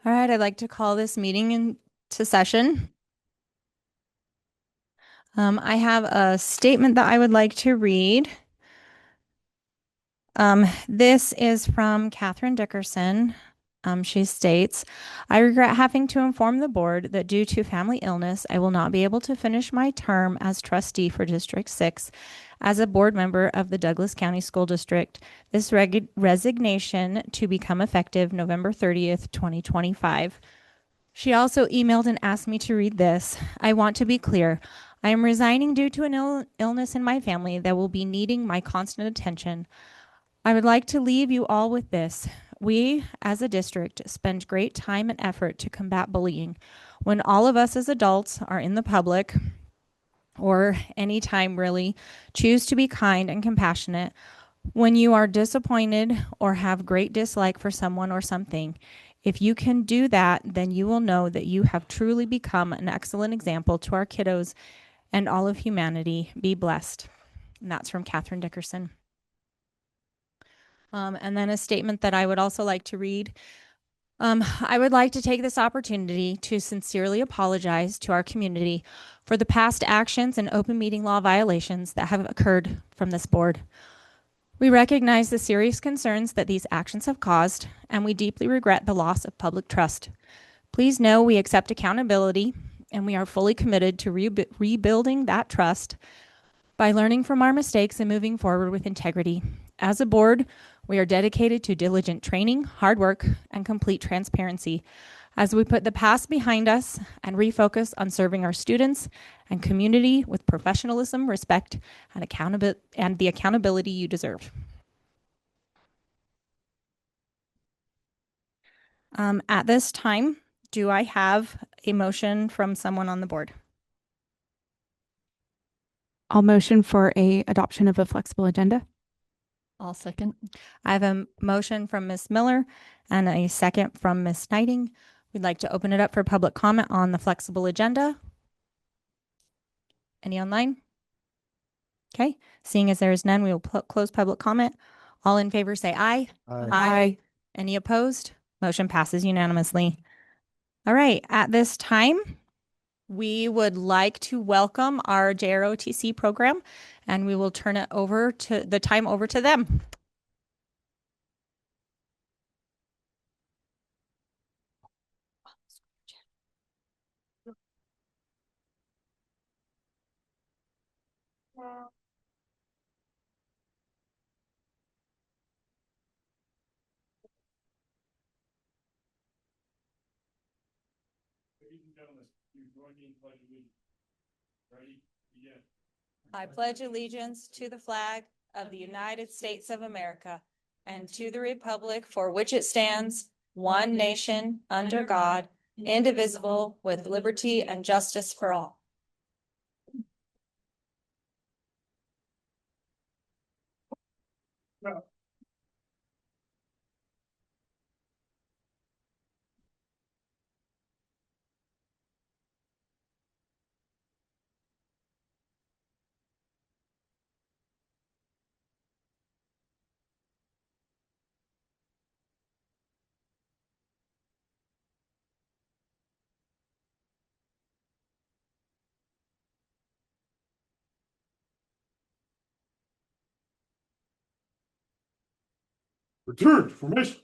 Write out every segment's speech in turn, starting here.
All right, I'd like to call this meeting into session. I have a statement that I would like to read. This is from Catherine Dickerson. She states, I regret having to inform the board that due to family illness, I will not be able to finish my term as trustee for District 6 as a board member of the Douglas County School District. This resignation to become effective November 30th, 2025. She also emailed and asked me to read this. I want to be clear. I am resigning due to an illness in my family that will be needing my constant attention. I would like to leave you all with this. We, as a district, spend great time and effort to combat bullying. When all of us as adults are in the public, or any time really, choose to be kind and compassionate, when you are disappointed or have great dislike for someone or something, if you can do that, then you will know that you have truly become an excellent example to our kiddos and all of humanity. Be blessed. And that's from Catherine Dickerson. And then a statement that I would also like to read. I would like to take this opportunity to sincerely apologize to our community for the past actions and open meeting law violations that have occurred from this board. We recognize the serious concerns that these actions have caused, and we deeply regret the loss of public trust. Please know we accept accountability, and we are fully committed to rebuilding that trust by learning from our mistakes and moving forward with integrity. As a board, we are dedicated to diligent training, hard work, and complete transparency as we put the past behind us and refocus on serving our students and community with professionalism, respect, and the accountability you deserve. At this time, do I have a motion from someone on the board? I'll motion for a adoption of a flexible agenda. I'll second. I have a motion from Ms. Miller and a second from Ms. Sniting. We'd like to open it up for public comment on the flexible agenda. Any online? Okay, seeing as there is none, we will close public comment. All in favor say aye. Aye. Any opposed? Motion passes unanimously. All right, at this time, we would like to welcome our JROTC program, and we will turn it over to the time over to them. Ladies and gentlemen, you join me in pledge allegiance. Ready? Begin. I pledge allegiance to the flag of the United States of America and to the republic for which it stands, one nation, under God, indivisible, with liberty and justice for all. Return to formation.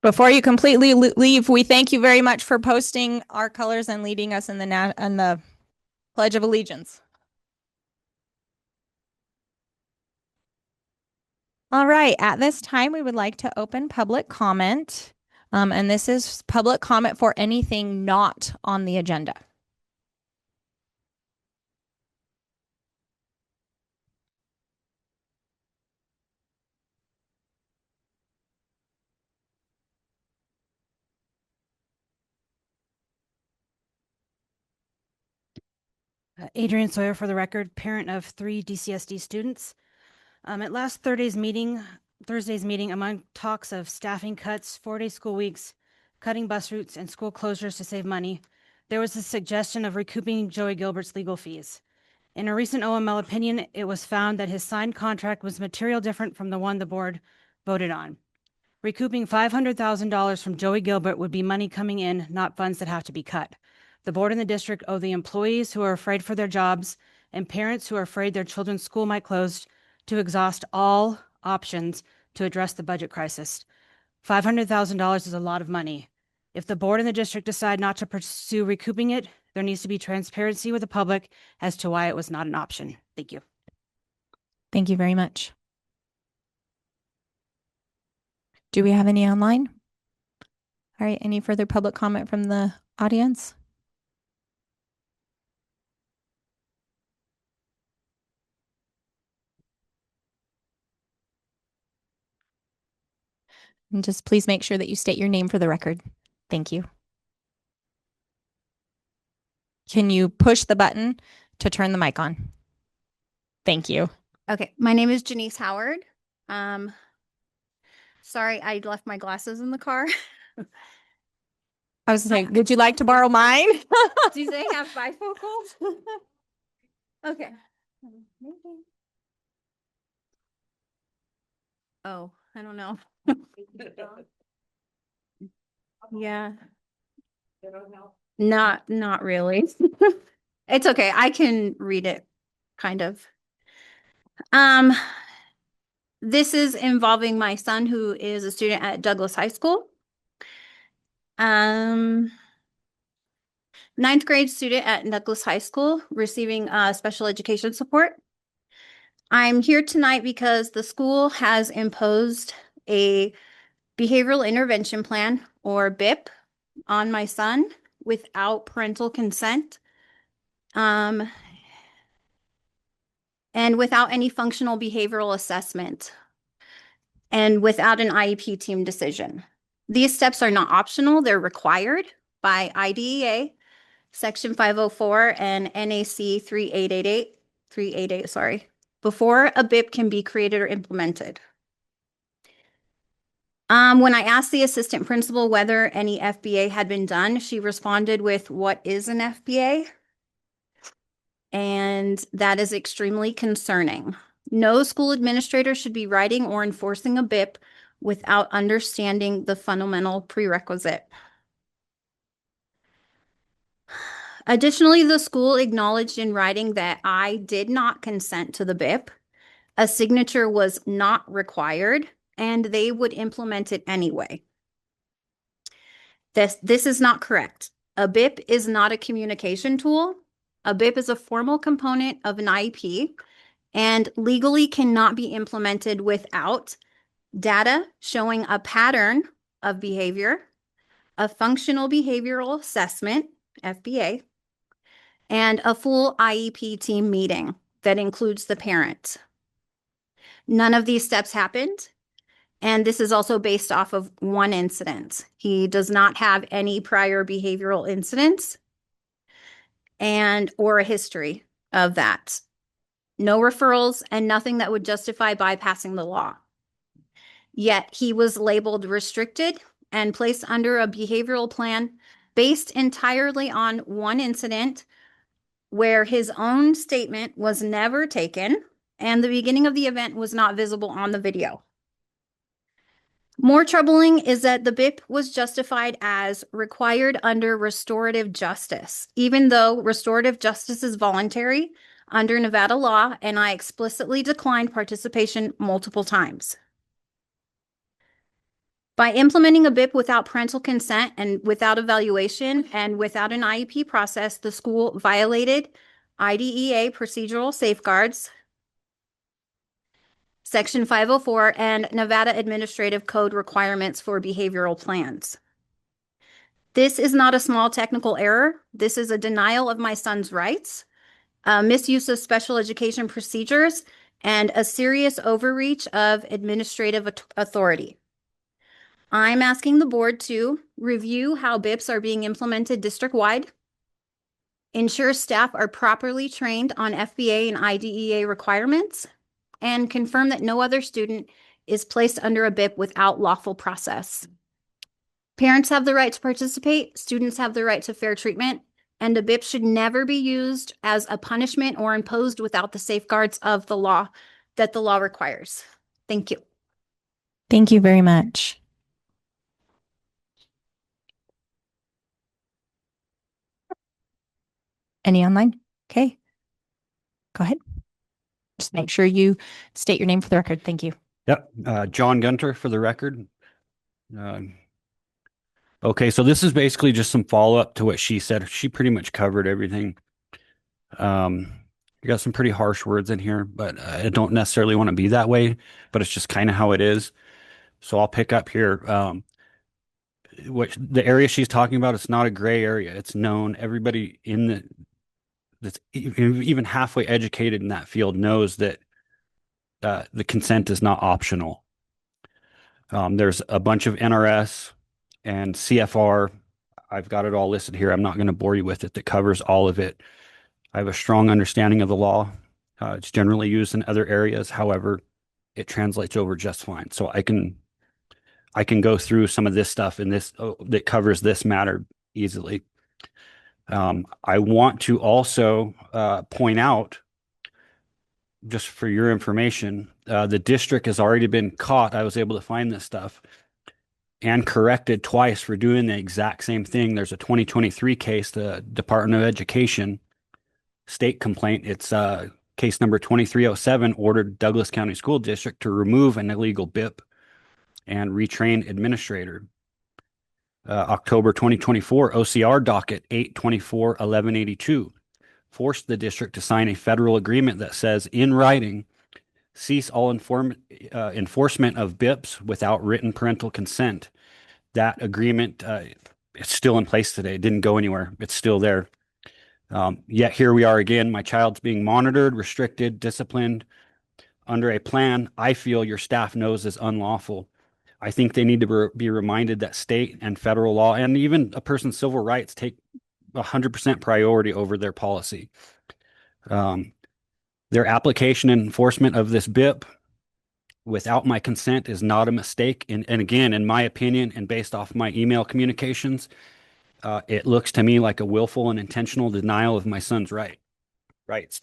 Before you completely leave, we thank you very much for posting our colors and leading us in the Pledge of Allegiance. All right, at this time, we would like to open public comment. And this is public comment for anything not on the agenda. Adrian Sawyer for the record, parent of 3 DCSD students. At last Thursday's meeting, among talks of staffing cuts, 4-day school weeks, cutting bus routes, and school closures to save money, there was a suggestion of recouping Joey Gilbert's legal fees. In a recent OML opinion, it was found that his signed contract was material different from the one the board voted on. Recouping $500,000 from Joey Gilbert would be money coming in, not funds that have to be cut. The board and the district owe the employees who are afraid for their jobs and parents who are afraid their children's school might close to exhaust all options to address the budget crisis. $500,000 is a lot of money. If the board and the district decide not to pursue recouping it, there needs to be transparency with the public as to why it was not an option. Thank you. Thank you very much. Do we have any online? All right, any further public comment from the audience? And just please make sure that you state your name for the record. Thank you. Can you push the button to turn the mic on? Thank you. Okay, my name is Janice Howard. Sorry, I left my glasses in the car. I was saying, would you like to borrow mine? Do they have bifocals? Okay. Oh, I don't know. Yeah. Not really. It's okay. I can read it, kind of. This is involving my son, who is a student at Douglas High School. 9th grade student at Douglas High School receiving special education support. I'm here tonight because the school has imposed a behavioral intervention plan, or BIP, on my son without parental consent, and without any functional behavioral assessment, and without an IEP team decision. These steps are not optional, they're required by IDEA, Section 504 and NAC 3888, sorry, before a BIP can be created or implemented. When I asked the assistant principal whether any FBA had been done, she responded with, "What is an FBA?" And that is extremely concerning. No school administrator should be writing or enforcing a BIP without understanding the fundamental prerequisite. Additionally, the school acknowledged in writing that I did not consent to the BIP. A signature was not required, and they would implement it anyway. This is not correct. A BIP is not a communication tool. A BIP is a formal component of an IEP and legally cannot be implemented without data showing a pattern of behavior, a functional behavioral assessment, FBA, and a full IEP team meeting that includes the parent. None of these steps happened, and this is also based off of one incident. He does not have any prior behavioral incidents or a history of that. No referrals and nothing that would justify bypassing the law. Yet he was labeled restricted and placed under a behavioral plan based entirely on one incident where his own statement was never taken and the beginning of the event was not visible on the video. More troubling is that the BIP was justified as required under restorative justice, even though restorative justice is voluntary under Nevada law, and I explicitly declined participation multiple times. By implementing a BIP without parental consent and without evaluation and without an IEP process, the school violated IDEA procedural safeguards, Section 504, and Nevada Administrative Code requirements for behavioral plans. This is not a small technical error. This is a denial of my son's rights, a misuse of special education procedures, and a serious overreach of administrative authority. I'm asking the board to review how BIPs are being implemented district-wide, ensure staff are properly trained on FBA and IDEA requirements, and confirm that no other student is placed under a BIP without lawful process. Parents have the right to participate, students have the right to fair treatment, and a BIP should never be used as a punishment or imposed without the safeguards of the law that the law requires. Thank you. Thank you very much. Any online? Okay. Go ahead. Just make sure you state your name for the record. Thank you. Yep. John Gunter for the record. Okay, so this is basically just some follow-up to what she said. She pretty much covered everything. You got some pretty harsh words in here, but I don't necessarily want to be that way, but it's just kind of how it is. So I'll pick up here. What the area she's talking about, it's not a gray area. It's known. Everybody that's even halfway educated in that field knows that the consent is not optional. There's a bunch of NRS and CFR. I've got it all listed here. I'm not going to bore you with it. That covers all of it. I have a strong understanding of the law. It's generally used in other areas. However, it translates over just fine. So I can go through some of this stuff in this that covers this matter easily. I want to also point out, just for your information, the district has already been caught. I was able to find this stuff and corrected twice for doing the exact same thing. There's a 2023 case, the Department of Education state complaint. It's case number 2307, ordered Douglas County School District to remove an illegal BIP and retrain administrator. October 2024, OCR docket 8/24/1182 forced the district to sign a federal agreement that says, in writing, cease all enforcement of BIPs without written parental consent. That agreement it's still in place today. It didn't go anywhere. It's still there. Yet here we are again. My child's being monitored, restricted, disciplined under a plan I feel your staff knows is unlawful. I think they need to be reminded that state and federal law and even a person's civil rights take 100% priority over their policy. Their application and enforcement of this BIP without my consent is not a mistake. And again, in my opinion, and based off my email communications, it looks to me like a willful and intentional denial of my son's rights.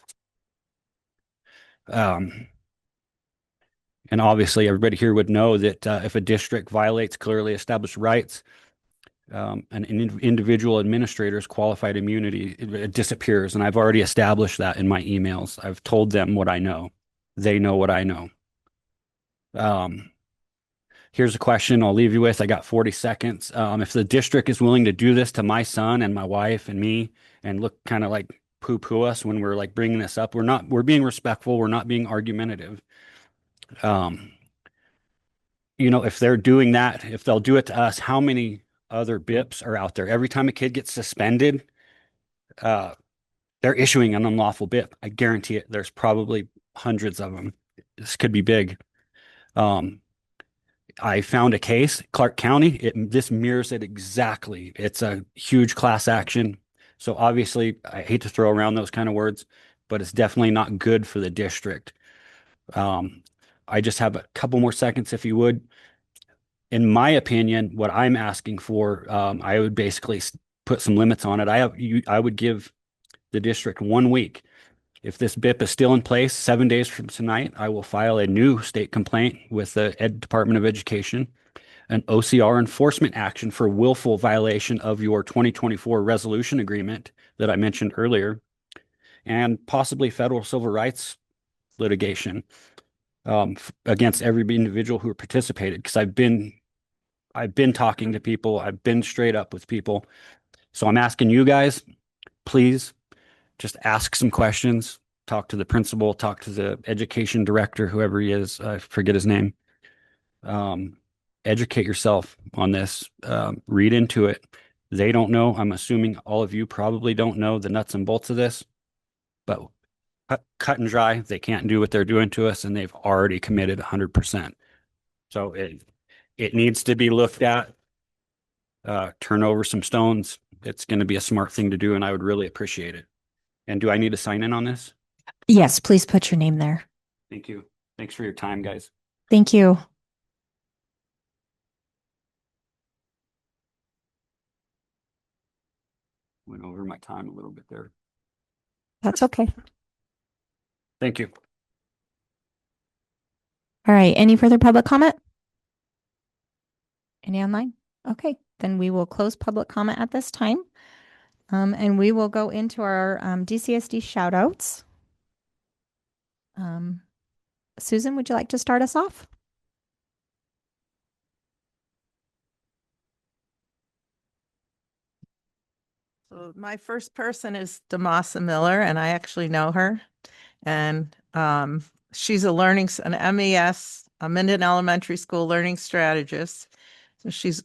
And obviously, everybody here would know that if a district violates clearly established rights, an individual administrator's qualified immunity it disappears. And I've already established that in my emails. I've told them what I know. They know what I know. Here's a question I'll leave you with. I got 40 seconds. If the district is willing to do this to my son and my wife and me and look kind of like poo-poo us when we're like bringing this up, we're being respectful. We're not being argumentative. If they're doing that, if they'll do it to us, how many other BIPs are out there? Every time a kid gets suspended, they're issuing an unlawful BIP. I guarantee it. There's probably hundreds of them. This could be big. I found a case, Clark County. This mirrors it exactly. It's a huge class action. So obviously, I hate to throw around those kind of words, but it's definitely not good for the district. I just have a couple more seconds, if you would. In my opinion, what I'm asking for, I would basically put some limits on it. I would give the district 1 week. If this BIP is still in place 7 days from tonight, I will file a new state complaint with the Department of Education, an OCR enforcement action for willful violation of your 2024 resolution agreement that I mentioned earlier, and possibly federal civil rights litigation against every individual who participated. Because I've been talking to people. I've been straight up with people. So I'm asking you guys, please just ask some questions, talk to the principal, talk to the education director, whoever he is. I forget his name. Educate yourself on this. Read into it. They don't know. I'm assuming all of you probably don't know the nuts and bolts of this, but cut and dry, they can't do what they're doing to us, and they've already committed 100%. So it needs to be looked at. Turn over some stones. it's going to be a smart thing to do, and I would really appreciate it. And do I need to sign in on this? Yes, please put your name there. Thank you. Thanks for your time, guys. Thank you. Went over my time a little bit there. That's okay. Thank you. All right. Any further public comment? Any online? Okay, then we will close public comment at this time. And we will go into our DCSD shout outs. Susan, would you like to start us off? So my first person is Damasa Miller, and I actually know her. And she's an MES, a Minden Elementary School learning strategist. So she's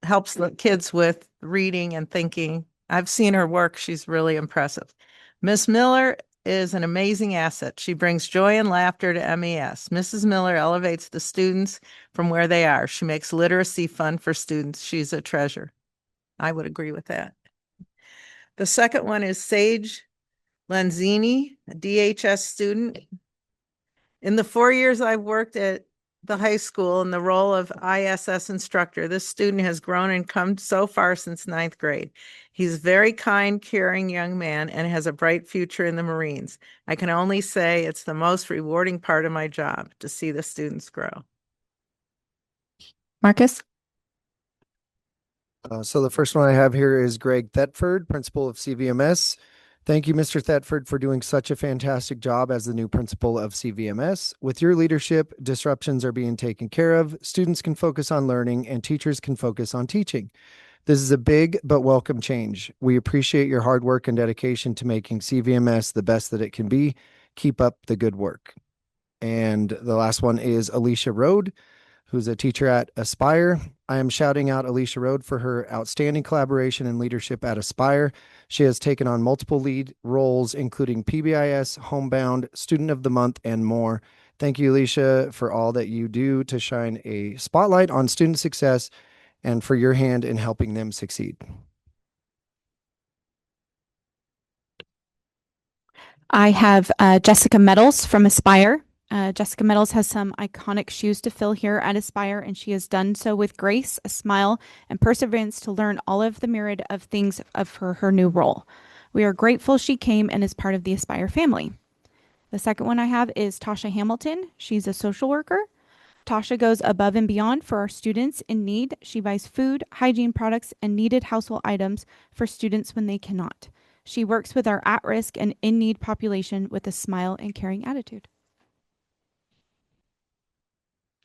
helps the kids with reading and thinking. I've seen her work. She's really impressive. Miss Miller is an amazing asset. She brings joy and laughter to MES. Mrs. Miller elevates the students from where they are. She makes literacy fun for students. She's a treasure. I would agree with that. The second one is Sage Lanzini, a DHS student. In the 4 years I've worked at the high school in the role of ISS instructor, this student has grown and come so far since 9th grade. He's a very kind, caring young man and has a bright future in the Marines. I can only say it's the most rewarding part of my job to see the students grow. Marcus? So the first one I have here is Greg Thetford, principal of CVMS. Thank you, Mr. Thetford, for doing such a fantastic job as the new principal of CVMS. With your leadership, disruptions are being taken care of, students can focus on learning, and teachers can focus on teaching. This is a big but welcome change. We appreciate your hard work and dedication to making CVMS the best that it can be. Keep up the good work. And the last one is Alicia Rode, who's a teacher at Aspire. I am shouting out Alicia Rode for her outstanding collaboration and leadership at Aspire. She has taken on multiple lead roles, including PBIS, Homebound, Student of the Month, and more. Thank you, Alicia, for all that you do to shine a spotlight on student success and for your hand in helping them succeed. I have Jessica Metals from Aspire. Jessica Metals has some iconic shoes to fill here at Aspire, and she has done so with grace, a smile, and perseverance to learn all of the myriad of things of her new role. We are grateful she came and is part of the Aspire family. The second one I have is Tasha Hamilton. She's a social worker. Tasha goes above and beyond for our students in need. She buys food, hygiene products, and needed household items for students when they cannot. She works with our at-risk and in-need population with a smile and caring attitude.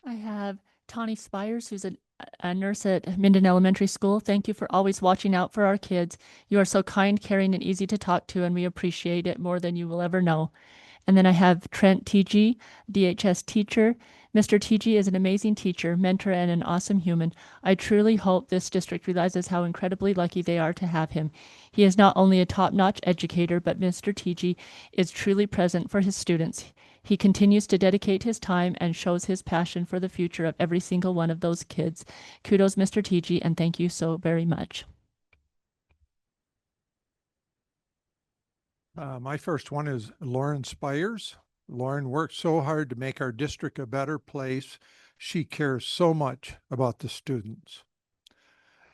I have Tawny Spires, who's a nurse at Minden Elementary School. Thank you for always watching out for our kids. You are so kind, caring, and easy to talk to, and we appreciate it more than you will ever know. And then I have Trent TG, DHS teacher. Mr. TG is an amazing teacher, mentor, and an awesome human. I truly hope this district realizes how incredibly lucky they are to have him. He is not only a top-notch educator, but Mr. TG is truly present for his students. He continues to dedicate his time and shows his passion for the future of every single one of those kids. Kudos, Mr. TG, and thank you so very much. My first one is Lauren Spires. Lauren worked so hard to make our district a better place. She cares so much about the students.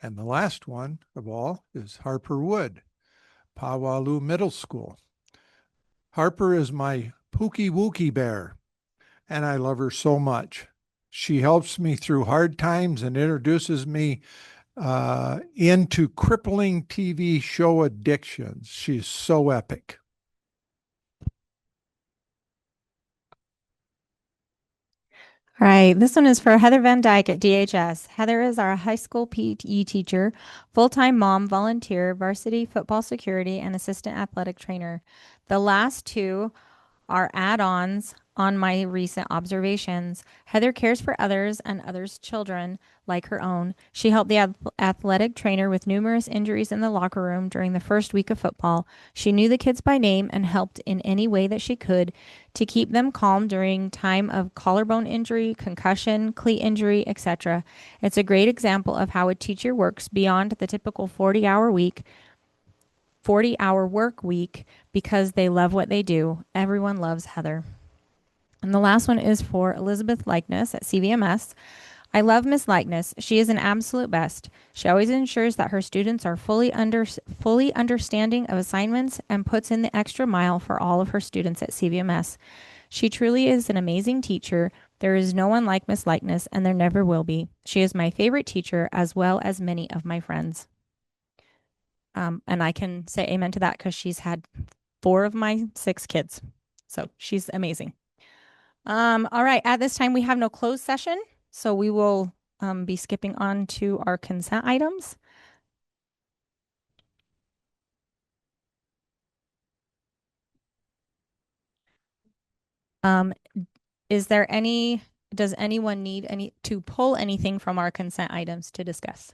And the last one of all is Harper Wood, Pawalu Middle School. Harper is my Pookie Wookie bear, and I love her so much. She helps me through hard times and introduces me into crippling TV show addictions. She's so epic. All right, this one is for Heather Van Dyke at DHS. Heather is our high school PE teacher, full-time mom, volunteer, varsity football security, and assistant athletic trainer. The last two are add-ons on my recent observations. Heather cares for others and others' children like her own. She helped the athletic trainer with numerous injuries in the locker room during the first week of football. She knew the kids by name and helped in any way that she could to keep them calm during time of collarbone injury, concussion, cleat injury, etc. It's a great example of how a teacher works beyond the typical 40-hour week. 40-hour work week because they love what they do. Everyone loves Heather. And the last one is for Elizabeth Likeness at CVMS. I love Miss Likeness. She is an absolute best. She always ensures that her students are fully understanding of assignments and puts in the extra mile for all of her students at CVMS. She truly is an amazing teacher. There is no one like Miss Likeness, and there never will be. She is my favorite teacher, as well as many of my friends. And I can say amen to that because she's had 4 of my 6 kids. So she's amazing. All right. At this time, we have no closed session. So we will be skipping on to our consent items. Does anyone need to pull anything from our consent items to discuss?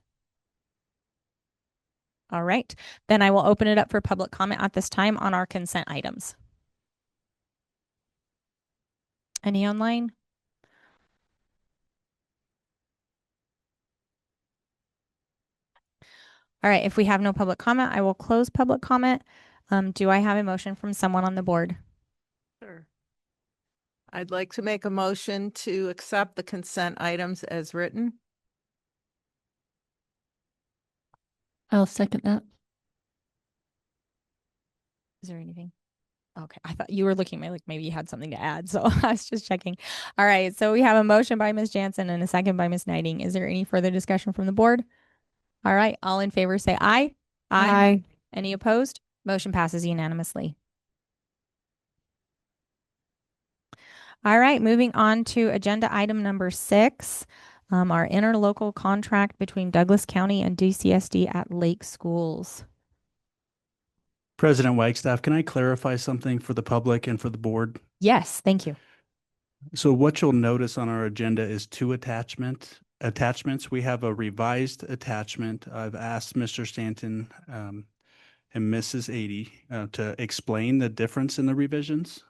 All right, then I will open it up for public comment at this time on our consent items. Any online? All right, if we have no public comment, I will close public comment. Do I have a motion from someone on the board? Sure. I'd like to make a motion to accept the consent items as written. I'll second that. Is there anything? Okay, I thought you were looking at me like maybe you had something to add, so I was just checking. All right, so we have a motion by Ms. Jansen and a second by Ms. Knighting. Is there any further discussion from the board? All right, all in favor say aye. Aye. Any opposed? Motion passes unanimously. All right, moving on to agenda item number 6, our interlocal contract between Douglas County and DCSD at Lake Schools. President Wagstaff, can I clarify something for the public and for the board? Yes, thank you. So what you'll notice on our agenda is 2 attachments. We have a revised attachment. I've asked Mr. Stanton and Mrs. Adie to explain the difference in the revisions.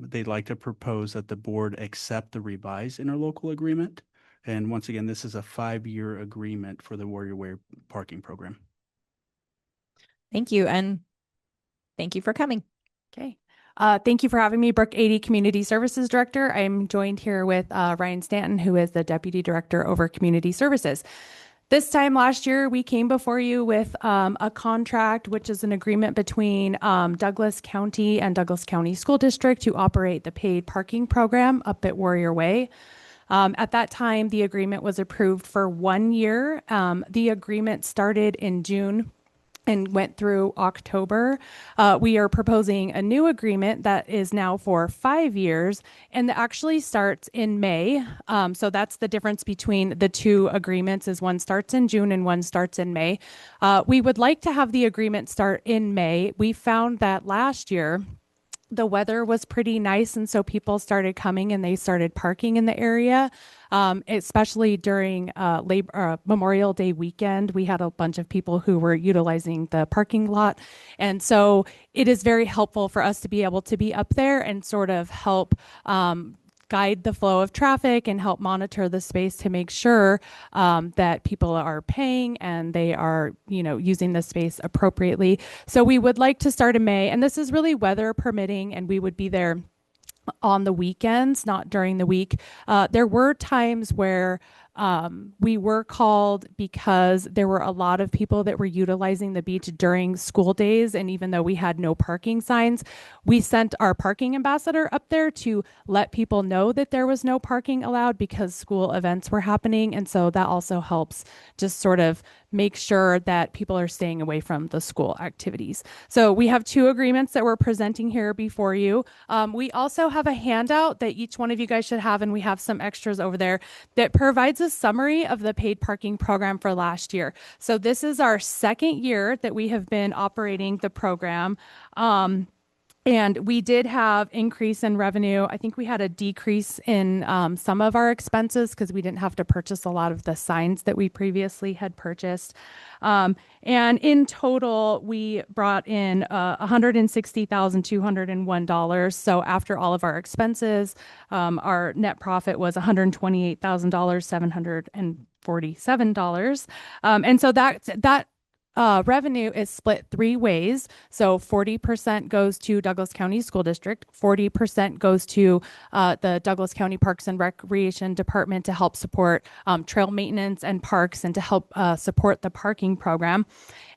They'd like to propose that the board accept the revised interlocal agreement. And once again, this is a 5-year agreement for the Warrior Way parking program. Thank you, and thank you for coming. Okay. Thank you for having me, Brooke Adie, Community Services Director. I'm joined here with Ryan Stanton, who is the Deputy Director over Community Services. This time last year, we came before you with a contract, which is an agreement between Douglas County and Douglas County School District to operate the paid parking program up at Warrior Way. At that time, the agreement was approved for 1 year. The agreement started in June and went through October. We are proposing a new agreement that is now for 5 years and that actually starts in May. So that's the difference between the 2 agreements, is one starts in June and one starts in May. We would like to have the agreement start in May. We found that last year the weather was pretty nice, and so people started coming and they started parking in the area, especially during Memorial Day weekend. We had a bunch of people who were utilizing the parking lot, and so it is very helpful for us to be able to be up there and sort of help guide the flow of traffic and help monitor the space to make sure that people are paying and they are, using the space appropriately. So we would like to start in May, and this is really weather permitting, and we would be there on the weekends, not during the week. There were times where we were called because there were a lot of people that were utilizing the beach during school days. And even though we had no parking signs, we sent our parking ambassador up there to let people know that there was no parking allowed because school events were happening. And so that also helps just sort of make sure that people are staying away from the school activities. So we have 2 agreements that we're presenting here before you. We also have a handout that each one of you guys should have, and we have some extras over there that provides a summary of the paid parking program for last year. So this is our 2nd year that we have been operating the program. And we did have increase in revenue. I think we had a decrease in some of our expenses because we didn't have to purchase a lot of the signs that we previously had purchased. And in total, we brought in $160,201. So after all of our expenses, our net profit was $128,747. And so that revenue is split three ways. So 40% goes to Douglas County School District, 40% goes to the Douglas County Parks and Recreation Department to help support trail maintenance and parks and to help support the parking program.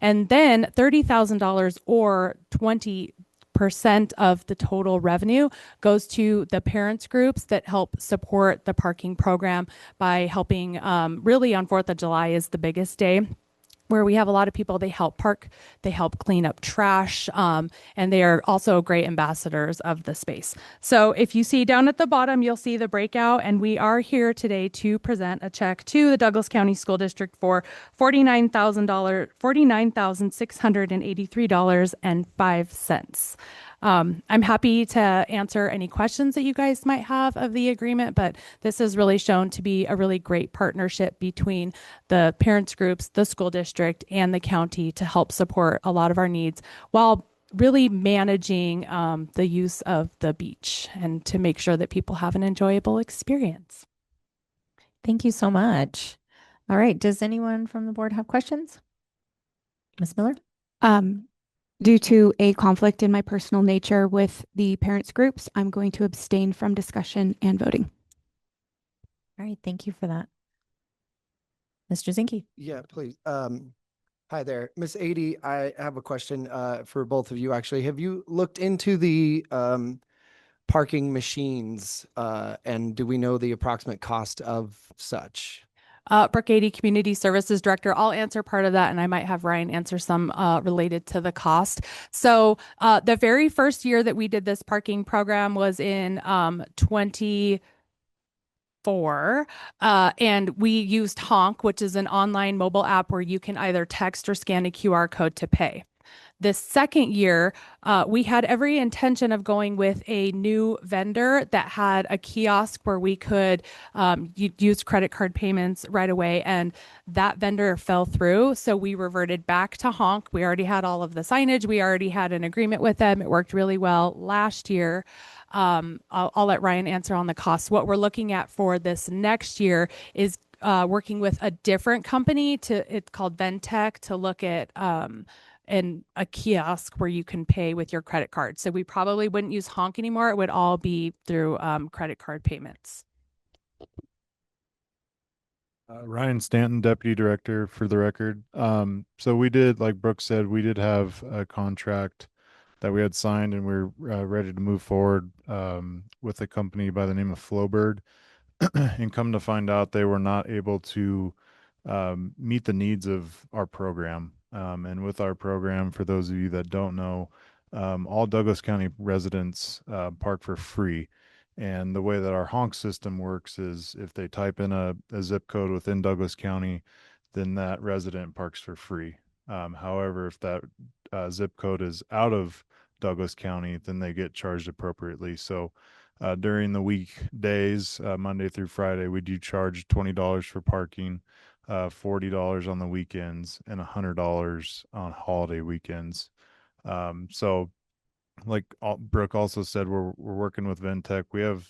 And then $30,000 or 20% of the total revenue goes to the parents groups that help support the parking program by helping, really on 4th of July is the biggest day, where we have a lot of people. They help park, they help clean up trash, and they are also great ambassadors of the space. So if you see down at the bottom, you'll see the breakout, and we are here today to present a check to the Douglas County School District for $49,683.05. I'm happy to answer any questions that you guys might have of the agreement, but this has really shown to be a really great partnership between the parents groups, the school district, and the county to help support a lot of our needs while really managing the use of the beach and to make sure that people have an enjoyable experience. Thank you so much. All right. Does anyone from the board have questions? Ms. Miller? Due to a conflict in my personal nature with the parents groups, I'm going to abstain from discussion and voting. All right. Thank you for that. Mr. Zinke? Yeah, please. Hi there. Miss Adie, I have a question for both of you, actually. Have you looked into the parking machines and do we know the approximate cost of such? Brooke Adie, Community Services Director. I'll answer part of that, and I might have Ryan answer some related to the cost. So the very first year that we did this parking program was in 2024, and we used Honk, which is an online mobile app where you can either text or scan a QR code to pay. The second year, we had every intention of going with a new vendor that had a kiosk where we could use credit card payments right away. And that vendor fell through. So we reverted back to Honk. We already had all of the signage. We already had an agreement with them. It worked really well last year. I'll let Ryan answer on the costs. What we're looking at for this next year is working with a different company it's called Ventec to look at in a kiosk where you can pay with your credit card. So we probably wouldn't use Honk anymore. It would all be through credit card payments. Ryan Stanton, Deputy Director, for the record. So we did, like Brooke said, we did have a contract that we had signed and we're ready to move forward with a company by the name of Flowbird. And come to find out, they were not able to meet the needs of our program. And with our program, for those of you that don't know, all Douglas County residents park for free. And the way that our Honk system works is if they type in a zip code within Douglas County, then that resident parks for free. However, if that zip code is out of Douglas County, then they get charged appropriately. So during the weekdays, Monday through Friday, we do charge $20 for parking, $40 on the weekends, and $100 on holiday weekends. So like Brooke also said, we're working with Ventec. We have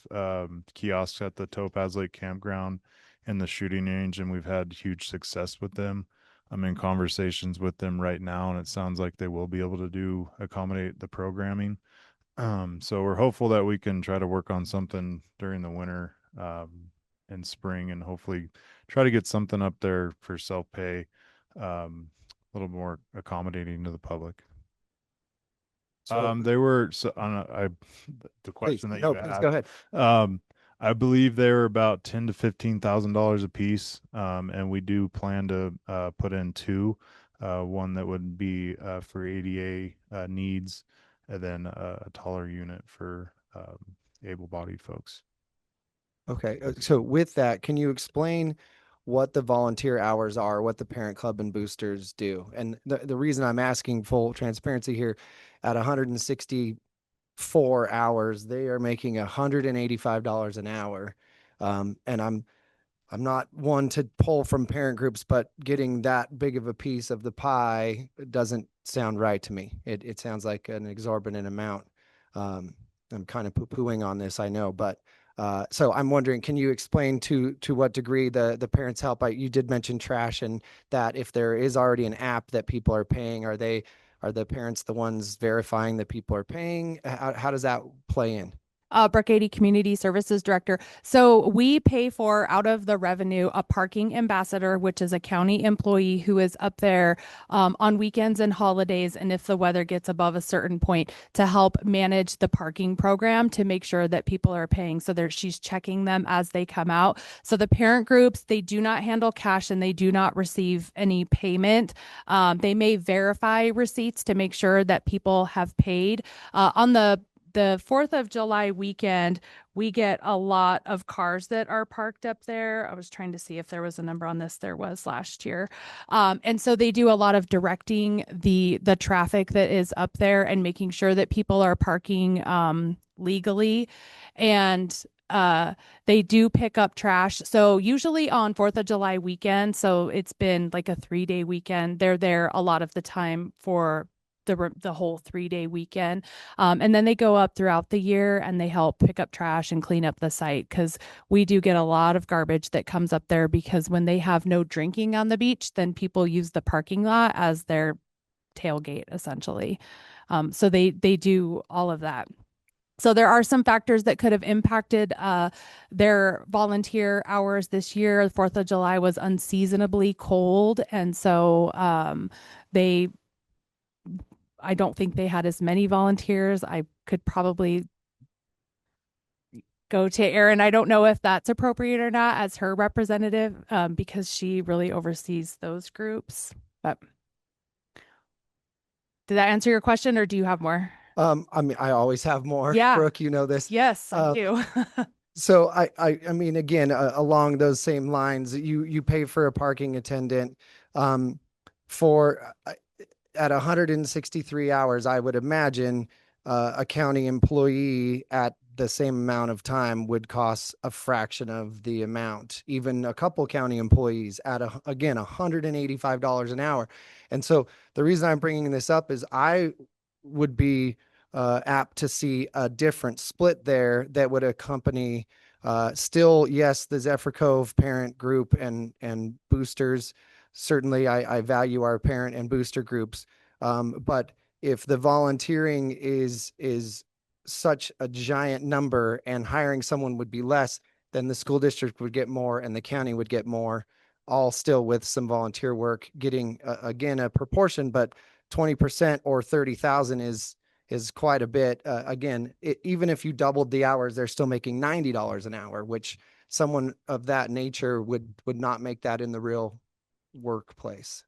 kiosks at the Topaz Lake Campground and the shooting range, and we've had huge success with them. I'm in conversations with them right now, and it sounds like they will be able to accommodate the programming. So we're hopeful that we can try to work on something during the winter and spring, and hopefully try to get something up there for self-pay, a little more accommodating to the public. They were the question that you please asked. go ahead. I believe they were about $10,000 to $15,000 a piece, and we do plan to put in two. One that would be for ADA needs, and then a taller unit for able-bodied folks. Okay, so with that, can you explain what the volunteer hours are, what the parent club and boosters do? And the reason I'm asking, full transparency here, at 164 hours, they are making $185 an hour. And I'm not one to pull from parent groups, but getting that big of a piece of the pie doesn't sound right to me. It sounds like an exorbitant amount. I'm kind of poo-pooing on this, I know, but So I'm wondering, can you explain to what degree the parents help? You did mention trash, and that if there is already an app that people are paying, are the parents the ones verifying that people are paying? How does that play in? Brooke 80 Community Services Director. So we pay for, out of the revenue, a parking ambassador, which is a county employee who is up there on weekends and holidays, and if the weather gets above a certain point, to help manage the parking program to make sure that people are paying. So she's checking them as they come out. So the parent groups, they do not handle cash and they do not receive any payment. They may verify receipts to make sure that people have paid. On the 4th of July weekend, we get a lot of cars that are parked up there. I was trying to see if there was a number on this. There was last year. And so they do a lot of directing the traffic that is up there and making sure that people are parking legally. And they do pick up trash. So usually on 4th of July weekend, so it's been like a 3-day weekend, they're there a lot of the time for the whole 3-day weekend. And then they go up throughout the year and they help pick up trash and clean up the site, because we do get a lot of garbage that comes up there, because when they have no drinking on the beach, then people use the parking lot as their tailgate essentially. So they do all of that. So there are some factors that could have impacted their volunteer hours this year. The 4th of July was unseasonably cold. And so I don't think they had as many volunteers. I could probably go to Erin. I don't know if that's appropriate or not as her representative, because she really oversees those groups. But did that answer your question, or do you have more? I mean, I always have more. Yeah. Brooke, you know this. Yes, I do. So I mean, again, along those same lines, you pay for a parking attendant for at 163 hours. I would imagine a county employee at the same amount of time would cost a fraction of the amount. Even a couple county employees at again $185 an hour. And so the reason I'm bringing this up is I would be apt to see a different split there that would accompany still, yes, the Zephyr Cove parent group and boosters. Certainly I value our parent and booster groups. But if the volunteering is such a giant number and hiring someone would be less, then the school district would get more and the county would get more, all still with some volunteer work getting again a proportion, but 20% or 30,000 is quite a bit. Again, even if you doubled the hours, they're still making $90 an hour, which someone of that nature would not make that in the real workplace.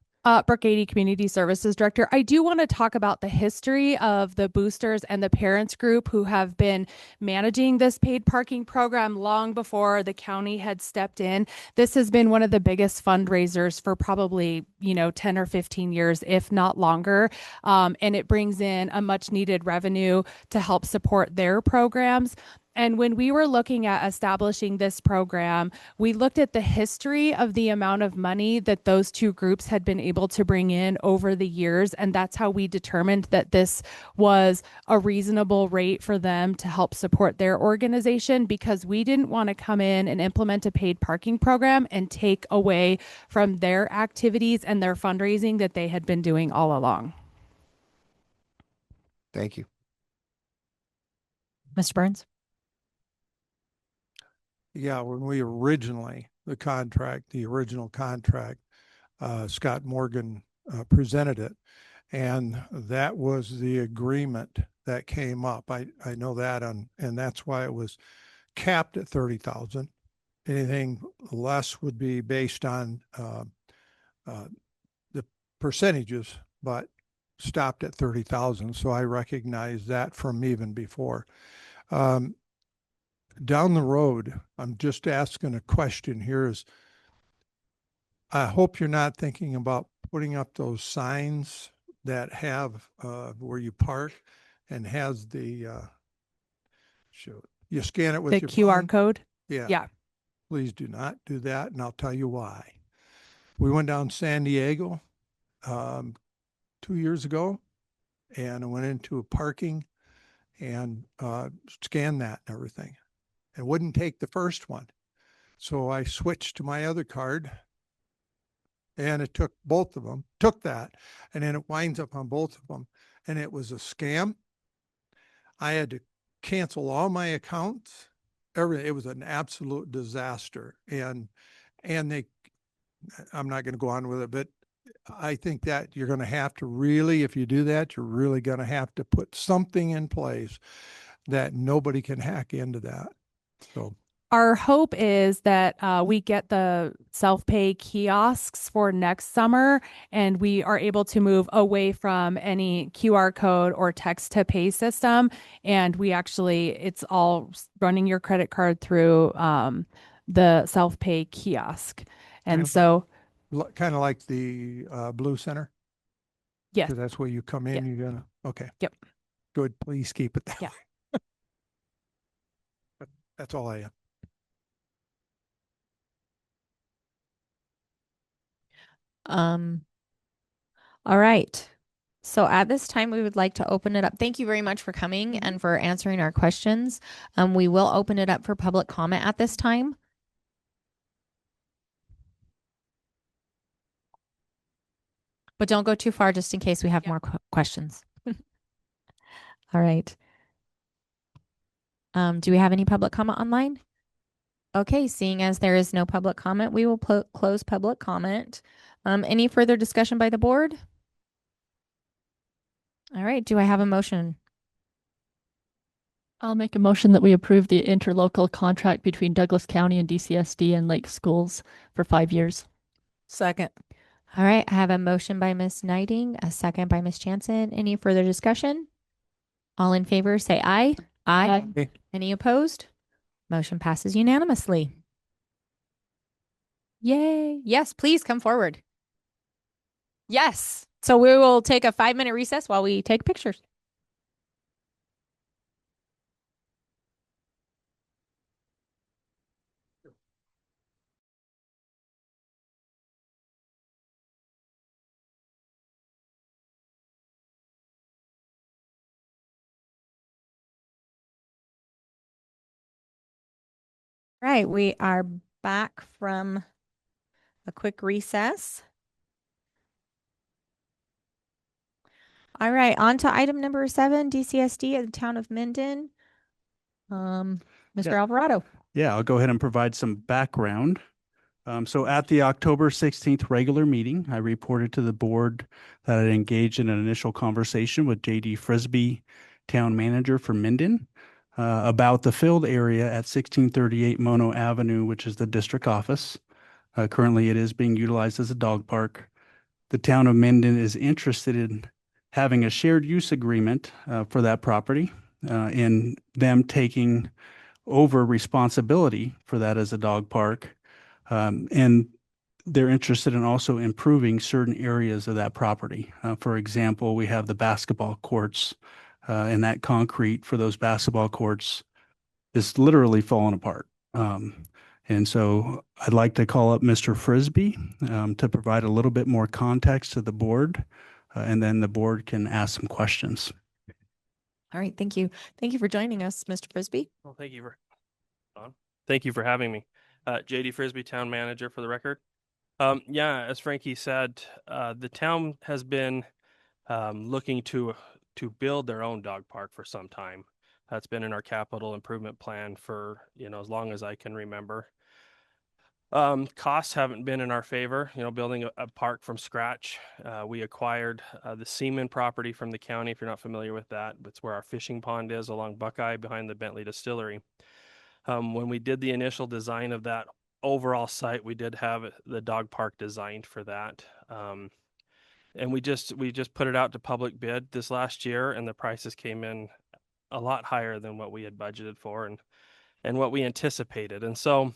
Brooke 80 Community Services Director. I do want to talk about the history of the boosters and the parents group who have been managing this paid parking program long before the county had stepped in. This has been one of the biggest fundraisers for probably, 10 or 15 years, if not longer. And it brings in a much needed revenue to help support their programs. And when we were looking at establishing this program, we looked at the history of the amount of money that those two groups had been able to bring in over the years. And that's how we determined that this was a reasonable rate for them to help support their organization, because we didn't want to come in and implement a paid parking program and take away from their activities and their fundraising that they had been doing all along. Thank you. Mr. Burns? Yeah, when we originally, the original contract, Scott Morgan presented it, and that was the agreement that came up. I know that, and that's why it was capped at 30,000. Anything less would be based on the percentages, but stopped at 30,000. So I recognize that from even before. Down the road, I'm just asking a question here is, I hope you're not thinking about putting up those signs that have where you park and has the you scan it with the your QR phone. code. Yeah. Yeah. Please do not do that, and I'll tell you why. We went down San Diego 2 years ago, and I went into a parking and scanned that and everything. and wouldn't take the first one. So I switched to my other card and it took both of them, took that, and then it winds up on both of them. And it was a scam. I had to cancel all my accounts. Everything. It was an absolute disaster. And they, I'm not going to go on with it, but I think that you're going to have to really, if you do that, you're really going to have to put something in place that nobody can hack into that. So Our hope is that we get the self-pay kiosks for next summer, and we are able to move away from any QR code or text-to-pay system. And we actually, it's all running your credit card through the self-pay kiosk. And so, kind of like the Blue Center. yes, 'Cause that's where you come in. Yeah. You're gonna okay. Yep. Good. Please keep it that Yeah. way. But that's all I have. All right. So at this time, we would like to open it up. Thank you very much for coming and for answering our questions. We will open it up for public comment at this time. But don't go too far just in case we have more questions. All right. Do we have any public comment online? Okay, seeing as there is no public comment, we will close public comment. Any further discussion by the board? All right, do I have a motion? I'll make a motion that we approve the interlocal contract between Douglas County and DCSD and Lake Schools for 5 years. Second. All right, I have a motion by Ms. Knighting, a second by Ms. Jansen. Any further discussion? All in favor, say aye. Aye. Aye. Any opposed? Motion passes unanimously. Yay. Yes, please come forward. Yes. So we will take a 5-minute recess while we take pictures. Right, we are back from a quick recess. All right, on to item number 7, DCSD at the town of Minden. Mr. Alvarado. Yeah, I'll go ahead and provide some background. So at the October 16th regular meeting, I reported to the board that I'd engaged in an initial conversation with JD Frisbee, town manager for Minden, about the filled area at 1638 Mono Avenue, which is the district office. Currently, it is being utilized as a dog park. The town of Minden is interested in having a shared use agreement for that property and them taking over responsibility for that as a dog park. And they're interested in also improving certain areas of that property. For example, we have the basketball courts and that concrete for those basketball courts is literally falling apart. And so I'd like to call up Mr. Frisbee to provide a little bit more context to the board, and then the board can ask some questions. All right, thank you. Thank you for joining us, Mr. Frisbee. Well, thank you for having me. JD Frisbee, town manager for the record. Yeah, as Frankie said, the town has been looking to build their own dog park for some time. That's been in our capital improvement plan for, as long as I can remember. Costs haven't been in our favor, building a park from scratch. We acquired the Seaman property from the county. If you're not familiar with that, it's where our fishing pond is along Buckeye behind the Bentley Distillery. When we did the initial design of that overall site, we did have the dog park designed for that. And we just put it out to public bid this last year, and the prices came in a lot higher than what we had budgeted for and what we anticipated. And so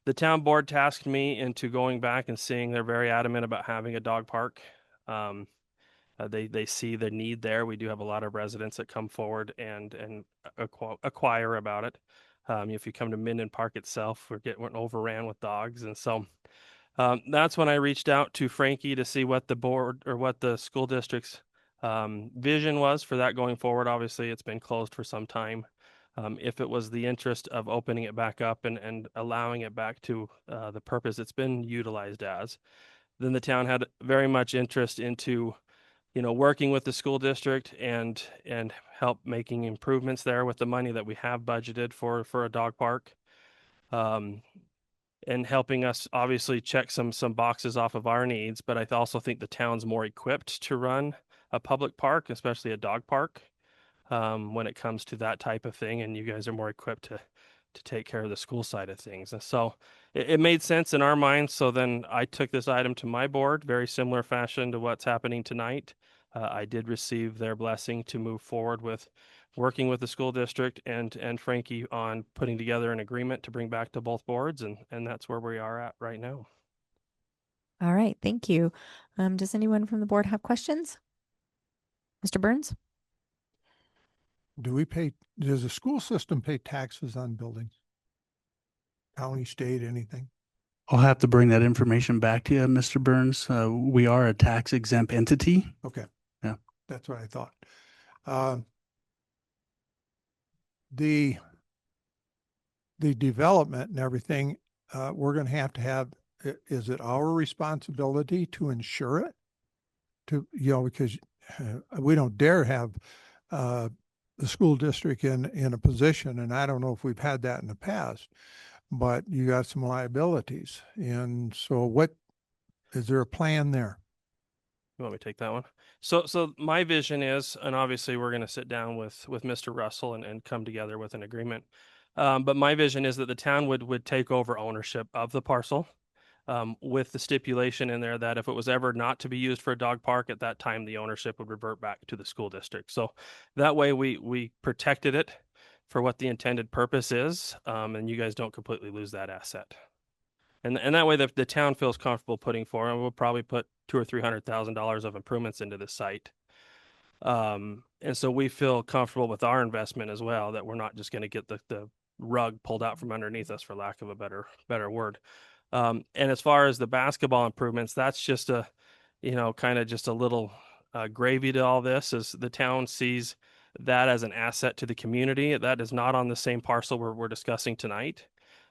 the town board tasked me into going back and seeing they're very adamant about having a dog park. They see the need there. We do have a lot of residents that come forward and acquire about it. If you come to Minden Park itself, we're overran with dogs. And so that's when I reached out to Frankie to see what the board or what the school district's vision was for that going forward. Obviously, it's been closed for some time. If it was the interest of opening it back up and allowing it back to the purpose it's been utilized as, then the town had very much interest into, working with the school district and help making improvements there with the money that we have budgeted for a dog park. And helping us obviously check some boxes off of our needs, but I also think the town's more equipped to run a public park, especially a dog park, when it comes to that type of thing. And you guys are more equipped to take care of the school side of things. And so it made sense in our minds. So then I took this item to my board, very similar fashion to what's happening tonight. I did receive their blessing to move forward with working with the school district and Frankie on putting together an agreement to bring back to both boards. And that's where we are at right now. All right, thank you. Does anyone from the board have questions? Mr. Burns? Does the school system pay taxes on buildings? County, state, anything? I'll have to bring that information back to you, Mr. Burns. We are a tax exempt entity. Okay. Yeah. That's what I thought. The development and everything, we're going to have, is it our responsibility to ensure it? Because we don't dare have the school district in a position, and I don't know if we've had that in the past, but you got some liabilities. And so is there a plan there? You want me to take that one? So my vision is, and obviously we're going to sit down with Mr. Russell and come together with an agreement. But my vision is that the town would take over ownership of the parcel, with the stipulation in there that if it was ever not to be used for a dog park, at that time the ownership would revert back to the school district. So that way we protected it for what the intended purpose is, and you guys don't completely lose that asset. And that way the town feels comfortable putting forward, and we'll probably put $200,000 or $300,000 of improvements into the site. And so we feel comfortable with our investment as well, that we're not just going to get the rug pulled out from underneath us, for lack of a better word. And as far as the basketball improvements, that's just kind of just a little gravy to all this, as the town sees that as an asset to the community. That is not on the same parcel we're discussing tonight.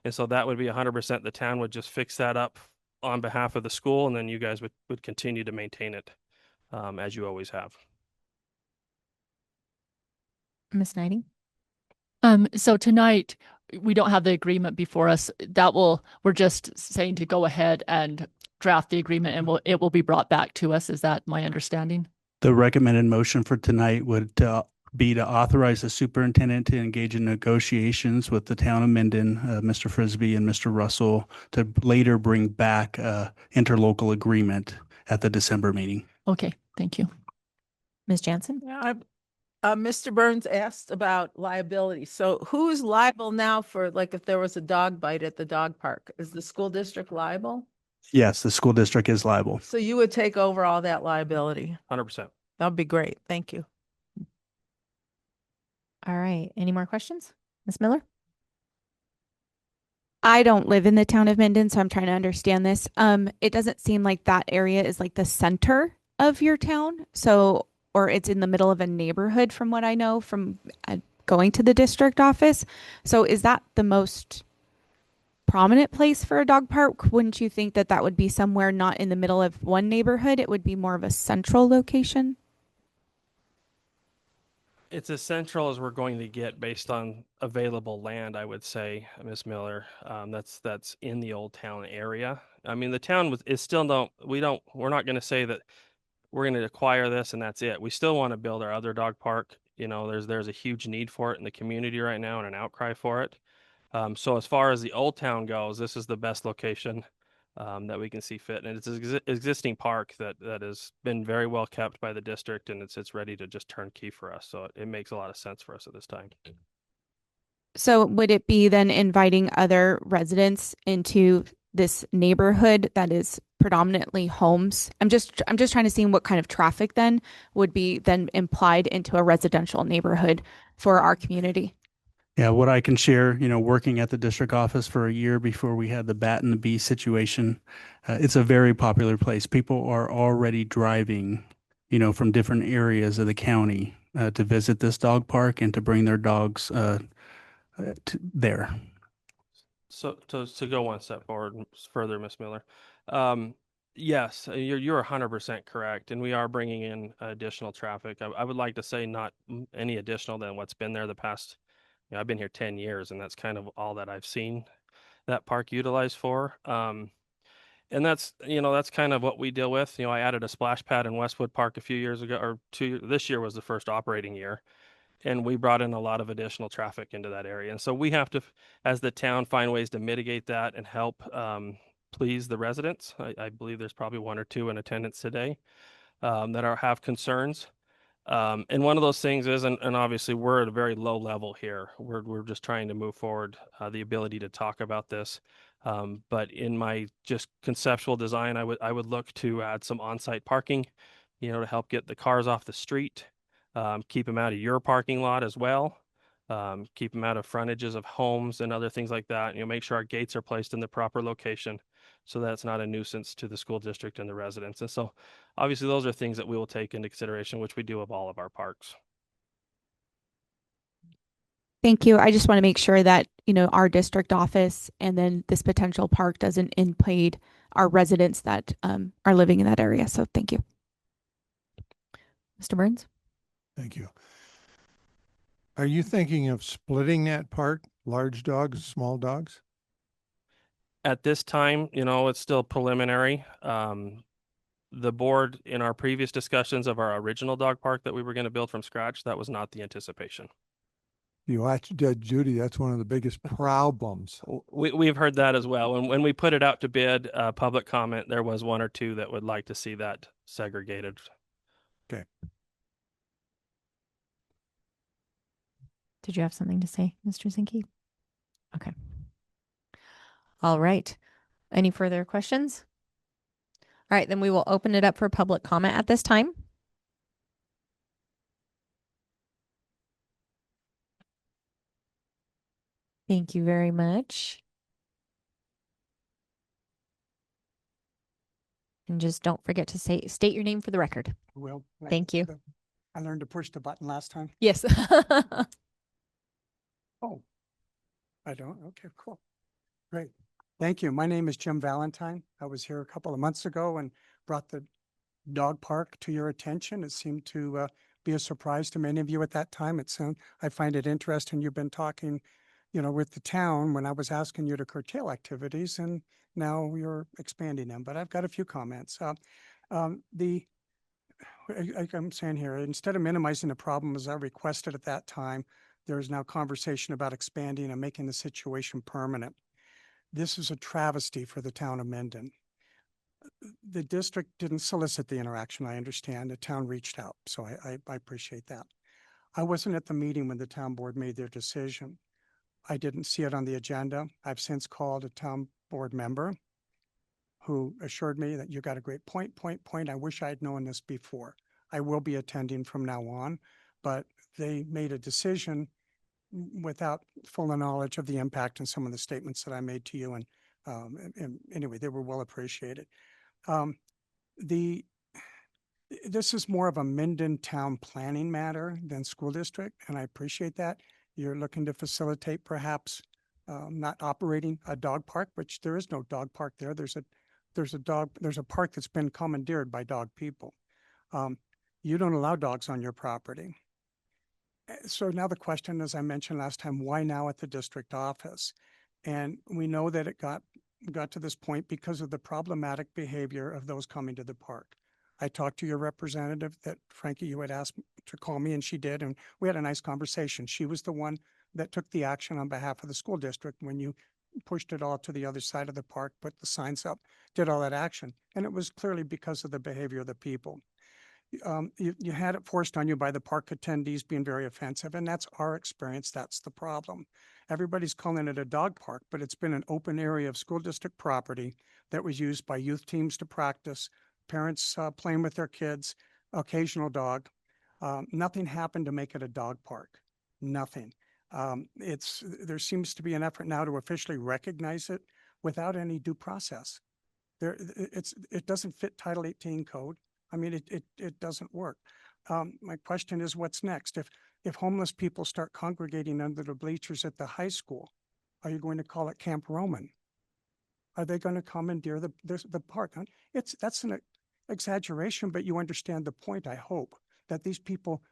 And so that would be 100%. The town would just fix that up on behalf of the school, and then you guys would continue to maintain it as you always have. Ms. Knighting? So tonight we don't have the agreement before us. We're just saying to go ahead and draft the agreement, and it will be brought back to us. Is that my understanding? The recommended motion for tonight would be to authorize the superintendent to engage in negotiations with the town of Minden, Mr. Frisbee and Mr. Russell, to later bring back interlocal agreement at the December meeting. Okay, thank you. Ms. Jansen? Yeah, Mr. Burns asked about liability. So who is liable now for, like, if there was a dog bite at the dog park? Is the school district liable? Yes, the school district is liable. So you would take over all that liability? 100%. That'd be great. Thank you. All right, any more questions? Ms. Miller? I don't live in the town of Minden, so I'm trying to understand this. It doesn't seem like that area is like the center of your town. So, or it's in the middle of a neighborhood from what I know from going to the district office. So is that the most prominent place for a dog park? Wouldn't you think that would be somewhere not in the middle of one neighborhood? It would be more of a central location? It's as central as we're going to get based on available land, I would say, Ms. Miller. That's in the old town area. I mean, the town is still we're not going to say that we're going to acquire this and that's it. We still want to build our other dog park. There's a huge need for it in the community right now and an outcry for it. So as far as the old town goes, this is the best location that we can see fit. And it's an existing park that has been very well kept by the district, and it's ready to just turnkey for us. So it makes a lot of sense for us at this time. So would it be then inviting other residents into this neighborhood that is predominantly homes? I'm just trying to see what kind of traffic then would be then implied into a residential neighborhood for our community. Yeah, what I can share, working at the district office for a year before we had the bat and the bee situation, it's a very popular place. People are already driving, from different areas of the county to visit this dog park and to bring their dogs there. So to go one step forward further, Ms. Miller, yes, you're 100% correct, and we are bringing in additional traffic. I would like to say not any additional than what's been there the past. I've been here 10 years, and that's kind of all that I've seen that park utilized for. And that's kind of what we deal with. I added a splash pad in Westwood Park a few years ago, or this year was the first operating year. And we brought in a lot of additional traffic into that area. And so we have to, as the town, find ways to mitigate that and help please the residents. I believe there's probably one or two in attendance today that have concerns. And one of those things is, and obviously we're at a very low level here. We're just trying to move forward the ability to talk about this. But in my just conceptual design, I would look to add some on-site parking, to help get the cars off the street. Keep them out of your parking lot as well. Keep them out of frontages of homes and other things like that. Make sure our gates are placed in the proper location so that it's not a nuisance to the school district and the residents. And so obviously those are things that we will take into consideration, which we do of all of our parks. Thank you. I just want to make sure that, our district office and then this potential park doesn't impede our residents that are living in that area. So thank you. Mr. Burns? Thank you. Are you thinking of splitting that park, large dogs, small dogs? At this time, it's still preliminary. The board, in our previous discussions of our original dog park that we were going to build from scratch, that was not the anticipation. You watch Judge Judy, that's one of the biggest problems. We've heard that as well. And when we put it out to bid, public comment, there was one or two that would like to see that segregated. Okay. Did you have something to say, Mr. Zinke? Okay. All right. Any further questions? All right, then we will open it up for public comment at this time. Thank you very much. And just don't forget to state your name for the record. Well, Thank you. I learned to push the button last time. Yes. Oh, I don't. Okay, cool. Great. Thank you. My name is Jim Valentine. I was here a couple of months ago and brought the dog park to your attention. It seemed to be a surprise to many of you at that time. I find it interesting. You've been talking, with the town when I was asking you to curtail activities, and now you're expanding them. But I've got a few comments. I'm saying here, instead of minimizing the problem as I requested at that time, there is now conversation about expanding and making the situation permanent. This is a travesty for the town of Minden. The district didn't solicit the interaction, I understand. The town reached out, so I appreciate that. I wasn't at the meeting when the town board made their decision. I didn't see it on the agenda. I've since called a town board member who assured me that you got a great point. I wish I had known this before. I will be attending from now on, but they made a decision without full knowledge of the impact and some of the statements that I made to you. And anyway, they were well appreciated. This is more of a Minden town planning matter than school district, and I appreciate that. You're looking to facilitate perhaps not operating a dog park, which there is no dog park there. There's a park that's been commandeered by dog people. You don't allow dogs on your property. So now the question, as I mentioned last time, why now at the district office? And we know that it got to this point because of the problematic behavior of those coming to the park. I talked to your representative that, Frankie, you had asked to call me, and she did, and we had a nice conversation. She was the one that took the action on behalf of the school district when you pushed it all to the other side of the park, put the signs up, did all that action. And it was clearly because of the behavior of the people. You had it forced on you by the park attendees being very offensive, and that's our experience. That's the problem. Everybody's calling it a dog park, but it's been an open area of school district property that was used by youth teams to practice, parents playing with their kids, occasional dog. Nothing happened to make it a dog park. Nothing. There seems to be an effort now to officially recognize it without any due process. It doesn't fit Title 18 code. I mean, it doesn't work. My question is, what's next? If homeless people start congregating under the bleachers at the high school, are you going to call it Camp Roman? Are they going to commandeer the park? That's an exaggeration, but you understand the point, I hope, that these people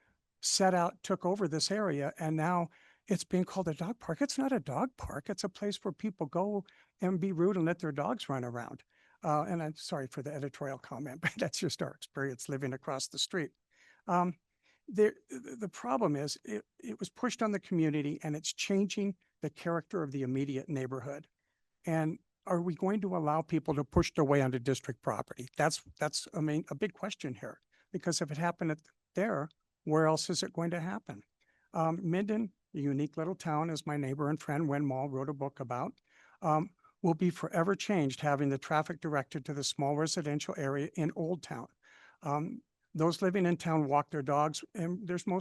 set out, took over this area, and now it's being called a dog park. It's not a dog park. It's a place where people go and be rude and let their dogs run around. And I'm sorry for the editorial comment, but that's just our experience living across the street. The problem is it was pushed on the community, and it's changing the character of the immediate neighborhood. And are we going to allow people to push their way onto district property? That's a big question here, because if it happened there, where else is it going to happen? Minden, a unique little town, as my neighbor and friend Wen Mall wrote a book about, will be forever changed having the traffic directed to the small residential area in Old Town. Those living in town walk their dogs, and there's no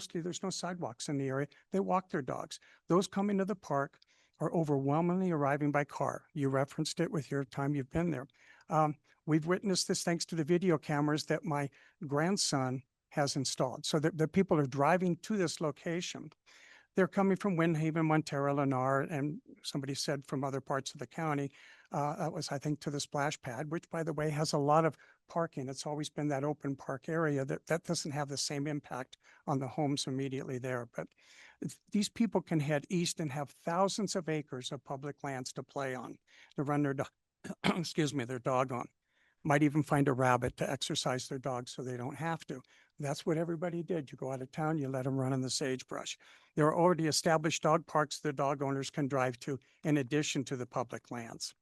sidewalks in the area. They walk their dogs. Those coming to the park are overwhelmingly arriving by car. You referenced it with your time you've been there. We've witnessed this thanks to the video cameras that my grandson has installed. So the people are driving to this location. They're coming from Windhaven, Montero, Lennar, and somebody said from other parts of the county. That was, I think, to the splash pad, which, by the way, has a lot of parking. It's always been that open park area that doesn't have the same impact on the homes immediately there. But these people can head east and have thousands of acres of public lands to play on, to run their their dog on. Might even find a rabbit to exercise their dog so they don't have to. That's what everybody did. You go out of town, you let them run in the sagebrush. There are already established dog parks the dog owners can drive to in addition to the public lands.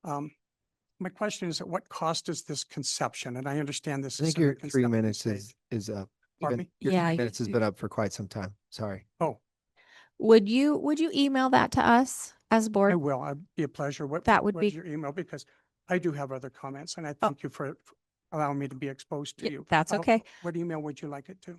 My question is, at what cost is this conception? And I understand this I is think in the your 3 conception minutes stage. is up. Pardon Been- me? Your Yeah, 3 minutes has been up for quite some time. Sorry. Oh, Would you email that to us as I board? will. It'd be a pleasure. That would What be- is your email? Because I do have other comments, and I thank you for allowing me to be exposed to Yeah, you. that's okay. What email would you like it to?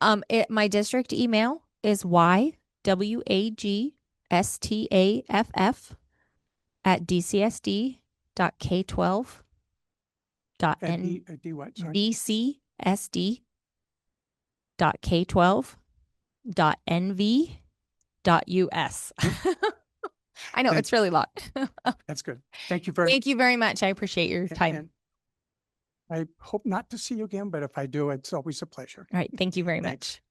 My district email is YWAGSTAFF@dcsd.k12.n D what? Sorry. dcsd.k12.nv.us. I know Thank- it's really long. That's good. Thank you very Thank you very much. I appreciate your time. and I hope not to see you again, but if I do, it's always a pleasure. All right. Thank you very Thanks. much.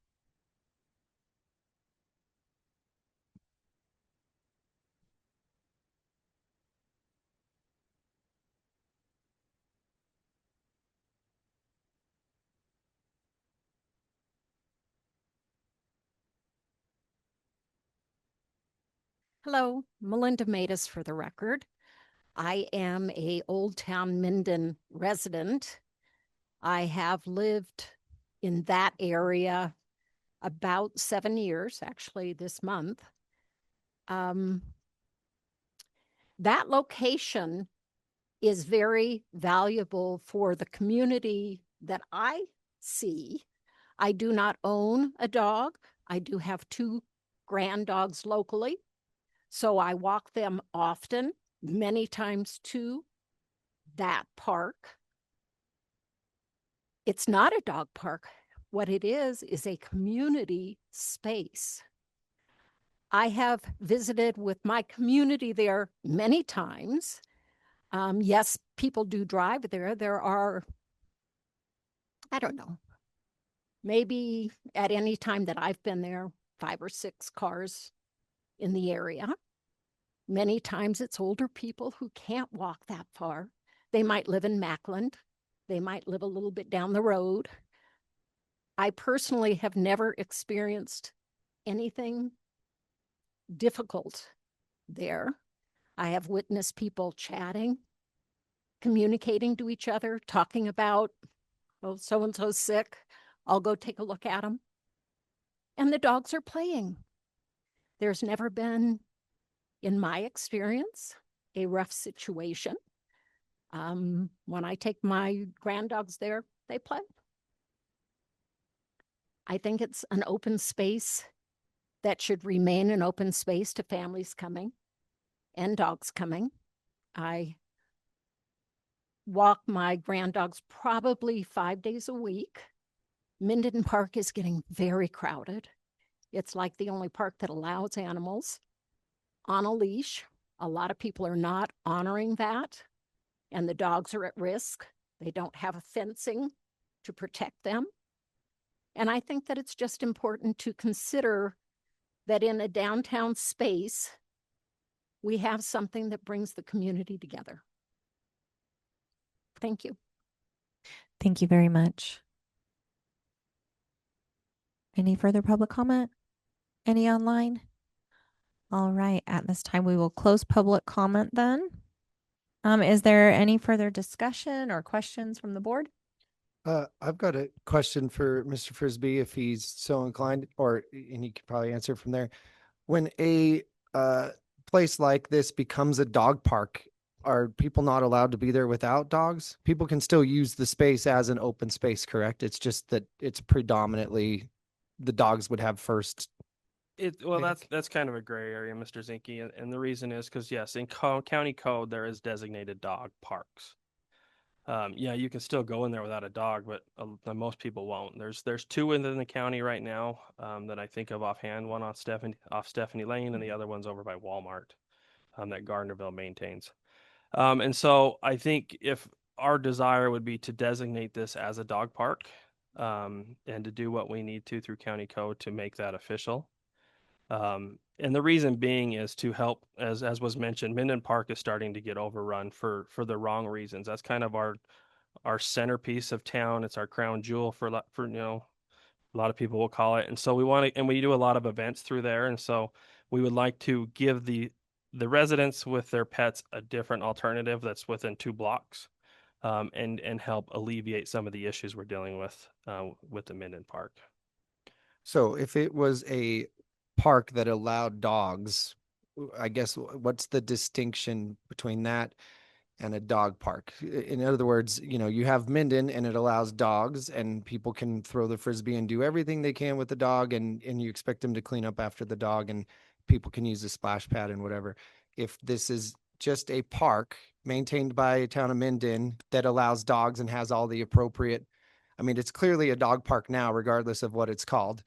Hello, Melinda Matus for the record. I am a Old Town Minden resident. I have lived in that area about 7 years, actually this month. That location is very valuable for the community that I see. I do not own a dog. I do have 2 grand dogs locally. So I walk them often, many times to that park. It's not a dog park. What it is a community space. I have visited with my community there many times. Yes, people do drive there. There are, I don't know, maybe at any time that I've been there, 5 or 6 cars in the area. Many times it's older people who can't walk that far. They might live in Mackland. They might live a little bit down the road. I personally have never experienced anything difficult there. I have witnessed people chatting, communicating to each other, talking about, oh, so-and-so's sick. I'll go take a look at them. And the dogs are playing. There's never been, in my experience, a rough situation. When I take my grand dogs there, they play. I think it's an open space that should remain an open space to families coming and dogs coming. I walk my grand dogs probably 5 days a week. Minden Park is getting very crowded. It's like the only park that allows animals on a leash. A lot of people are not honoring that, and the dogs are at risk. They don't have a fencing to protect them. And I think that it's just important to consider that in a downtown space, we have something that brings the community together. Thank you. Thank you very much. Any further public comment? Any online? All right, at this time, we will close public comment then. Is there any further discussion or questions from the board? I've got a question for Mr. Frisbee, if he's so inclined, and he could probably answer from there. When a place like this becomes a dog park, are people not allowed to be there without dogs? People can still use the space as an open space, correct? It's just that it's predominantly the dogs would have first. Well, that's kind of a gray area, Mr. Zinke, and the reason is because yes, in county code there is designated dog parks. Yeah, you can still go in there without a dog, but most people won't. There's two within the county right now that I think of offhand. One off Stephanie Lane, and the other one's over by Walmart that Gardnerville maintains. And so I think if our desire would be to designate this as a dog park and to do what we need to through county code to make that official. And the reason being is to help, as was mentioned, Minden Park is starting to get overrun for the wrong reasons. That's kind of our centerpiece of town. It's our crown jewel for a lot of people will call it. And so we do a lot of events through there. And so we would like to give the residents with their pets a different alternative that's within 2 blocks, and help alleviate some of the issues we're dealing with the Minden Park. So if it was a park that allowed dogs, I guess what's the distinction between that and a dog park? In other words, you have Minden and it allows dogs and people can throw the Frisbee and do everything they can with the dog, and you expect them to clean up after the dog and people can use the splash pad and whatever. If this is just a park maintained by town of Minden that allows dogs and has all the appropriate, it's clearly a dog park now, regardless of what it's called.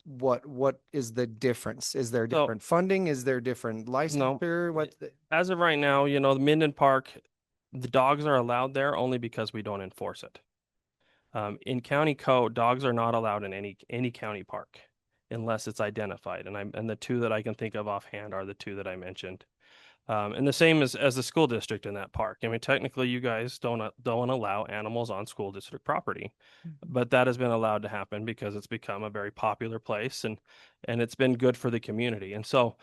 What is the difference? Is there different funding? Is there different licensure? As of right now, the Minden Park, the dogs are allowed there only because we don't enforce it. In county code, dogs are not allowed in any county park unless it's identified. And the 2 that I can think of offhand are the 2 that I mentioned. And the same as the school district in that park. Technically you guys don't allow animals on school district property, but that has been allowed to happen because it's become a very popular place and it's been good for the community. And so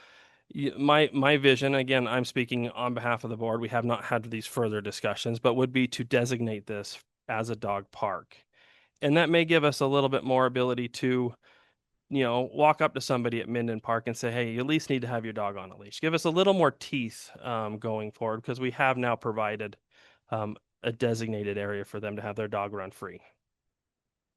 my vision, again, I'm speaking on behalf of the board, we have not had these further discussions, but would be to designate this as a dog park. And that may give us a little bit more ability to walk up to somebody at Minden Park and say, hey, you at least need to have your dog on a leash. Give us a little more teeth going forward, because we have now provided a designated area for them to have their dog run free.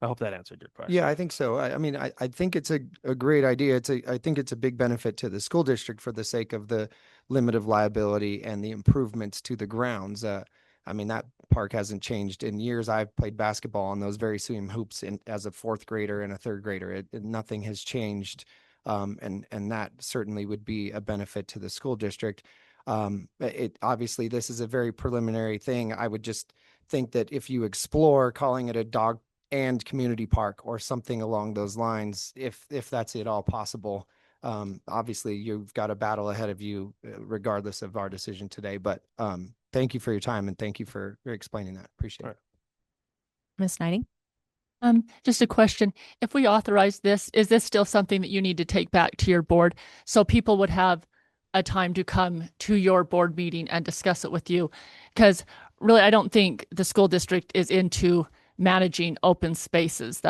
I hope that answered your question. Yeah, I think so. I think it's a great idea. I think it's a big benefit to the school district for the sake of the limit of liability and the improvements to the grounds. That park hasn't changed in years. I've played basketball on those very same hoops as a 4th grader and a 3rd grader. Nothing has changed. And that certainly would be a benefit to the school district. Obviously this is a very preliminary thing. I would just think that if you explore calling it a dog and community park or something along those lines, if that's at all possible, obviously you've got a battle ahead of you regardless of our decision today, but thank you for your time and thank you for explaining that. Appreciate it. Ms. Knighting? Just a question. If we authorize this, is this still something that you need to take back to your board so people would have a time to come to your board meeting and discuss it with you? Because really, I don't think the school district is into managing open spaces.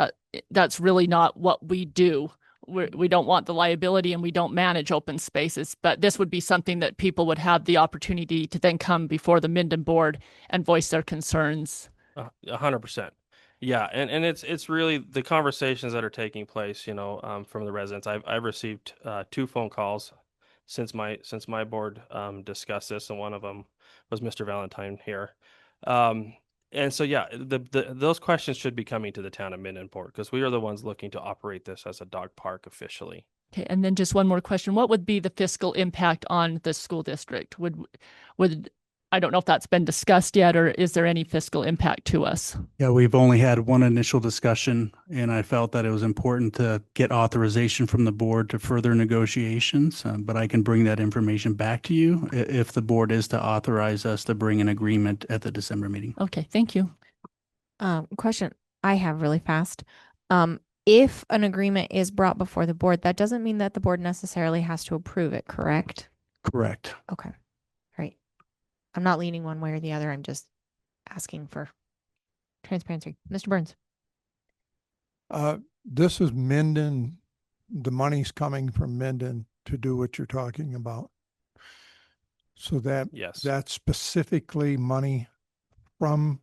That's really not what we do. We don't want the liability and we don't manage open spaces, but this would be something that people would have the opportunity to then come before the Minden board and voice their concerns. 100%. Yeah. And it's really the conversations that are taking place, from the residents. I've received 2 phone calls since my board discussed this, and one of them was Mr. Valentine here. And so, yeah, those questions should be coming to the town of Mindenport because we are the ones looking to operate this as a dog park officially. Okay, and then just one more question. What would be the fiscal impact on the school district? Would I don't know if that's been discussed yet, or is there any fiscal impact to us? Yeah, we've only had one initial discussion, and I felt that it was important to get authorization from the board to further negotiations. But I can bring that information back to you if the board is to authorize us to bring an agreement at the December meeting. Okay, thank you. Question I have really fast. If an agreement is brought before the board, that doesn't mean that the board necessarily has to approve it, correct? Correct. Okay. Right. I'm not leaning one way or the other. I'm just asking for transparency. Mr. Burns. This is Minden. The money's coming from Minden to do what you're talking about. So Yes. that's specifically money from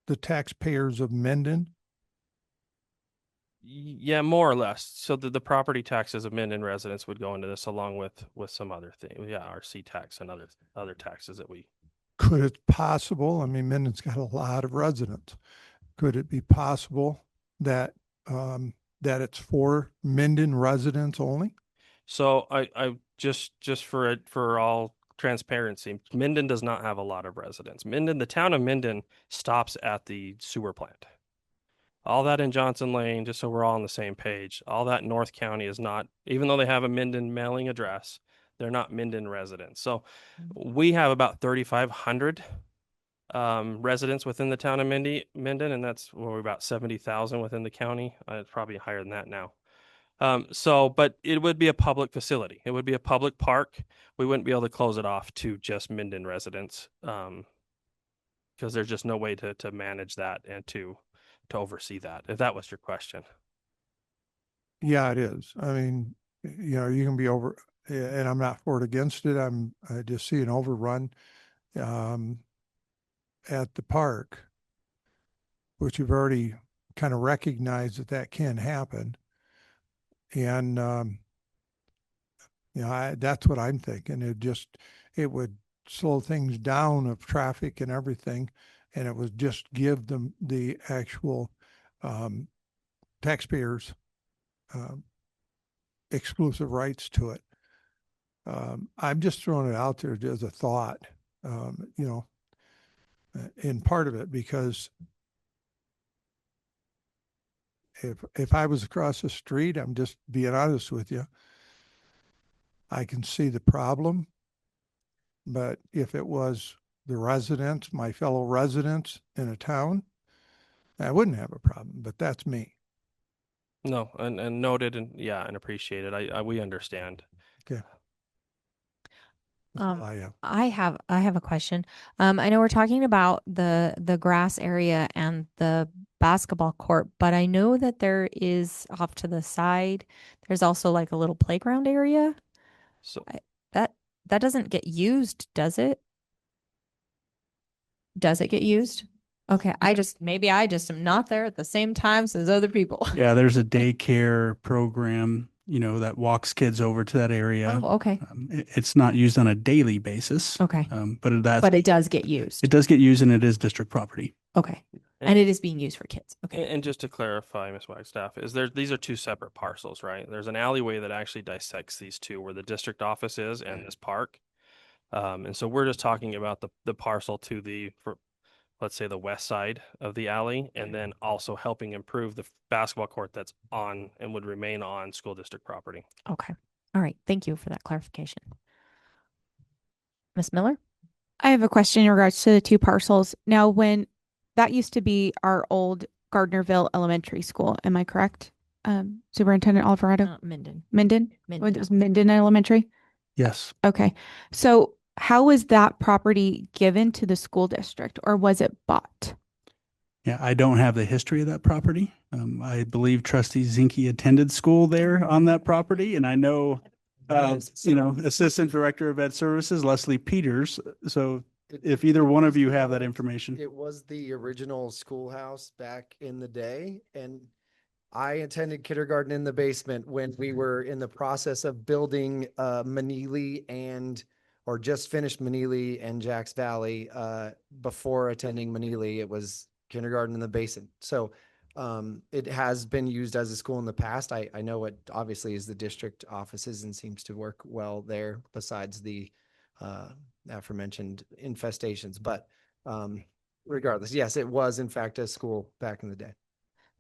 the taxpayers of Minden. Yeah, more or less. So the property taxes of Minden residents would go into this along with some other thing. Yeah, RC tax and other taxes that we. Could it possible? I mean, Minden's got a lot of residents. Could it be possible that that it's for Minden residents only? So I just for all transparency, Minden does not have a lot of residents. The town of Minden stops at the sewer plant. All that in Johnson Lane, just so we're all on the same page, all that North County is not, even though they have a Minden mailing address, they're not Minden residents. So we have about 3,500 residents within the town of Minden, and that's we're about 70,000 within the county. It's probably higher than that now. But it would be a public facility. It would be a public park. We wouldn't be able to close it off to just Minden residents because there's just no way to manage that and to oversee that, if that was your question. Yeah, it is. I mean, you know, you can be over, and I'm not for it against it. I just see an overrun at the park, which you've already kind of recognized that can happen. And, you know, that's what I'm thinking. It would slow things down of traffic and everything. And it would just give them the actual taxpayers exclusive rights to it. I'm just throwing it out there as a thought, you know, in part of it, because if I was across the street, I'm just being honest with you, I can see the problem. But if it was the residents, my fellow residents in a town, I wouldn't have a problem, but that's me. No, and noted and appreciated. We understand. Okay. I have a question. I know we're talking about the grass area and the basketball court, but I know that there is off to the side, there's also like a little playground area. So that doesn't get used, does it? Does it get used? Okay, maybe I just am not there at the same times as other people. Yeah, there's a daycare program, you know, that walks kids over to that area. Oh, okay. It's not used on a daily basis. Okay. But it does get used. It does get used, and it is district property. Okay. And it is being used for kids. Okay. And just to clarify, Ms. Wagstaff, these are two separate parcels, right? There's an alleyway that actually dissects these two, where the district office is and this park. And so we're just talking about the parcel to let's say the west side of the alley, and then also helping improve the basketball court that's on and would remain on school district property. Okay. All right. Thank you for that clarification. Ms. Miller? I have a question in regards to the two parcels. Now, when that used to be our old Gardnerville Elementary School, am I correct? Superintendent Alvarado? Minden. Minden? It was Minden Elementary? Yes. Okay. So how was that property given to the school district, or was it bought? Yeah, I don't have the history of that property. I believe Trustee Zinke attended school there on that property, and I know, Assistant Director of Ed Services, Leslie Peters. So if either one of you have that information. It was the original schoolhouse back in the day, and I attended kindergarten in the basement when we were in the process of building Manili or just finished Manili and Jacks Valley. Before attending Manili, it was kindergarten in the basin. So it has been used as a school in the past. I know it obviously is the district offices and seems to work well there besides the aforementioned infestations. But regardless, yes, it was in fact a school back in the day.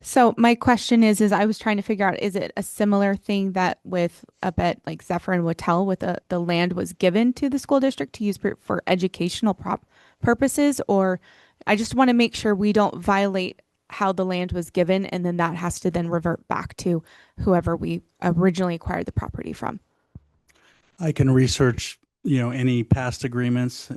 So my question is I was trying to figure out, is it a similar thing that with up at like Zephyr and Watell with the land was given to the school district to use for educational purposes? Or I just want to make sure we don't violate how the land was given and then that has to then revert back to whoever we originally acquired the property from. I can research, any past agreements.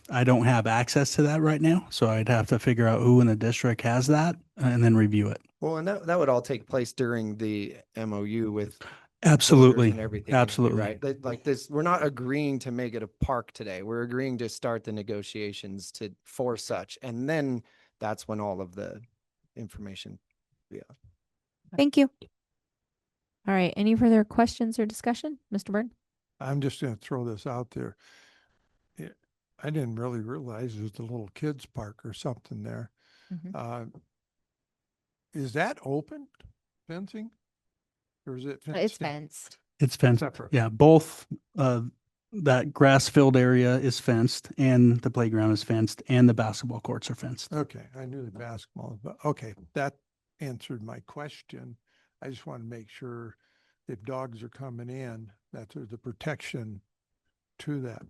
I don't have access to that right now, so I'd have to figure out who in the district has that and then review it. Well, and that would all take place during the MOU with Absolutely. and everything. Absolutely. Right. Like this, we're not agreeing to make it a park today. We're agreeing to start the negotiations for such. And then that's when all of the information. Yeah. Thank you. All right. Any further questions or discussion, Mr. Byrne? I'm just going to throw this out there. I didn't really realize there's the little kids park or something there. Is that open fencing? Or is it fenced? It's fenced. It's fenced. Separate. Yeah, both that grass-filled area is fenced and the playground is fenced and the basketball courts are fenced. Okay, I knew the basketball, but okay, that answered my question. I just want to make sure if dogs are coming in, that there's a protection to that.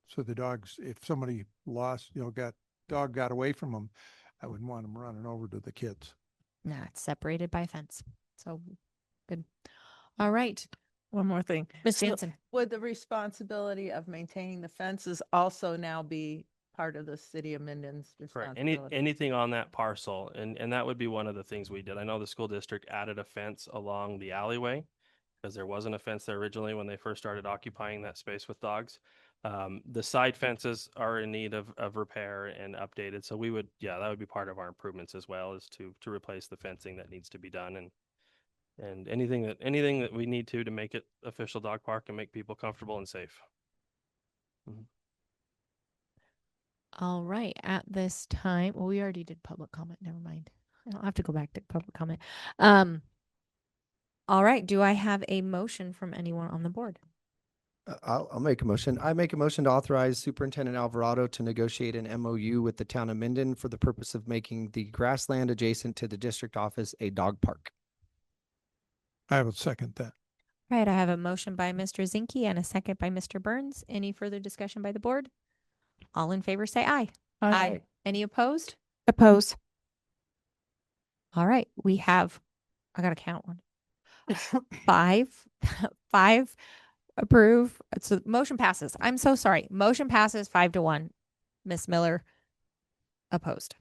So the dogs, if somebody lost, got away from them, I wouldn't want them running over to the kids. No, it's separated by a fence. So good. All right. One more thing. Ms. So Jansen. would the responsibility of maintaining the fences also now be part of the city of Minden's Correct. responsibility? Anything on that parcel, and that would be one of the things we did. I know the school district added a fence along the alleyway because there wasn't a fence there originally when they first started occupying that space with dogs. The side fences are in need of repair and updated. So that would be part of our improvements as well, is to replace the fencing that needs to be done and anything that we need to make it official dog park and make people comfortable and safe. All right. At this time, well, we already did public comment. Never mind. I don't have to go back to public comment. All right. Do I have a motion from anyone on the board? I'll make a motion. I make a motion to authorize Superintendent Alvarado to negotiate an MOU with the town of Minden for the purpose of making the grassland adjacent to the district office a dog park. I would second that. All right. I have a motion by Mr. Zinke and a second by Mr. Burns. Any further discussion by the board? All in favor say aye. Aye. Any opposed? Oppose. All right. I got to count one. Five approve. So motion passes. I'm so sorry. Motion passes 5-1. Miss Miller opposed.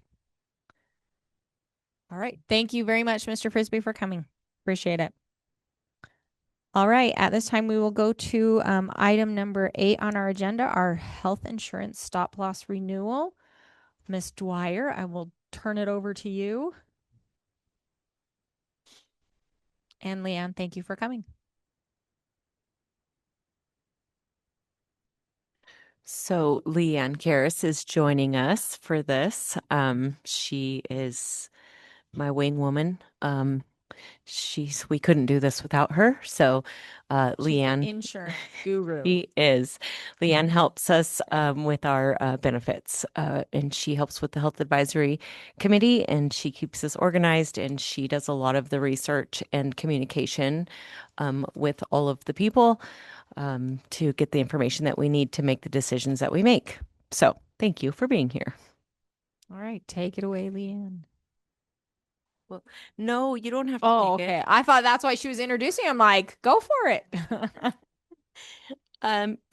All right. Thank you very much, Mr. Frisbee, for coming. Appreciate it. All right. At this time, we will go to item number 8 on our agenda, our health insurance stop loss renewal. Ms. Dwyer, I will turn it over to you. And Leanne, thank you for coming. So Leanne Karras is joining us for this. She is my wing woman. We couldn't do this without her. So Leanne, insurance guru. She is. Leanne helps us with our benefits, and she helps with the health advisory committee, and she keeps us organized, and she does a lot of the research and communication with all of the people to get the information that we need to make the decisions that we make. So thank you for being here. All right, take it away, Leanne. Well, no, you don't have to. Oh, take okay. it. I thought that's why she was introducing. I'm like, go for it.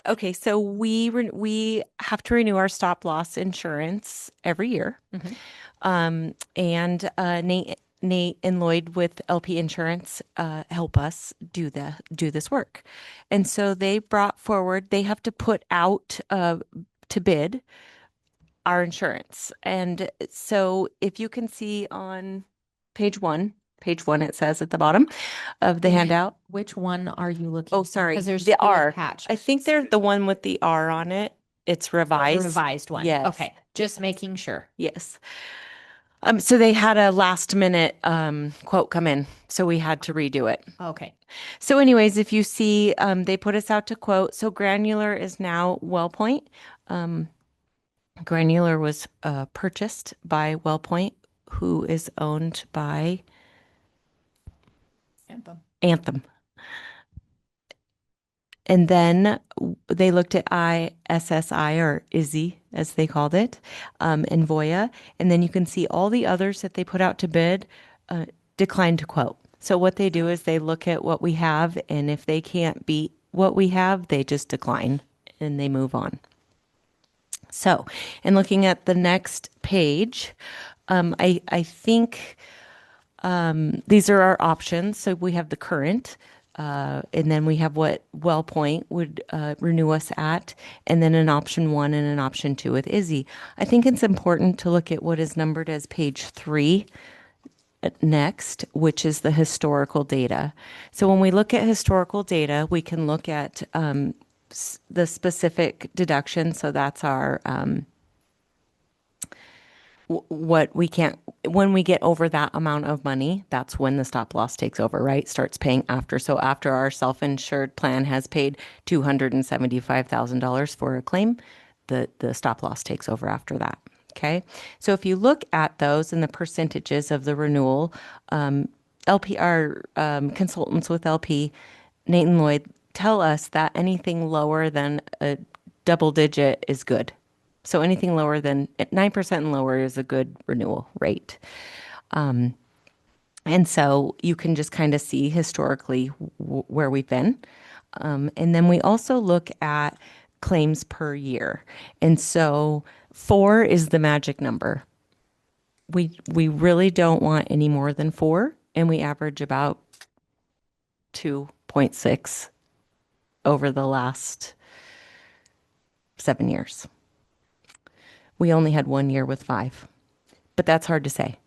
Okay, so we have to renew our stop loss insurance every year. And Nate and Lloyd with LP Insurance help us do this work. And so they brought forward, they have to put out to bid our insurance. And so if you can see on page one, it says at the bottom of the handout. Which one are you looking? Oh, sorry. Because there's the two R. attached. I think they're the one with the R on it. It's revised. The revised one. Yes. Okay. Just making sure. Yes. So they had a last minute quote come in, so we had to redo it. Okay. So anyways, if you see, they put us out to quote. So Granular is now WellPoint. Granular was purchased by WellPoint, who is owned by Anthem. And then they looked at ISSI, or IZZY as they called it, and Voya. And then you can see all the others that they put out to bid declined to quote. So what they do is they look at what we have, and if they can't beat what we have, they just decline and they move on. So, in looking at the next page, I think these are our options. So we have the current, and then we have what WellPoint would renew us at, and then an option 1 and an option 2 with IZZY. I think it's important to look at what is numbered as page 3 next, which is the historical data. So when we look at historical data, we can look at the specific deduction. So that's our what we can't, when we get over that amount of money, that's when the stop loss takes over, right? Starts paying after. So after our self-insured plan has paid $275,000 for a claim, the stop loss takes over after that. Okay. So if you look at those and the percentages of the renewal, LPR consultants with LP, Nate and Lloyd, tell us that anything lower than a double digit is good. So anything lower than 9% and lower is a good renewal rate. And so you can just kind of see historically where we've been. And then we also look at claims per year. And so 4 is the magic number. We really don't want any more than 4, and we average about 2.6 over the last 7 years. We only had 1 year with 5, but that's hard to say.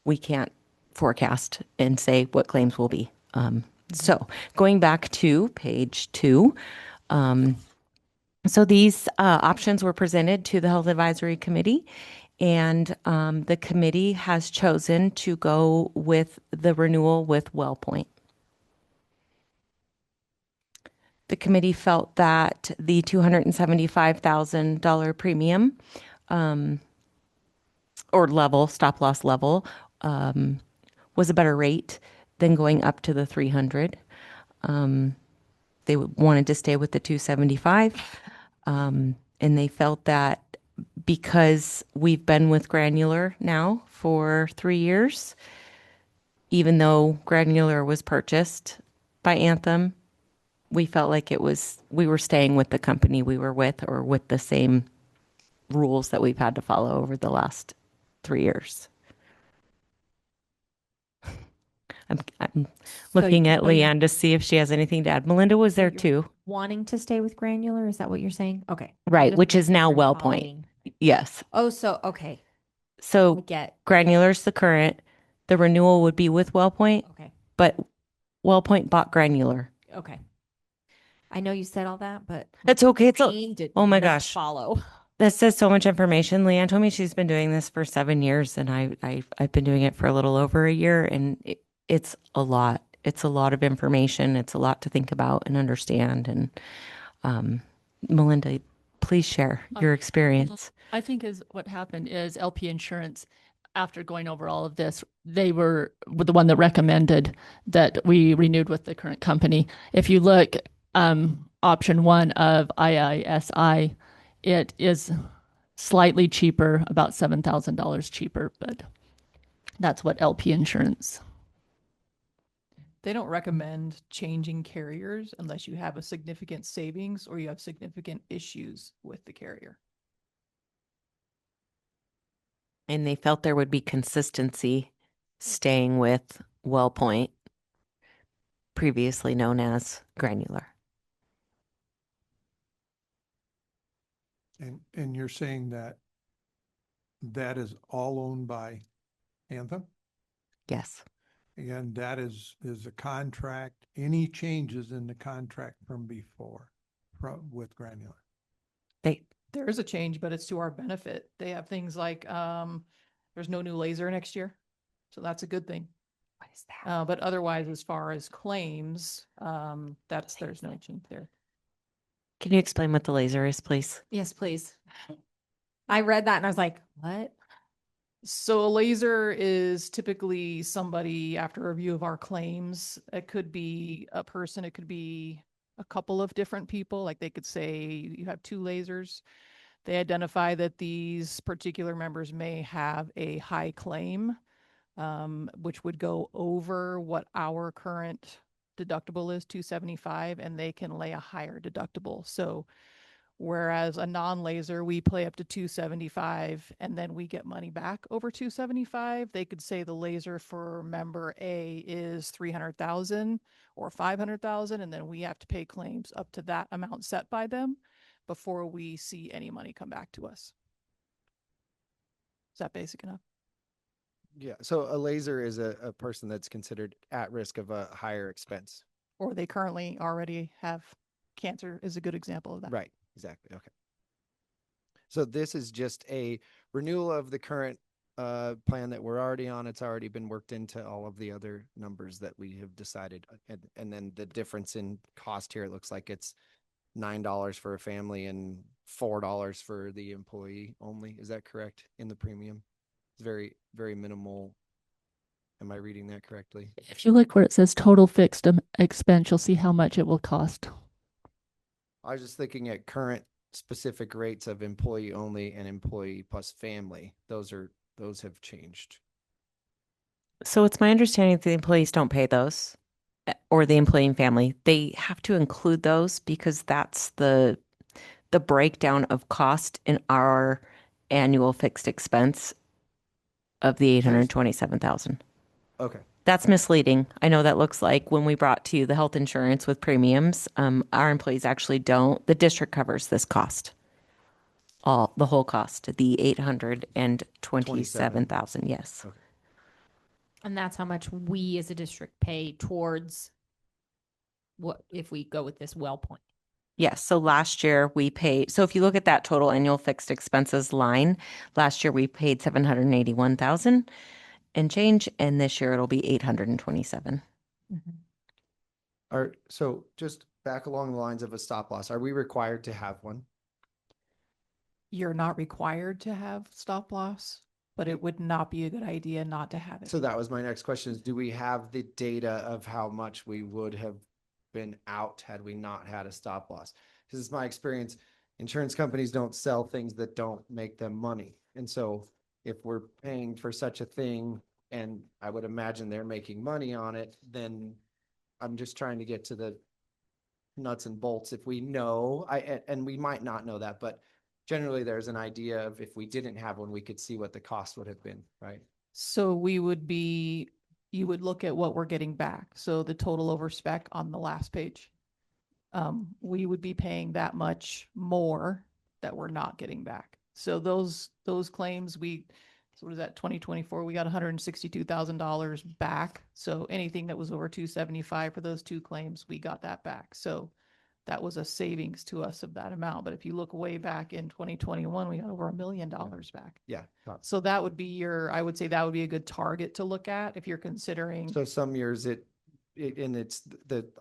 We can't forecast and say what claims will be. So going back to page 2, so these options were presented to the Health Advisory Committee, and the committee has chosen to go with the renewal with WellPoint. The committee felt that the $275,000 premium or level, stop loss level, was a better rate than going up to the 300. They wanted to stay with the 275, and they felt that because we've been with Granular now for 3 years, even though Granular was purchased by Anthem, we felt like we were staying with the company we were with, or with the same rules that we've had to follow over the last 3 years. I'm looking at Leanne to see if she has anything to add. Melinda was there too. Wanting to stay with Granular, is that what you're saying? Okay. Right, Just which is now following. WellPoint. Yes. Oh, so okay. So I get. Granular's the current. The renewal would be with WellPoint. Okay. But WellPoint bought Granular. Okay. I know you said all that, but It's okay. Oh my not gosh. follow. This says so much information. Leanne told me she's been doing this for 7 years, and I've been doing it for a little over a year, and it's a lot. It's a lot of information. It's a lot to think about and understand. And Melinda, please share your experience. I think is what happened is LP Insurance, after going over all of this, they were the one that recommended that we renewed with the current company. If you look, option 1 of IISI, it is slightly cheaper, about $7,000 cheaper, but that's what LP Insurance. They don't recommend changing carriers unless you have a significant savings or you have significant issues with the carrier. And they felt there would be consistency staying with WellPoint, previously known as Granular. And you're saying that is all owned by Anthem? Yes. And that is a contract, any changes in the contract from before with Granular? There is a change, but it's to our benefit. They have things like, there's There's no new laser next year. So that's a good thing. What is that? But otherwise, as far as claims, there's no change there. Can you explain what the laser is, please? Yes, please. I read that and I was like, what? So a laser is typically somebody after a review of our claims. It could be a person, it could be a couple of different people. Like they could say you have 2 lasers. They identify that these particular members may have a high claim, which would go over what our current deductible is, $275, and they can lay a higher deductible. So whereas a non-laser, we play up to $275 and then we get money back over $275. They could say the laser for member A is $300,000 or $500,000, and then we have to pay claims up to that amount set by them before we see any money come back to us. Is that basic enough? Yeah. So a laser is a person that's considered at risk of a higher expense. Or they currently already have cancer is a good example of that. Right. Exactly. Okay. So this is just a renewal of the current plan that we're already on. It's already been worked into all of the other numbers that we have decided. And then the difference in cost here, it looks like it's $9 for a family and $4 for the employee only. Is that correct in the premium? It's very, very minimal. Am I reading that correctly? If you look where it says total fixed expense, you'll see how much it will cost. I was just thinking at current specific rates of employee only and employee plus family. Those have changed. So it's my understanding that the employees don't pay those, or the employee and family. They have to include those because that's the breakdown of cost in our annual fixed expense of the 827,000. Okay. That's misleading. I know that looks like when we brought to you the health insurance with premiums, our employees actually don't. The district covers this cost. The whole cost, the 827,000. Yes. Okay. And that's how much we as a district pay towards what if we go with this well point. Yes. So last year we paid, so if you look at that total annual fixed expenses line, last year we paid 781,000 and change, and this year it'll be 827. So just back along the lines of a stop loss, are we required to have one? You're not required to have stop loss, but it would not be a good idea not to have it. So that was my next question is, do we have the data of how much we would have been out had we not had a stop loss? Because it's my experience, insurance companies don't sell things that don't make them money. And so if we're paying for such a thing, and I would imagine they're making money on it, then I'm just trying to get to the nuts and bolts. If we know, and we might not know that, but generally there's an idea of if we didn't have one, we could see what the cost would have been, right? So you would look at what we're getting back. So the total over spec on the last page. We would be paying that much more that we're not getting back. So those claims so what is that, 2024, we got $162,000 back. So anything that was over 275 for those 2 claims, we got that back. So that was a savings to us of that amount. But if you look way back in 2021, we got over $1 million back. Yeah. So that would be I would say that would be a good target to look at if you're considering. So some years and it's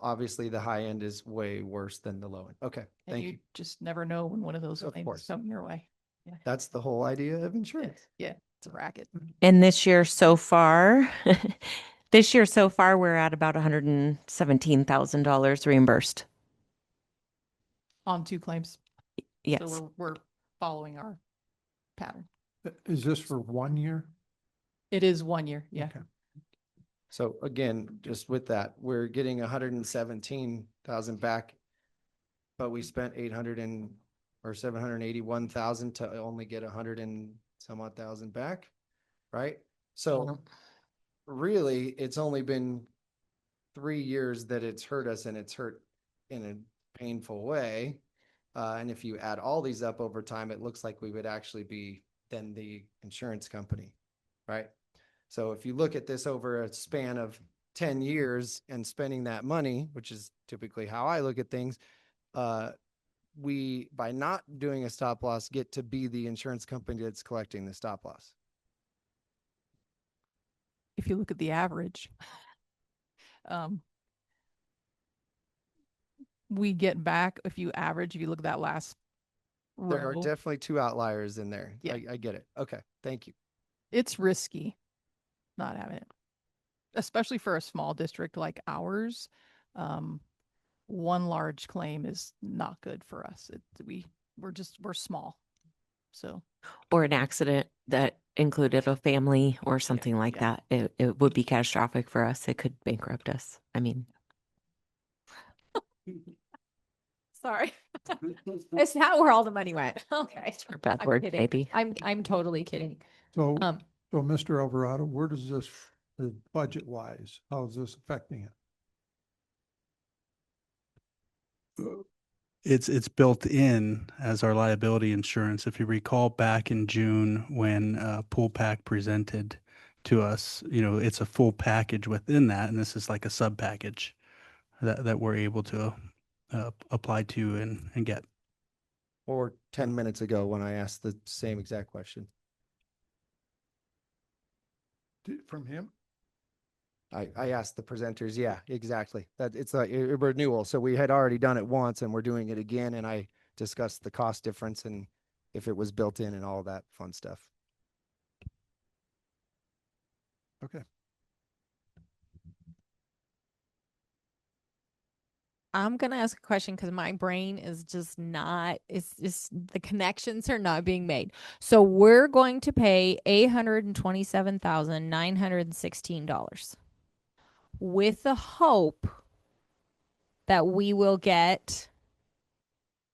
obviously the high end is way worse than the low end. Okay. And Thank you you. just never know when one of those Of claims course. come your way. Yeah. That's the whole idea of insurance. Yeah. It's a racket. And this year so far, we're at about $117,000 reimbursed. On 2 claims. Yes. So we're following our pattern. Is this for 1 year? It is 1 year. Yeah. Okay. So again, just with that, we're getting 117,000 back, but we spent 781,000 to only get 100 and some odd thousand back, right? So really, it's only been 3 years that it's hurt us, and it's hurt in a painful way. And if you add all these up over time, it looks like we would actually be then the insurance company, right? So if you look at this over a span of 10 years and spending that money, which is typically how I look at things, we, by not doing a stop loss, get to be the insurance company that's collecting the stop loss. if you look at the average, we get back, if you average, if you look at that last There are row, definitely two outliers in there. Yeah. I get it. Okay. Thank you. it's risky not having it, especially for a small district like ours. One large claim is not good for us. We're small. So, Or an accident that included a family or something like that. It would be catastrophic for us. It could bankrupt us. I mean, Sorry. It's not where all the money went. Okay. a bad I'm word, kidding. maybe. I'm totally kidding. So, Um, so Mr. Alvarado, where does this, budget wise, how is this affecting it? It's built in as our liability insurance. If you recall back in June when Pool Pack presented to us, it's a full package within that, and this is like a sub package that we're able to apply to and get. Or 10 minutes ago when I asked the same exact question. From him? I asked the presenters, yeah, exactly. That it's a renewal. So we had already done it once and we're doing it again. And I discussed the cost difference and if it was built in and all that fun stuff. Okay. I'm going to ask a question because my brain is just not, it's just the connections are not being made. So we're going to pay $827,916 with the hope that we will get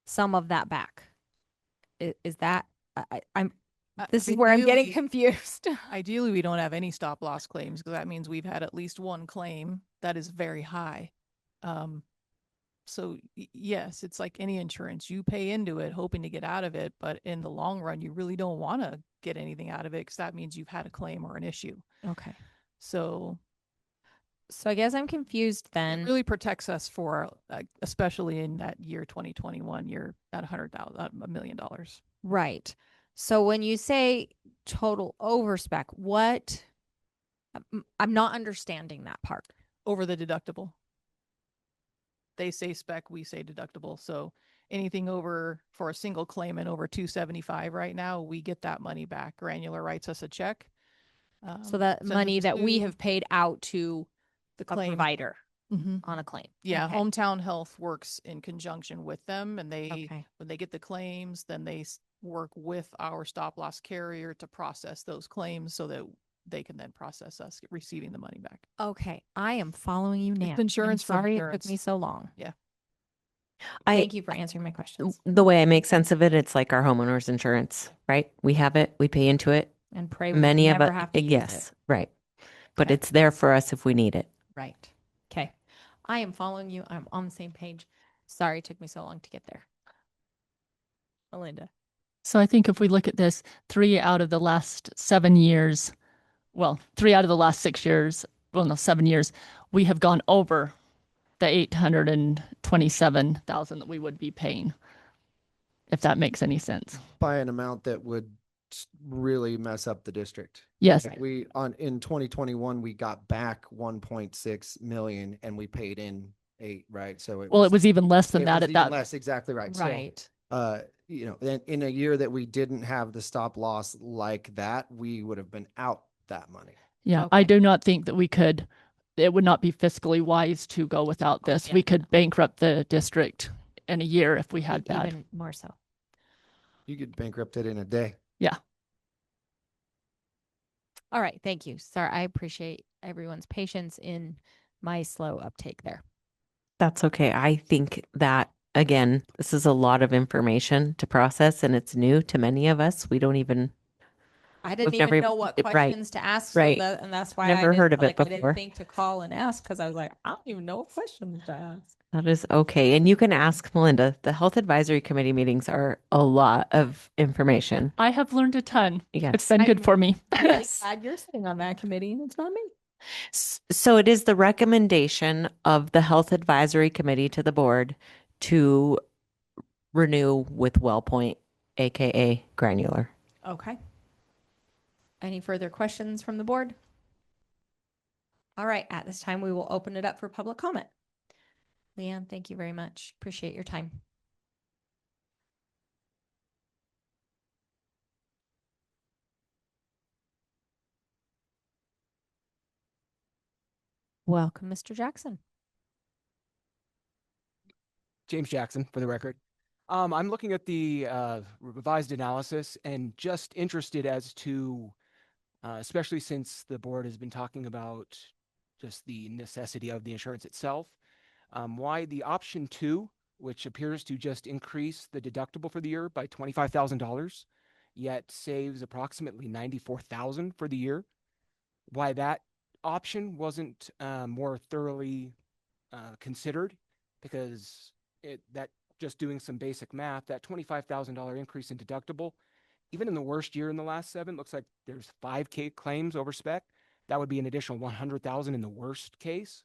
some of that back. Is that, this is where I'm getting confused. Ideally, we don't have any stop loss claims because that means we've had at least one claim that is very high. So yes, it's like any insurance. You pay into it hoping to get out of it, but in the long run, you really don't want to get anything out of it because that means you've had a claim or an issue. Okay. So I guess I'm confused then. it really protects us for, especially in that year 2021, you're at $100,000, $1 million. Right. So when you say total overspec, what? I'm not understanding that part. Over the deductible. They say spec, we say deductible. So anything over for a single claimant over 275 right now, we get that money back. Granular writes us a check. So that sends money it that we to have paid out to the a claim provider Mhm. on a claim. Yeah, Okay. Hometown Health works in conjunction with them, and they Okay. when they get the claims, then they work with our stop loss carrier to process those claims so that they can then process us receiving the money back. Okay. I am following you now. It's insurance I'm for sorry insurance. it took me so long. Yeah. Thank you for answering my questions. The way I make sense of it, it's like our homeowners insurance, right? We have it, we pay into it. And pray we Many of never us, have to use yes, it. right. But Okay. it's there for us if we need it. Right. Okay. I am following you. I'm on the same page. Sorry it took me so long to get there. Melinda. So I think if we look at this, 3 out of the last 7 years, well, 3 out of the last 6 years, well, no, 7 years, we have gone over the 827,000 that we would be paying, if that makes any sense. By an amount that would really mess up the district. Yes. Like in 2021, we got back 1.6 million and we paid in 8, right? So it was even less than that was at even that. less, exactly right. Right. So, then in a year that we didn't have the stop loss like that, we would have been out that money. Yeah, I do not think that it would not be fiscally wise to go without this. Yeah. We could bankrupt the district in a year if we had that. Even more so. You could bankrupt it in a day. Yeah. All right. Thank you. Sorry. I appreciate everyone's patience in my slow uptake there. That's okay. I think that, again, this is a lot of information to process and it's new to many of us. We don't even, I didn't We've even never- know what right, questions to ask. So right. and that's why Never I heard didn't, of it I before. didn't think to call and ask because I was like, I don't even know what questions to ask. that is okay. And you can ask Melinda. The Health Advisory Committee meetings are a lot of information. I have learned a ton. Yes. It's been good for me. I'm really glad you're sitting on that committee and it's not me. So it is the recommendation of the Health Advisory Committee to the board to renew with WellPoint, AKA Granular. Okay. Any further questions from the board? All right, at this time, we will open it up for public comment. Leanne, thank you very much. Appreciate your time. Welcome, Mr. Jackson. James Jackson, for the record. I'm looking at the revised analysis and just interested as to, especially since the board has been talking about just the necessity of the insurance itself, why the option 2, which appears to just increase the deductible for the year by $25,000, yet saves approximately $94,000 for the year, why that option wasn't more thoroughly considered, because that just doing some basic math, that $25,000 increase in deductible, even in the worst year in the last 7, looks like there's 5 claims over spec. That would be an additional $100,000 in the worst case,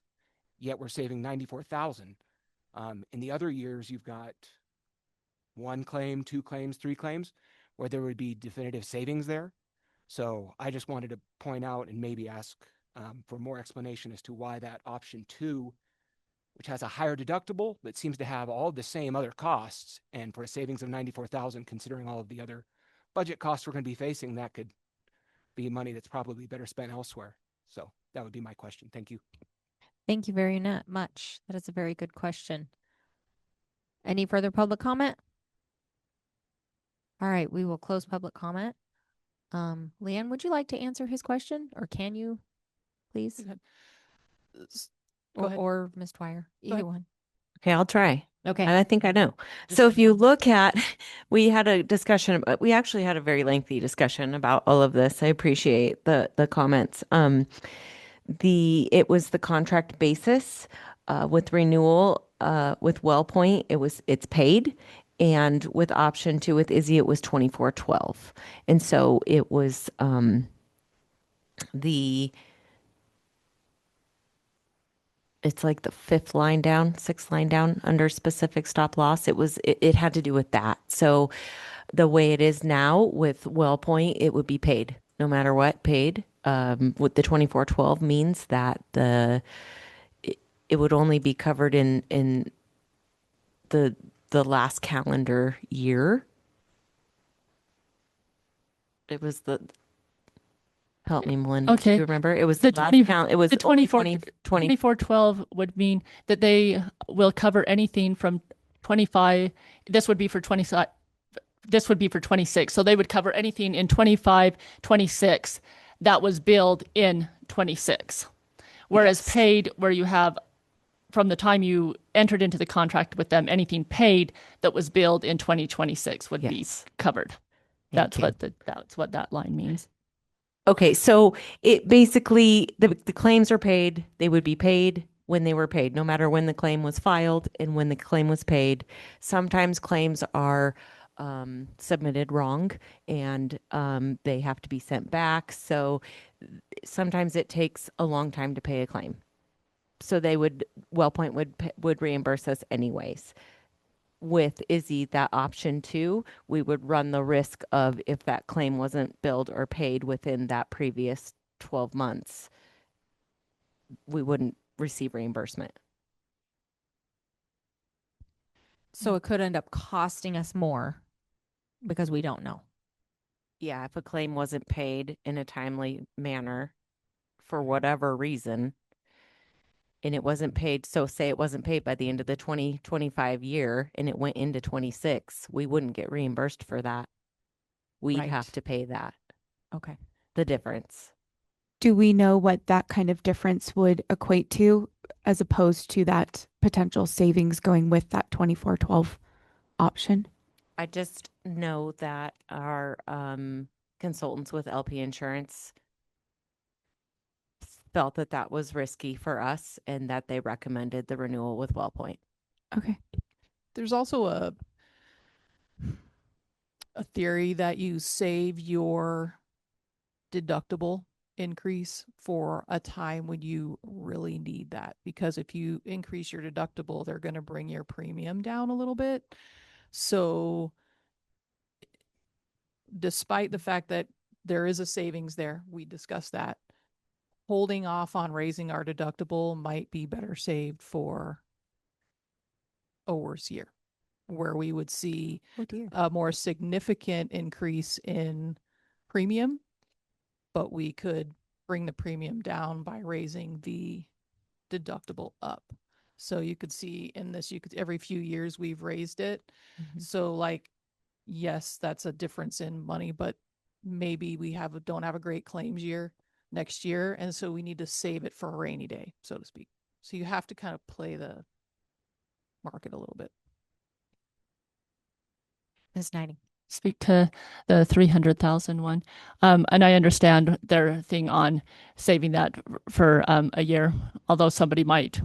yet we're saving $94,000. In the other years, you've got 1 claim, 2 claims, 3 claims, where there would be definitive savings there. So I just wanted to point out and maybe ask for more explanation as to why that option 2, which has a higher deductible, but seems to have all the same other costs, and for a savings of $94,000, considering all of the other budget costs we're going to be facing, that could be money that's probably better spent elsewhere. So that would be my question. Thank you. Thank you very much. That is a very good question. Any further public comment? All right, we will close public comment. Leanne, would you like to answer his question, or can you, please? Go ahead. Or Ms. Dwyer, either ahead. one. Okay, I'll try. Okay. And I think I know. So if you look at, we had a discussion, we actually had a very lengthy discussion about all of this. I appreciate the comments. It was the contract basis with renewal with WellPoint. It's paid, and with option 2 with Izzy, it was $24.12, and so it was it's like the 5th line down, 6th line down under specific stop loss. It had to do with that. So the way it is now with WellPoint, it would be paid no matter what, paid. With the $24.12 means that it would only be covered in the last calendar year. It was help me, Melinda. Okay. Do you remember? It was The last 20 count. It was the 2020. 2412 would mean that they will cover anything from 25. This would be for 25. This would be for 26. So they would cover anything in 25, 26 that was billed in 26. Whereas paid, where you have from the time you entered into the contract with them, anything paid that was billed in 2026 would be covered. That's what that line means. Okay, so it basically, the claims are paid. They would be paid when they were paid, no matter when the claim was filed and when the claim was paid. Sometimes claims are submitted wrong, and they have to be sent back. So sometimes it takes a long time to pay a claim. So WellPoint would reimburse us anyways. With Izzy, that option 2, we would run the risk of, if that claim wasn't billed or paid within that previous 12 months, we wouldn't receive reimbursement. So it could end up costing us more because we don't know. Yeah, if a claim wasn't paid in a timely manner for whatever reason, and it wasn't paid, so say it wasn't paid by the end of the 2025 year and it went into 26, we wouldn't get reimbursed for that. We'd have to pay that. Okay. The difference. Do we know what that kind of difference would equate to, as opposed to that potential savings going with that 2412 option? I just know that our consultants with LP Insurance felt that that was risky for us, and that they recommended the renewal with WellPoint. Okay. There's also a theory that you save your deductible increase for a time when you really need that, because if you increase your deductible, they're going to bring your premium down a little bit. So despite the fact that there is a savings there, we discussed that, holding off on raising our deductible might be better saved for a worse year, where we would see Oh dear. a more significant increase in premium, but we could bring the premium down by raising the deductible up. So you could see in this, you could, every few years we've raised it. So like, yes, that's a difference in money, but maybe we don't have a great claims year next year. And so we need to save it for a rainy day, so to speak. So you have to kind of play the market a little bit. Ms. Knighting. Speak to the 300,000 one. And I understand their thing on saving that for a year, although somebody might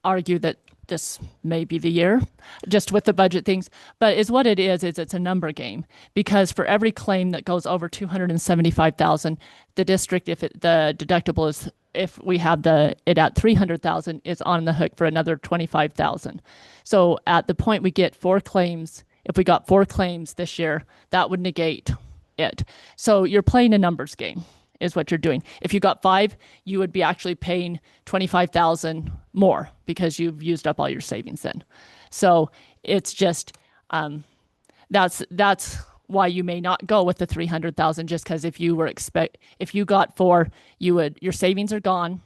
argue that this may be the year just with the budget things, but is what it is it's a number game, because for every claim that goes over 275,000, the district, if the deductible is, if we have it at 300,000, is on the hook for another 25,000. So at the point we get 4 claims, if we got 4 claims this year, that would negate it. So you're playing a numbers game is what you're doing. If you got 5, you would be actually paying 25,000 more because you've used up all your savings then. So it's just, that's why you may not go with the 300,000, just because if you got 4, your savings are gone.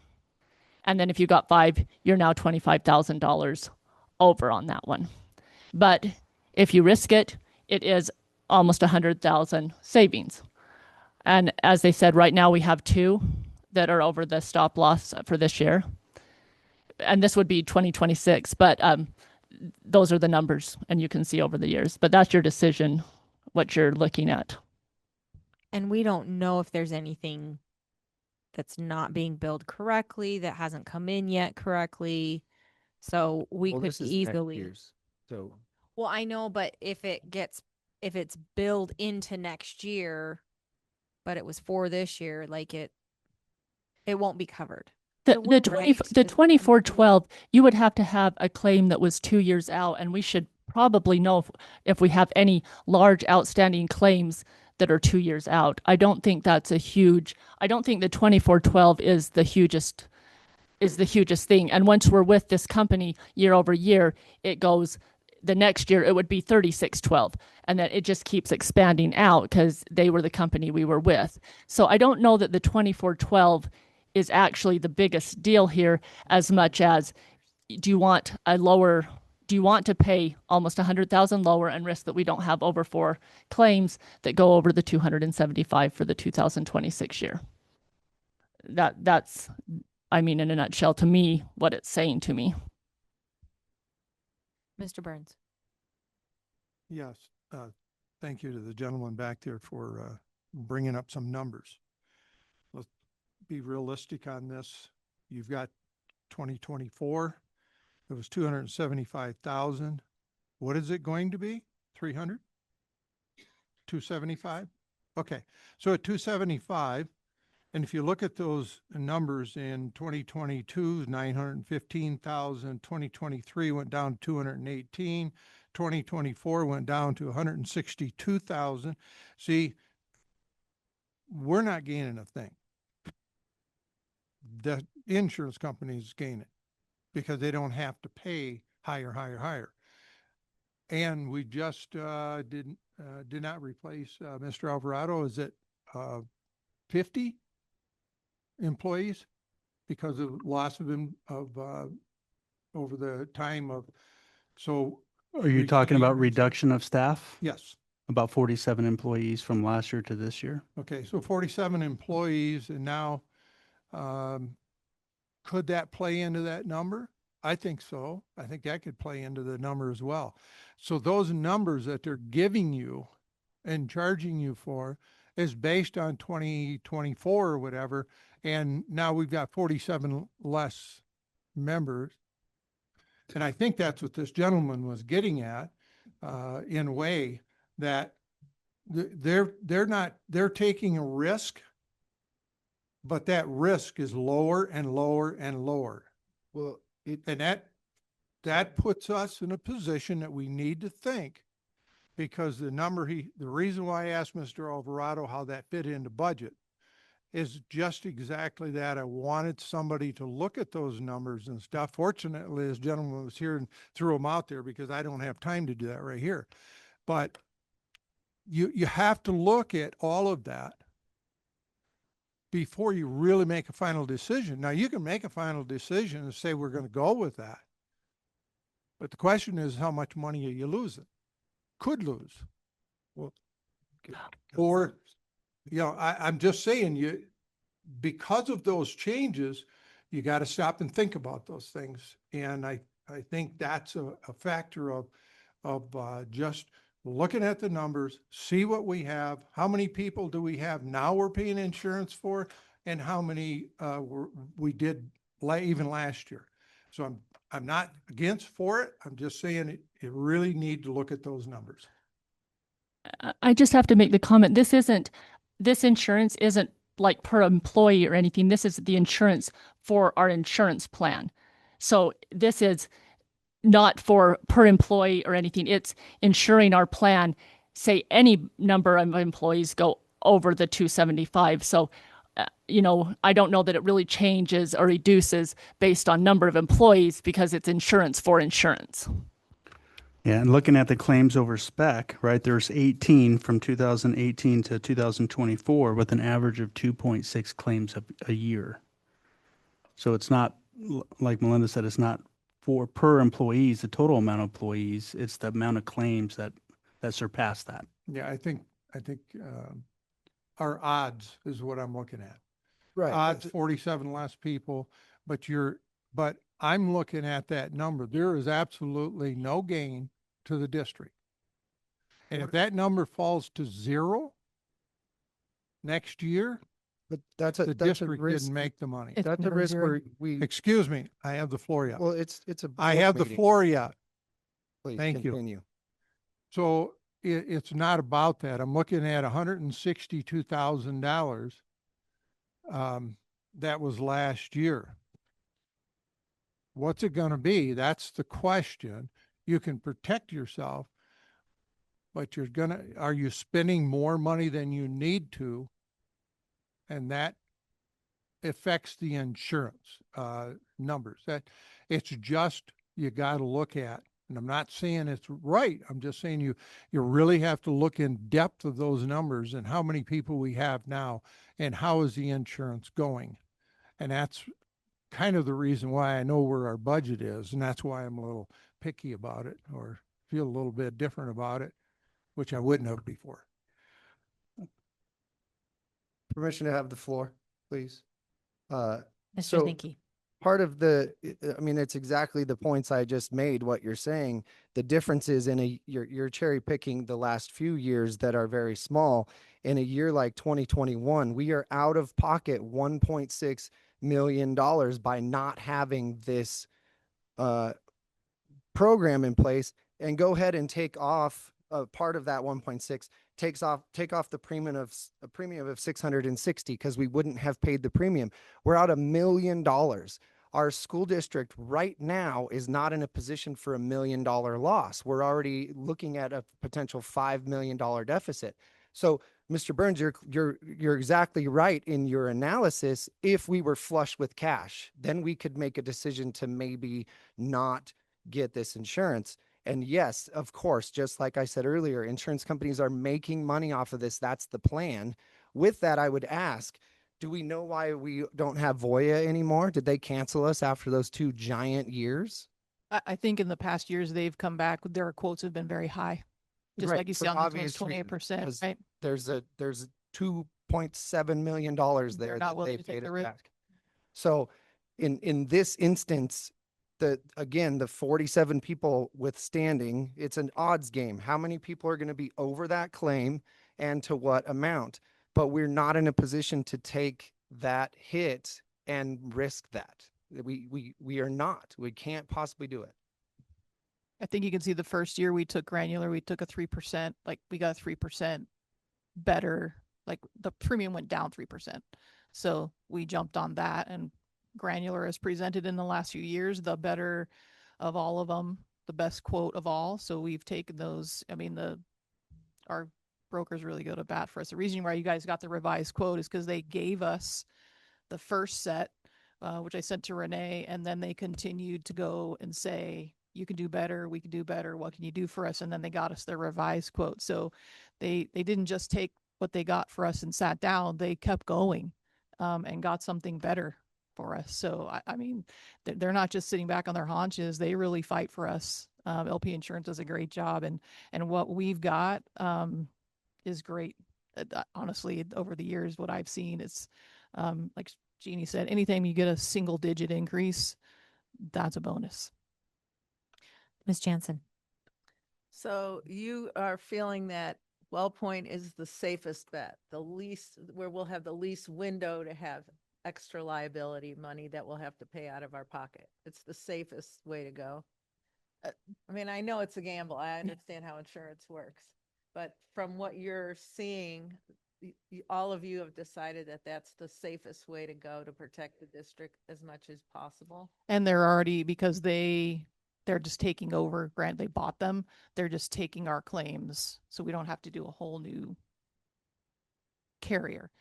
And then if you got 5, you're now $25,000 over on that one. But if you risk it, it is almost 100,000 savings. And as they said, right now we have 2 that are over the stop loss for this year. And this would be 2026, but those are the numbers and you can see over the years, but that's your decision, what you're looking at. And we don't know if there's anything that's not being billed correctly, that hasn't come in yet correctly. So we Well, could this is next easily. year's, so Well, I know, but if it's billed into next year, but it was for this year, like it won't be covered. The, So the, we're 20, right. the 2412, you would have to have a claim that was 2 years out, and we should probably know if we have any large outstanding claims that are 2 years out. I don't think the 2412 is the hugest thing. And once we're with this company year over year, it goes, the next year it would be 3612, and then it just keeps expanding out because they were the company we were with. So I don't know that the 2412 is actually the biggest deal here, as much as do you want to pay almost 100,000 lower and risk that we don't have over 4 claims that go over the 275 for the 2026 year? That's, I mean, in a nutshell, to me, what it's saying to me. Mr. Burns. Yes, thank you to the gentleman back there for bringing up some numbers. Let's be realistic on this. You've got 2024, it was 275,000. What is it going to be? 300? 275? Okay, so at 275, and if you look at those numbers in 2022, 915,000, 2023 went down to 218, 2024 went down to 162,000. See, we're not gaining a thing. The insurance companies gain it because they don't have to pay higher. And we just did not replace Mr. Alvarado. Is it 50 employees because of loss of over the time of, so. Are you talking about reduction of staff? Yes. About 47 employees from last year to this year. Okay, so 47 employees, and now could that play into that number? I think so. I think that could play into the number as well. So those numbers that they're giving you and charging you for is based on 2024 or whatever, and now we've got 47 less members. And I think that's what this gentleman was getting at, in a way that they're taking a risk, but that risk is lower and lower and lower. Well, and that puts us in a position that we need to think, because the reason why I asked Mr. Alvarado how that fit into budget is just exactly that. I wanted somebody to look at those numbers and stuff. Fortunately, this gentleman was here and threw them out there because I don't have time to do that right here. But you have to look at all of that before you really make a final decision. Now, you can make a final decision and say, we're going to go with that. But the question is, how much money are you losing? Could lose. Well, or, you know, I'm just saying, because of those changes, you got to stop and think about those things. And I think that's a factor of just looking at the numbers, see what we have, how many people do we have now we're paying insurance for, and how many we did even last year. So I'm not against for it. I'm just saying you really need to look at those numbers. I just have to make the comment, this insurance isn't like per employee or anything. This is the insurance for our insurance plan. So this is not for per employee or anything. It's insuring our plan. Say any number of employees go over the 275. So, you know, I don't know that it really changes or reduces based on number of employees because it's insurance for insurance. Yeah, and looking at the claims over spec, right, there's 18 from 2018 to 2024 with an average of 2.6 claims a year. So it's not, like Melinda said, it's not for per employees, the total amount of employees, it's the amount of claims that surpass that. Yeah, I think our odds is what I'm looking at. Right. Odds 47 less people, but I'm looking at that number. There is absolutely no gain to the district. And if that number falls to 0 next year, but that's the a district risk. didn't make the money. That's a risk where we. Excuse me, I have the floor yet. Well, it's a. I board have the meeting. floor yet. Please Thank you. continue. So it's not about that. I'm looking at $162,000. That was last year. What's it going to be? That's the question. You can protect yourself, but are you spending more money than you need to? And that affects the insurance numbers. That it's just, you got to look at. And I'm not saying it's right. I'm just saying you really have to look in depth of those numbers and how many people we have now and how is the insurance going. And that's kind of the reason why I know where our budget is. And that's why I'm a little picky about it or feel a little bit different about it, which I wouldn't have before. Permission to have the floor, please. Mr. So Zinke. part of I mean, it's exactly the points I just made, what you're saying. The difference is you're cherry picking the last few years that are very small. In a year like 2021, we are out of pocket $1.6 million by not having this program in place. And go ahead and take off part of that 1.6, take off the premium of $660 because we wouldn't have paid the premium. We're out $1 million. Our school district right now is not in a position for $1 million loss. We're already looking at a potential $5 million deficit. So, Mr. Burns, you're exactly right in your analysis. If we were flush with cash, then we could make a decision to maybe not get this insurance. And yes, of course, just like I said earlier, insurance companies are making money off of this. That's the plan. With that, I would ask, do we know why we don't have Voya anymore? Did they cancel us after those 2 giant years? I think in the past years, they've come back, their quotes have been very high. Just Right, like you see for on the obvious reasons, 28%, because right? There's $2.7 million there They're that not willing they to take paid the it risk. back. So in this instance, the 47 people withstanding, it's an odds game. How many people are going to be over that claim and to what amount? But we're not in a position to take that hit and risk that. We are not. We can't possibly do it. I think you can see the first year we took granular, we took a 3%, like we got 3% better, like the premium went down 3%. So we jumped on that, and granular as presented in the last few years, the better of all of them, the best quote of all. So we've taken those. I mean, our brokers really go to bat for us. The reason why you guys got the revised quote is because they gave us the first set, which I sent to Renee, and then they continued to go and say, you can do better, we can do better, what can you do for us? And then they got us their revised quote. So they didn't just take what they got for us and sat down, they kept going and got something better for us. So I mean, they're not just sitting back on their haunches, they really fight for us. LP Insurance does a great job, and what we've got is great. Honestly, over the years, what I've seen is, like Jeannie said, anytime you get a single digit increase, that's a bonus. Ms. Jansen. So you are feeling that WellPoint is the safest bet, the least, where we'll have the least window to have extra liability money that we'll have to pay out of our pocket. It's the safest way to go. I mean, I know it's a gamble. I understand how insurance works, but from what you're seeing, all of you have decided that that's the safest way to go to protect the district as much as possible. And they're already, because they're just taking over, grant they bought them, they're just taking our claims, so we don't have to do a whole new carrier.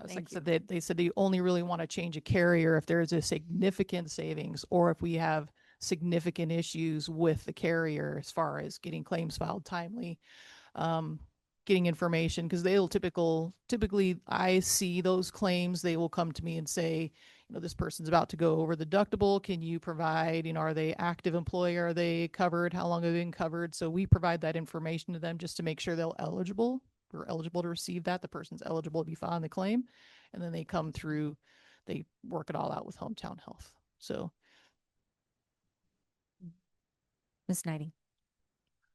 Like I said, they said they only really want to change a carrier if there is a significant savings or if we have significant issues with the carrier as far as getting claims filed timely, getting information, because they'll typically I see those claims, they will come to me and say, you know, this person's about to go over the deductible. Can you provide, you know, are they active employee? Are they covered? How long have they been covered? So we provide that information to them just to make sure we're eligible to receive that. The person's eligible to be filing the claim. And then they come through, they work it all out with Hometown Health. So. Ms. Knighting.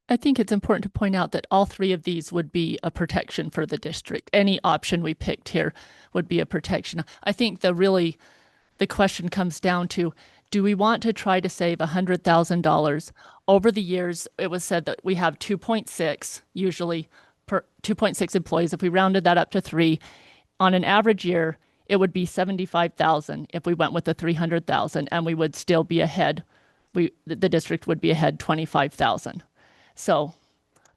I think it's important to point out that all three of these would be a protection for the district. Any option we picked here would be a protection. I think the question comes down to, do we want to try to save $100,000? Over the years, it was said that we have 2.6, usually per 2.6 employees. If we rounded that up to 3, on an average year, it would be $75,000 if we went with the $300,000, and we would still be ahead. The district would be ahead $25,000. So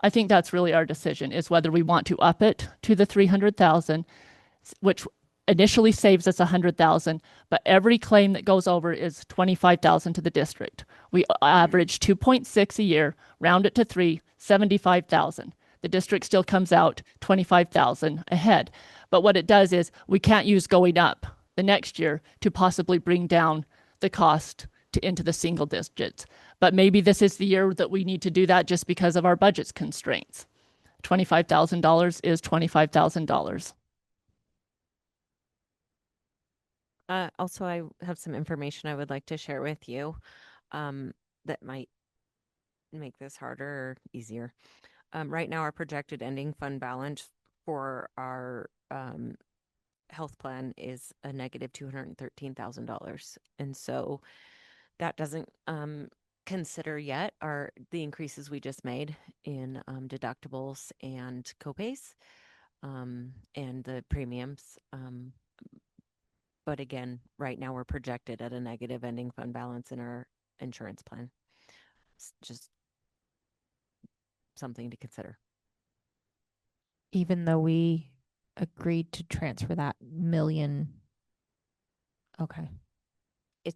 I think that's really our decision, is whether we want to up it to the $300,000, which initially saves us $100,000, but every claim that goes over is $25,000 to the district. We average 2.6 a year, round it to 3, $75,000. The district still comes out $25,000 ahead. But what it does is we can't use going up the next year to possibly bring down the cost into the single digits. But maybe this is the year that we need to do that just because of our budget's constraints. $25,000 is $25,000. Also, I have some information I would like to share with you that might make this harder or easier. Right now, our projected ending fund balance for our health plan is a negative $213,000. And so that doesn't consider yet the increases we just made in deductibles and copays and the premiums. But again, right now we're projected at a negative ending fund balance in our insurance plan. It's just something to consider. Even though we agreed to transfer that $1 Okay.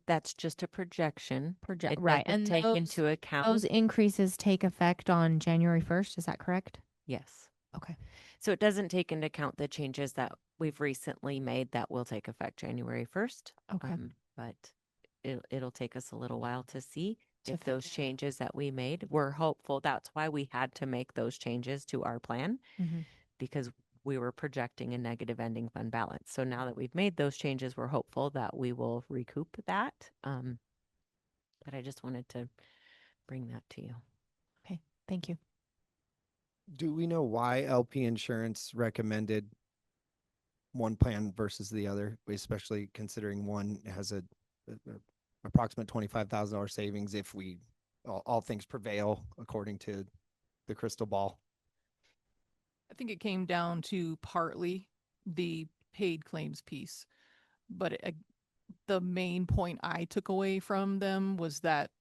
That's just a projection. It Right. doesn't And take those, into account. those increases take effect on January 1st. Is that correct? Yes. Okay. So it doesn't take into account the changes that we've recently made that will take effect January 1st. Okay. But it'll take us a little while to see if those changes that we made, we're hopeful. That's why we had to make those changes to our plan, because we were projecting a negative ending fund balance. So now that we've made those changes, we're hopeful that we will recoup that. But I just wanted to bring that to you. Okay. Thank you. Do we know why LP Insurance recommended one plan versus the other, especially considering one has a approximate $25,000 savings if we all things prevail according to the crystal ball? I think it came down to partly the paid claims piece, but the main point I took away from them was that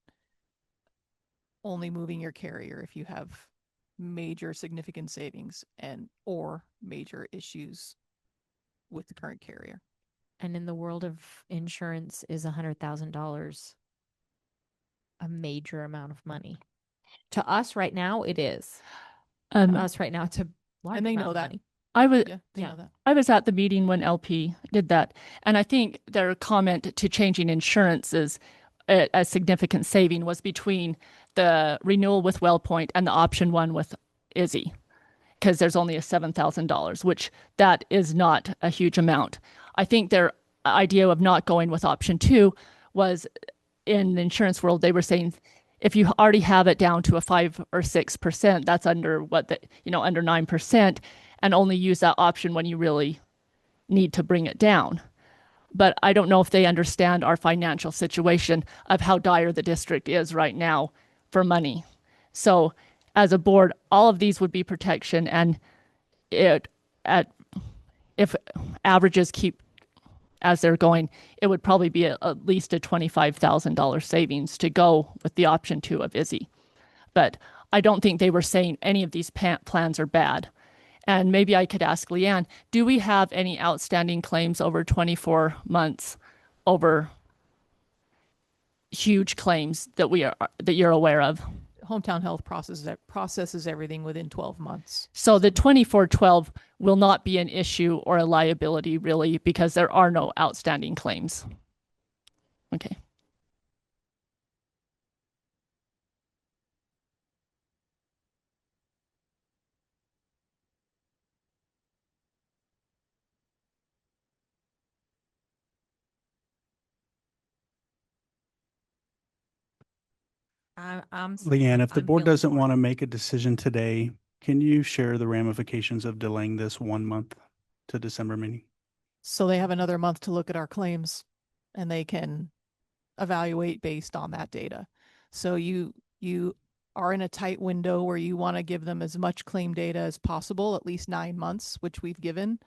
only moving your carrier if you have major significant savings and or major issues with the current carrier. And in the world of insurance, is $100,000 a major amount of money? To us right now, it is. To us right now, it's a large And they amount know of that. money. I was Yeah, they know that. I was at the meeting when LP did that, and I think their comment to changing insurance is a significant saving was between the renewal with WellPoint and the option one with Izzy, because there's only a $7,000, which that is not a huge amount. I think their idea of not going with option two was, in the insurance world, they were saying if you already have it down to a 5 or 6%, that's under under 9%, and only use that option when you really need to bring it down. But I don't know if they understand our financial situation of how dire the district is right now for money. So as a board, all of these would be protection, and if averages keep as they're going, it would probably be at least a $25,000 savings to go with the option two of Izzy. But I don't think they were saying any of these plans are bad. And maybe I could ask Leanne, do we have any outstanding claims over 24 months over huge claims that you're aware of? Hometown Health processes everything within 12 months. So the 2412 will not be an issue or a liability really, because there are no outstanding claims. Okay. Leanne, if the I'm board feeling doesn't for it. want to make a decision today, can you share the ramifications of delaying this 1 month to December meeting? So they have another month to look at our claims and they can evaluate based on that data. So you are in a tight window where you want to give them as much claim data as possible, at least 9 months, which we've given.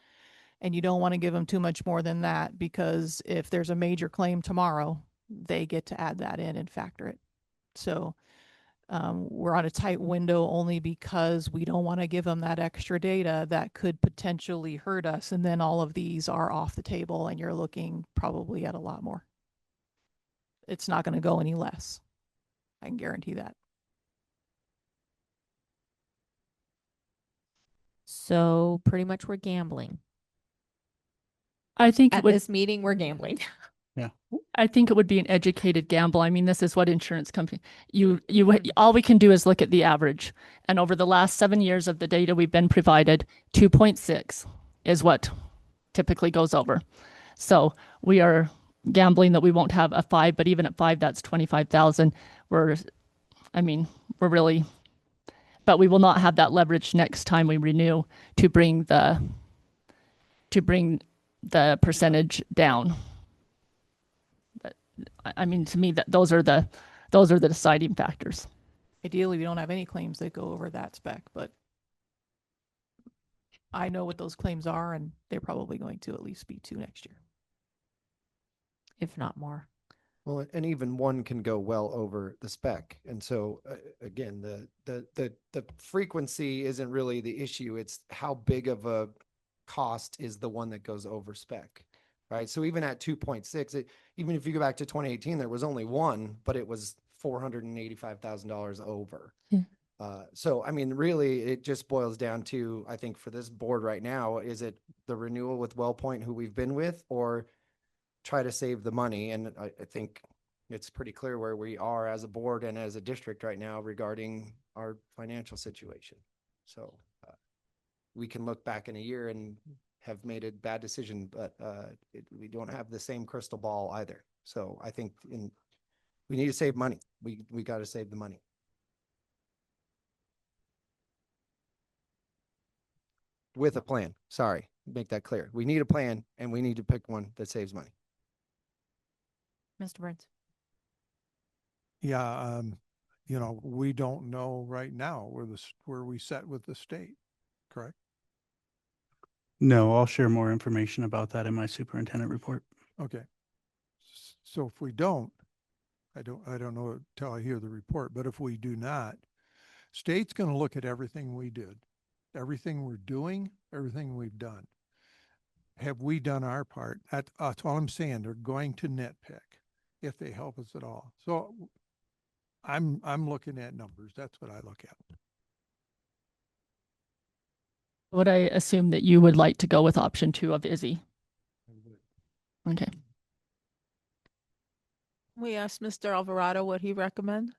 And you don't want to give them too much more than that, because if there's a major claim tomorrow, they get to add that in and factor it. So we're on a tight window only because we don't want to give them that extra data that could potentially hurt us. And then all of these are off the table and you're looking probably at a lot more. It's not going to go any less. I can guarantee that. So pretty much we're gambling. I think At this meeting, we're gambling. Yeah. I think it would be an educated gamble. I mean, this is what insurance company, all we can do is look at the average. And over the last 7 years of the data we've been provided, 2.6 is what typically goes over. So we are gambling that we won't have a 5, but even at 5, that's 25,000. We're really, but we will not have that leverage next time we renew to bring the percentage down. I mean, to me, that those are the deciding factors. Ideally, we don't have any claims that go over that spec, but I know what those claims are, and they're probably going to at least be 2 next year, if not more. Well, and even one can go well over the spec. And so again, the frequency isn't really the issue. It's how big of a cost is the one that goes over spec, right? So even at 2.6, even if you go back to 2018, there was only one, but it was $485,000 over. Yeah. So, I mean, really, it just boils down to, I think for this board right now, is it the renewal with WellPoint, who we've been with, or try to save the money? And I think it's pretty clear where we are as a board and as a district right now regarding our financial situation. So we can look back in a year and have made a bad decision, but we don't have the same crystal ball either. So I think we need to save money. We got to save the money. With a plan. Sorry, make that clear. We need a plan, and we need to pick one that saves money. Mr. Burns. Yeah, we don't know right now where we set with the state, correct? No, I'll share more information about that in my superintendent report. Okay. So if we don't, I don't know until I hear the report, but if we do not, State's going to look at everything we did, everything we're doing, everything we've done. Have we done our part? That's all I'm saying. They're going to nitpick if they help us at all. So I'm looking at numbers. That's what I look at. Would I assume that you would like to go with option 2 of Izzy? Okay. We asked Mr. Alvarado what he recommend.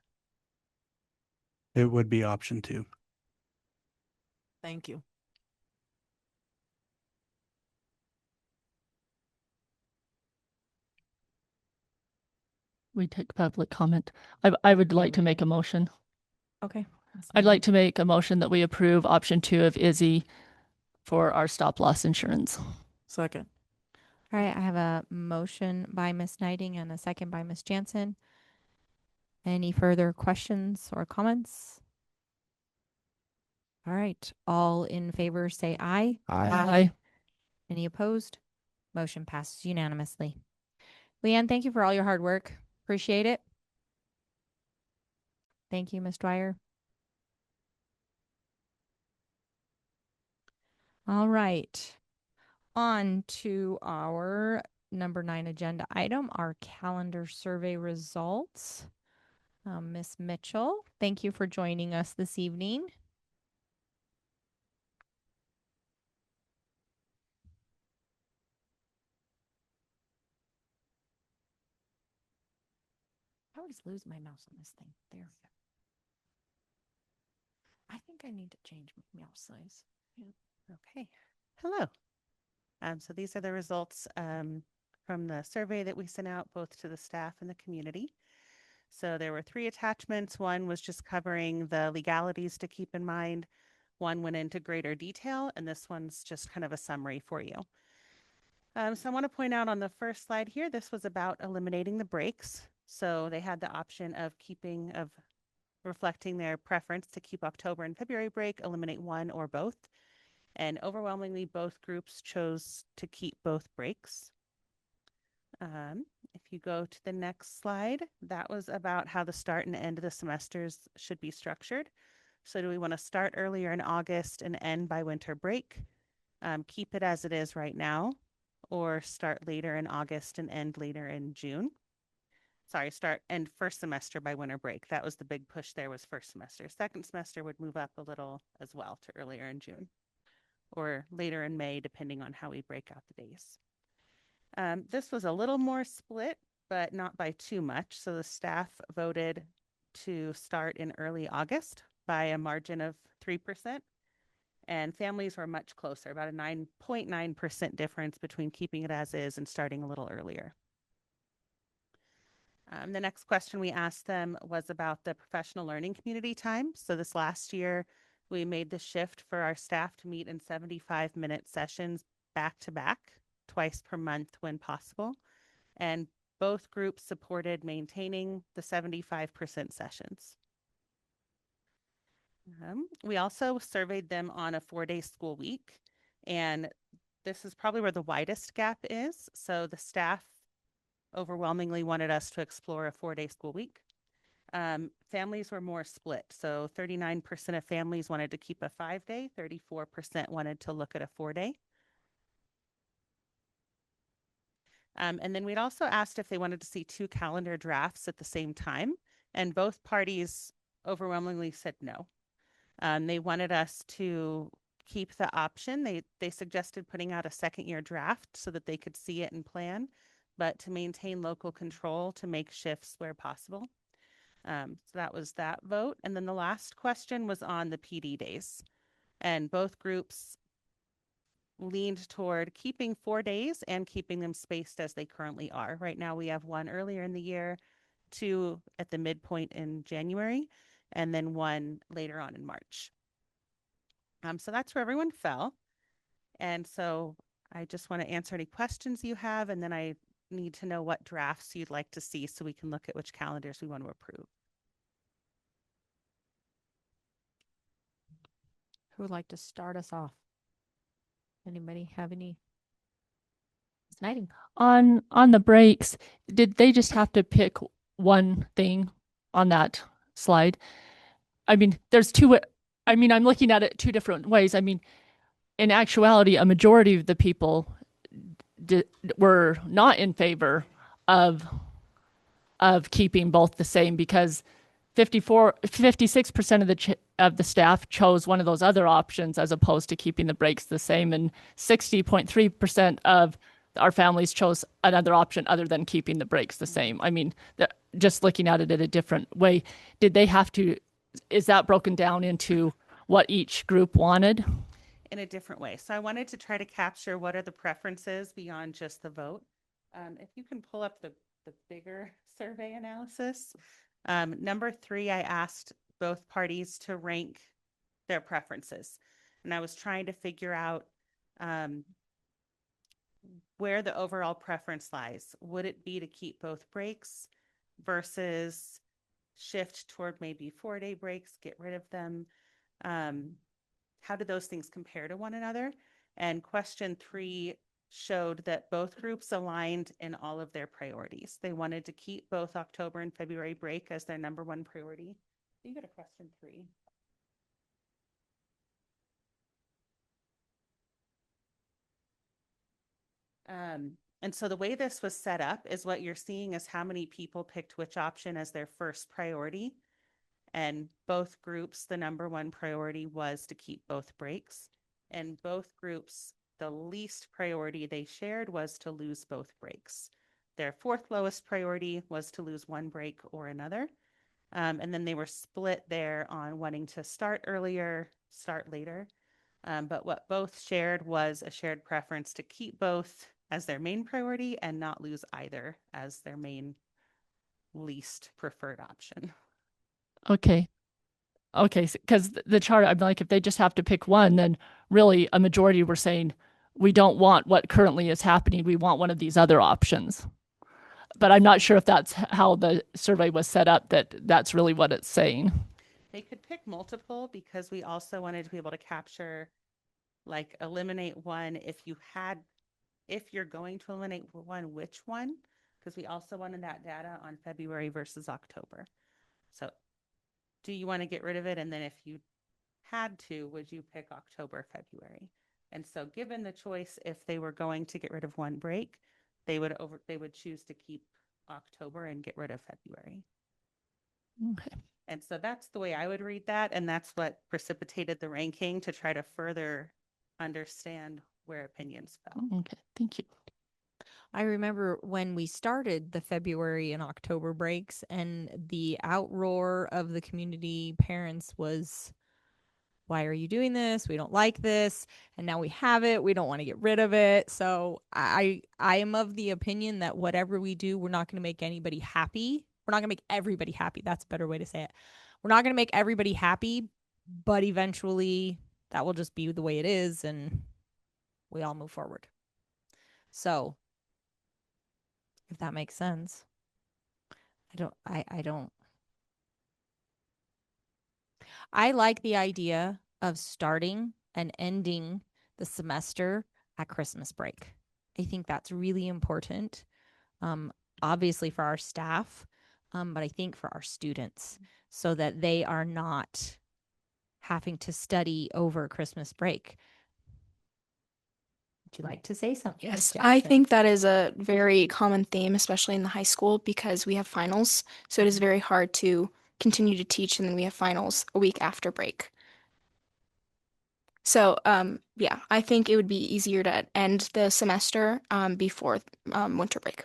It would be option 2. Thank you. We take public comment. I would like to make a motion. Okay. I'd like to make a motion that we approve option 2 of Izzy for our stop loss insurance. Second. All right, I have a motion by Ms. Knighting and a second by Ms. Jansen. Any further questions or comments? All right, all in favor say aye. Aye. Any opposed? Motion passes unanimously. Leanne, thank you for all your hard work. Appreciate it. Thank you, Ms. Dwyer. All right. On to our number 9 agenda item, our calendar survey results. Ms. Mitchell, thank you for joining us this evening. I always lose my mouse on this thing. There we go. I think I need to change my mouse size. Yeah. Okay. Hello. So these are the results from the survey that we sent out both to the staff and the community. So there were 3 attachments. One was just covering the legalities to keep in mind. One went into greater detail, and this one's just kind of a summary for you. So I want to point out on the first slide here, this was about eliminating the breaks. So they had the option of reflecting their preference to keep October and February break, eliminate one or both. And overwhelmingly, both groups chose to keep both breaks. If you go to the next slide, that was about how the start and end of the semesters should be structured. So do we want to start earlier in August and end by winter break? Keep it as it is right now, or start later in August and end later in June? Sorry, start and first semester by winter break. That was the big push there, was first semester. Second semester would move up a little as well to earlier in June or later in May, depending on how we break out the days. This was a little more split, but not by too much. So the staff voted to start in early August by a margin of 3%. And families were much closer, about a 9.9% difference between keeping it as is and starting a little earlier. The next question we asked them was about the professional learning community time. So this last year, we made the shift for our staff to meet in 75-minute sessions back to back, twice per month when possible. And both groups supported maintaining the 75% sessions. We also surveyed them on a 4-day school week, and this is probably where the widest gap is. So the staff overwhelmingly wanted us to explore a 4-day school week. Families were more split. So 39% of families wanted to keep a 5-day, 34% wanted to look at a 4-day. And then we'd also asked if they wanted to see 2 calendar drafts at the same time, and both parties overwhelmingly said no. They wanted us to keep the option. They suggested putting out a second-year draft so that they could see it and plan, but to maintain local control to make shifts where possible. So that was that vote. And then the last question was on the PD days. And both groups leaned toward keeping 4 days and keeping them spaced as they currently are. Right now we have 1 earlier in the year, 2 at the midpoint in January, and then 1 later on in March. So that's where everyone fell. And so I just want to answer any questions you have, and then I need to know what drafts you'd like to see so we can look at which calendars we want to approve. Who would like to start us off? Anybody have any? Ms. Knighting. On the breaks, did they just have to pick one thing on that slide? I mean, there's two, I mean, I'm looking at it two different ways. I mean, in actuality, a majority of the people were not in favor of keeping both the same because 56% of the staff chose one of those other options as opposed to keeping the breaks the same, and 60.3% of our families chose another option other than keeping the breaks the same. I mean, just looking at it in a different way, did they have to, is that broken down into what each group wanted? In a different way. So I wanted to try to capture what are the preferences beyond just the vote. If you can pull up the bigger survey analysis. Number 3, I asked both parties to rank their preferences. And I was trying to figure out where the overall preference lies. Would it be to keep both breaks versus shift toward maybe 4-day breaks, get rid of them? How do those things compare to one another? And question 3 showed that both groups aligned in all of their priorities. They wanted to keep both October and February break as their number 1 priority. You got a question 3. And so the way this was set up is what you're seeing is how many people picked which option as their first priority. And both groups, the number 1 priority was to keep both breaks. And both groups, the least priority they shared was to lose both breaks. Their 4th lowest priority was to lose 1 break or another. And then they were split there on wanting to start earlier, start later. But what both shared was a shared preference to keep both as their main priority and not lose either as their main least preferred option. Okay. Okay, because the chart, I'm like, if they just have to pick one, then really a majority were saying, we don't want what currently is happening. We want one of these other options. But I'm not sure if that's how the survey was set up, that's really what it's saying. They could pick multiple because we also wanted to be able to capture, like, eliminate one if you're going to eliminate one, which one? Because we also wanted that data on February versus October. So do you want to get rid of it? And then if you had to, would you pick October, February? And so given the choice, if they were going to get rid of 1 break, they would choose to keep October and get rid of February. Okay. And so that's the way I would read that. And that's what precipitated the ranking to try to further understand where opinions fell. Okay, thank you. I remember when we started the February and October breaks, and the outroar of the community parents was, why are you doing this? We don't like this. And now we have it. We don't want to get rid of it. So I am of the opinion that whatever we do, we're not going to make anybody happy. We're not going to make everybody happy. That's a better way to say it. We're not going to make everybody happy, but eventually that will just be the way it is, and we all move forward. So if that makes sense. I like the idea of starting and ending the semester at Christmas break. I think that's really important, obviously for our staff, but I think for our students, so that they are not having to study over Christmas break. Would you like to say something? Yes, Ms. I Jackson? think that is a very common theme, especially in the high school, because we have finals. So it is very hard to continue to teach, and then we have finals a week after break. So, yeah, I think it would be easier to end the semester before winter break.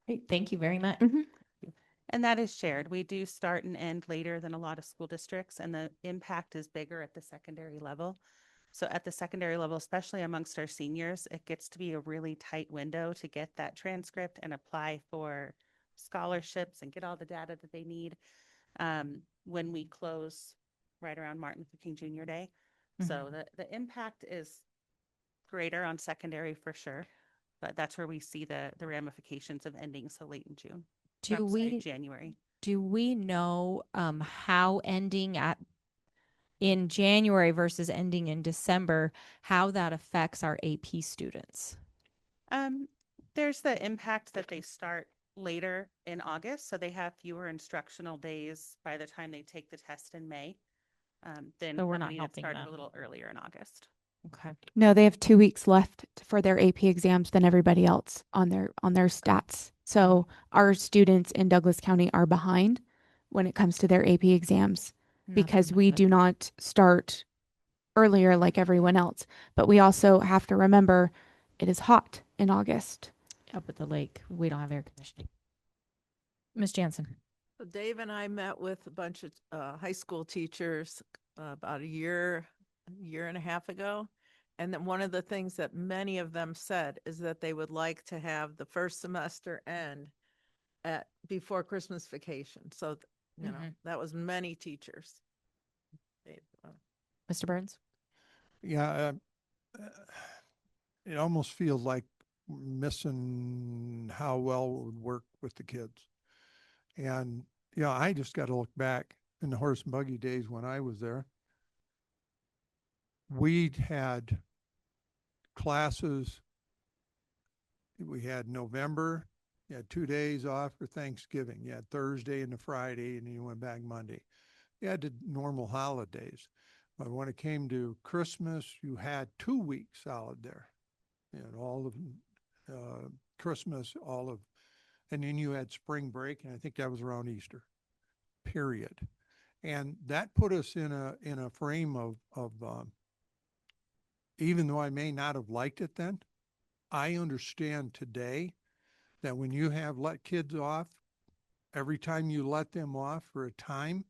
Great, thank you very much. And that is shared. We do start and end later than a lot of school districts, and the impact is bigger at the secondary level. So at the secondary level, especially amongst our seniors, it gets to be a really tight window to get that transcript and apply for scholarships and get all the data that they need when we close right around Martin Luther King Jr. Day. So the impact is greater on secondary for sure, but that's where we see the ramifications of ending so late in June. January. Do we know how ending in January versus ending in December, how that affects our AP students? There's the impact that they start later in August, so they have fewer instructional days by the time they take the test in May. then So we're not somebody had helping started them. a little earlier in August. Okay. No, they have 2 weeks left for their AP exams than everybody else on their stats. So our students in Douglas County are behind when it comes to their AP exams because we do not start earlier like everyone else. But we also have to remember it is hot in August. Up at the lake, we don't have air conditioning. Ms. Jansen. So Dave and I met with a bunch of high school teachers about a year and a half ago. And then one of the things that many of them said is that they would like to have the first semester end before Christmas vacation. So, you know, that was many teachers. Mr. Burns? Yeah, it almost feels like missing how well it would work with the kids. And, you know, I just got to look back in the horse and buggy days when I was there. We had classes. We had November. You had 2 days off for Thanksgiving. You had Thursday and the Friday, and then you went back Monday. You had the normal holidays. But when it came to Christmas, you had 2 weeks solid there. You had all of Christmas, and then you had spring break, and I think that was around Easter, period. And that put us in a frame of even though I may not have liked it then, I understand today that when you have let kids off, every time you let them off for a time,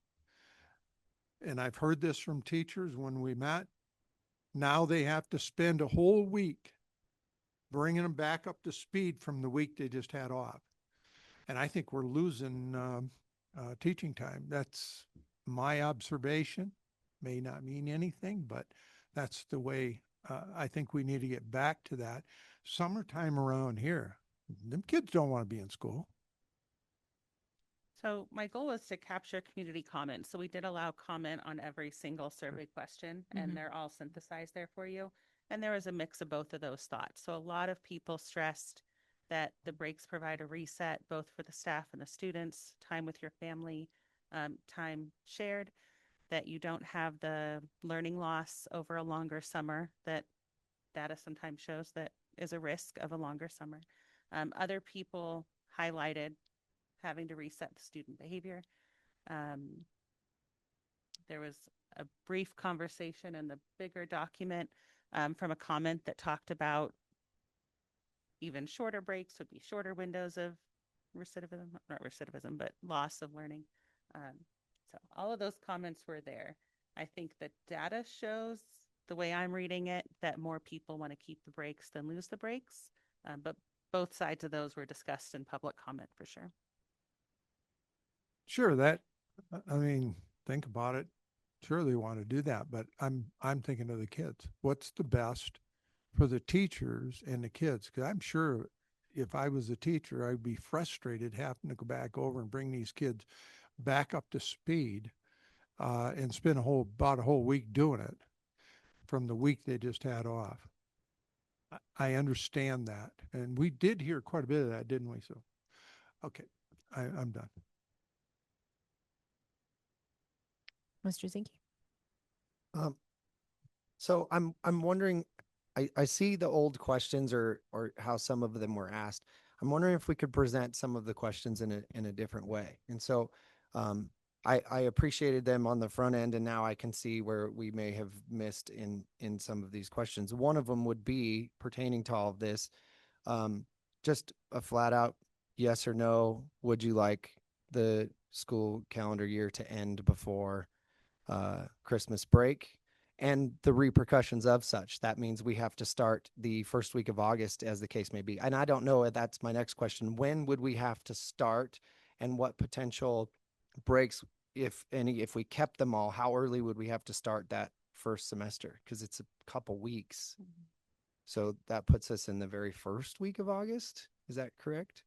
and I've heard this from teachers when we met, now they have to spend a whole week bringing them back up to speed from the week they just had off. And I think we're losing teaching time. That's my observation. May not mean anything, but that's the way I think we need to get back to that. Summertime around here, them kids don't want to be in school. So my goal was to capture community comments. So we did allow comment on every single survey question, and they're all synthesized there for you. And there was a mix of both of those thoughts. So a lot of people stressed that the breaks provide a reset, both for the staff and the students, time with your family, time shared, that you don't have the learning loss over a longer summer that data sometimes shows that is a risk of a longer summer. Other people highlighted having to reset the student behavior. There was a brief conversation in the bigger document from a comment that talked about even shorter breaks would be shorter windows of recidivism, not recidivism, but loss of learning. So all of those comments were there. I think the data shows, the way I'm reading it, that more people want to keep the breaks than lose the breaks. But both sides of those were discussed in public comment for sure. Sure, I mean, think about it. Sure, they want to do that, but I'm thinking of the kids. What's the best for the teachers and the kids? Because I'm sure if I was a teacher, I'd be frustrated having to go back over and bring these kids back up to speed and spend about a whole week doing it from the week they just had off. I understand that. And we did hear quite a bit of that, didn't we? So, okay, I'm done. Mr. Zinke. So I'm wondering, I see the old questions or how some of them were asked. I'm wondering if we could present some of the questions in a different way. And so I appreciated them on the front end, and now I can see where we may have missed in some of these questions. One of them would be pertaining to all of this, just a flat out yes or no. Would you like the school calendar year to end before Christmas break and the repercussions of such? That means we have to start the first week of August, as the case may be. And I don't know, that's my next question. When would we have to start, and what potential breaks, if any, if we kept them all, how early would we have to start that first semester? Because it's a couple weeks. So that puts us in the very first week of August. Is that correct?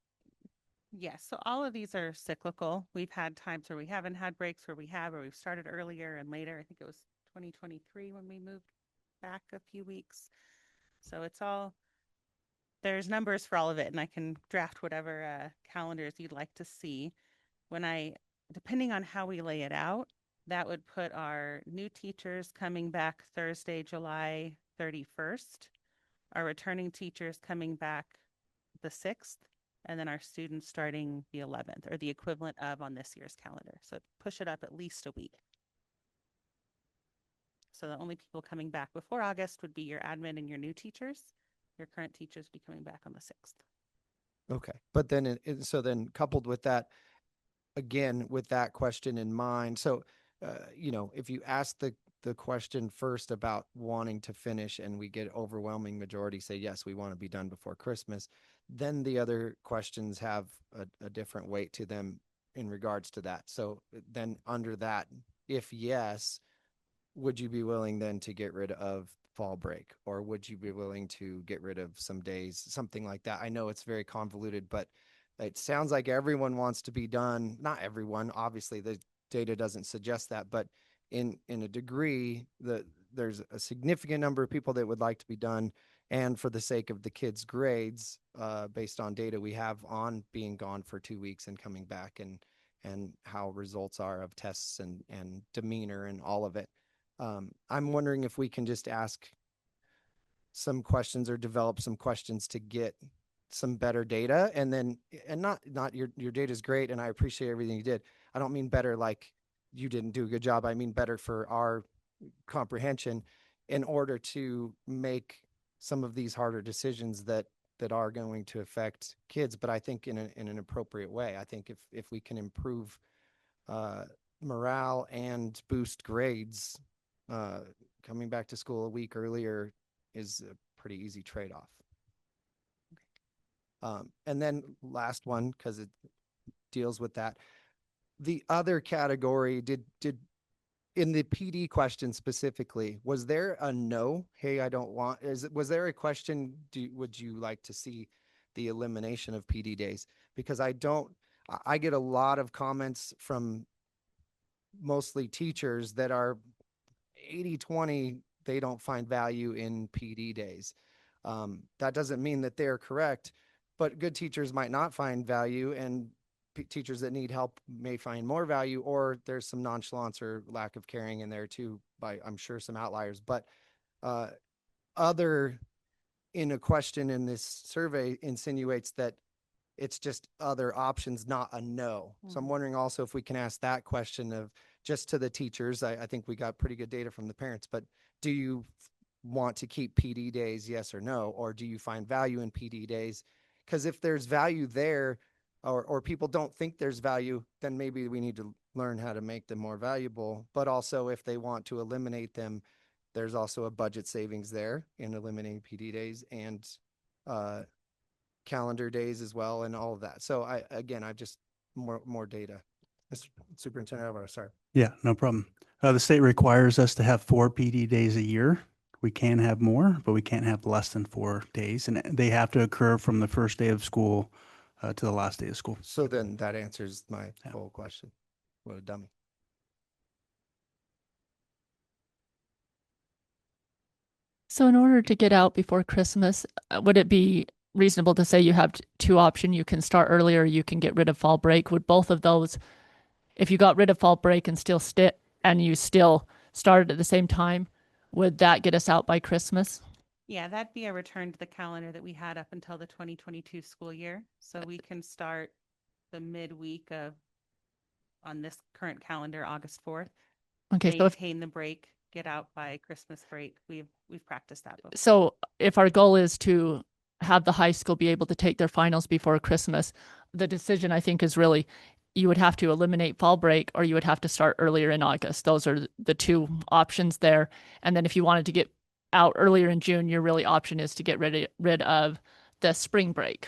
Yes, so all of these are cyclical. We've had times where we haven't had breaks, where we've started earlier and later. I think it was 2023 when we moved back a few weeks. So there's numbers for all of it, and I can draft whatever calendars you'd like to see. Depending on how we lay it out, That would put our new teachers coming back Thursday, July 31st, our returning teachers coming back the 6th, and then our students starting the 11th, or the equivalent of on this year's calendar. So push it up at least a week. So the only people coming back before August would be your admin and your new teachers. Your current teachers would be coming back on the 6th. Okay. But then, so then coupled with that, again, with that question in mind, so, you know, if you ask the question first about wanting to finish and we get overwhelming majority say, yes, we want to be done before Christmas, then the other questions have a different weight to them in regards to that. So then under that, if yes, would you be willing then to get rid of fall break, or would you be willing to get rid of some days, something like that? I know it's very convoluted, but it sounds like everyone wants to be done. Not everyone, obviously the data doesn't suggest that, but in a degree, there's a significant number of people that would like to be done. And for the sake of the kids' grades, based on data we have on being gone for 2 weeks and coming back, and how results are of tests and demeanor and all of it. I'm wondering if we can just ask some questions or develop some questions to get some better data, and then, and not your data is great and I appreciate everything you did. I don't mean better like you didn't do a good job. I mean better for our comprehension in order to make some of these harder decisions that are going to affect kids, but I think in an appropriate way. I think if we can improve morale and boost grades, coming back to school a week earlier is a pretty easy trade-off. And then last one, because it deals with that. The other category, did in the PD question specifically, was there a no? Hey, I don't want, was there a question, would you like to see the elimination of PD days? Because I get a lot of comments from mostly teachers that are 80-20, they don't find value in PD days. That doesn't mean that they're correct, but good teachers might not find value, and teachers that need help may find more value, or there's some nonchalance or lack of caring in there too, by I'm sure some outliers. But other in a question in this survey insinuates that it's just other options, not a no. So I'm wondering also if we can ask that question of just to the teachers. I think we got pretty good data from the parents, but do you want to keep PD days, yes or no? Or do you find value in PD days? Because if there's value there, or people don't think there's value, then maybe we need to learn how to make them more valuable. But also if they want to eliminate them, there's also a budget savings there in eliminating PD days and calendar days as well, and all of that. So I just more data. Mr. Superintendent Alvaro, sorry. Yeah, no problem. The state requires us to have 4 PD days a year. We can have more, but we can't have less than 4 days, and they have to occur from the first day of school to the last day of school. So then that answers my whole question. What a dummy. So in order to get out before Christmas, would it be reasonable to say you have 2 options? You can start earlier, you can get rid of fall break. Would both of those, if you got rid of fall break and you still started at the same time, would that get us out by Christmas? Yeah, that'd be a return to the calendar that we had up until the 2022 school year. So we can start the midweek on this current calendar, August 4th. Okay, so maintain the break, get out by Christmas break. We've practiced that before. So if our goal is to have the high school be able to take their finals before Christmas, the decision I think is really you would have to eliminate fall break, or you would have to start earlier in August. Those are the 2 options there. And then if you wanted to get out earlier in June, your really option is to get rid of the spring break.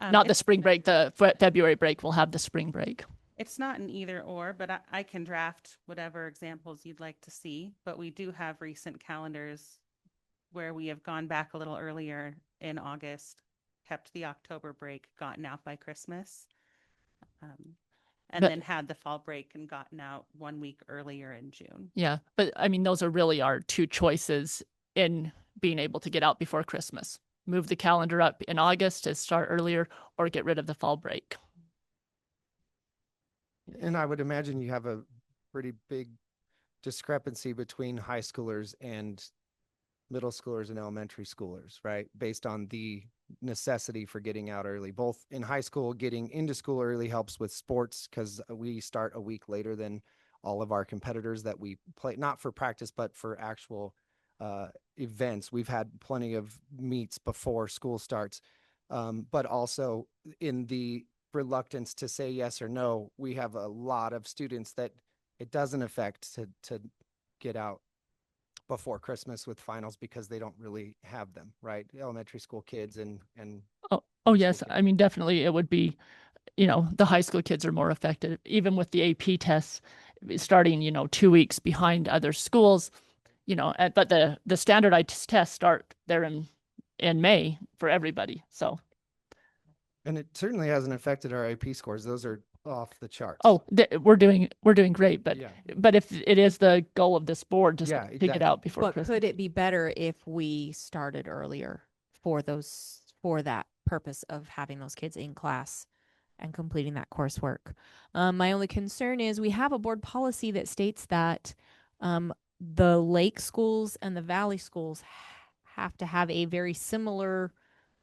Not the spring break, the February break. We'll have the spring break. It's not an either or, but I can draft whatever examples you'd like to see. But we do have recent calendars where we have gone back a little earlier in August, kept the October break, gotten out by Christmas, and then had the fall break and gotten out 1 week earlier in June. Yeah, but I mean, those are really our 2 choices in being able to get out before Christmas. Move the calendar up in August to start earlier, or get rid of the fall break. And I would imagine you have a pretty big discrepancy between high schoolers and middle schoolers and elementary schoolers, right? Based on the necessity for getting out early. Both in high school, getting into school early helps with sports because we start a week later than all of our competitors that we play, not for practice, but for actual events. We've had plenty of meets before school starts. But also in the reluctance to say yes or no, we have a lot of students that it doesn't affect to get out before Christmas with finals because they don't really have them, right? Elementary school kids and Oh yes, I mean, definitely it would be, the high school kids are more affected, even with the AP tests starting, 2 weeks behind other schools, but the standardized tests start there in May for everybody. So, and it certainly hasn't affected our AP scores. Those are off the charts. oh, we're doing great, but Yeah. but if it is the goal of this board to Yeah, to get exactly. out before But Christmas. could it be better if we started earlier for that purpose of having those kids in class and completing that coursework? My only concern is we have a board policy that states that the lake schools and the valley schools have to have a very similar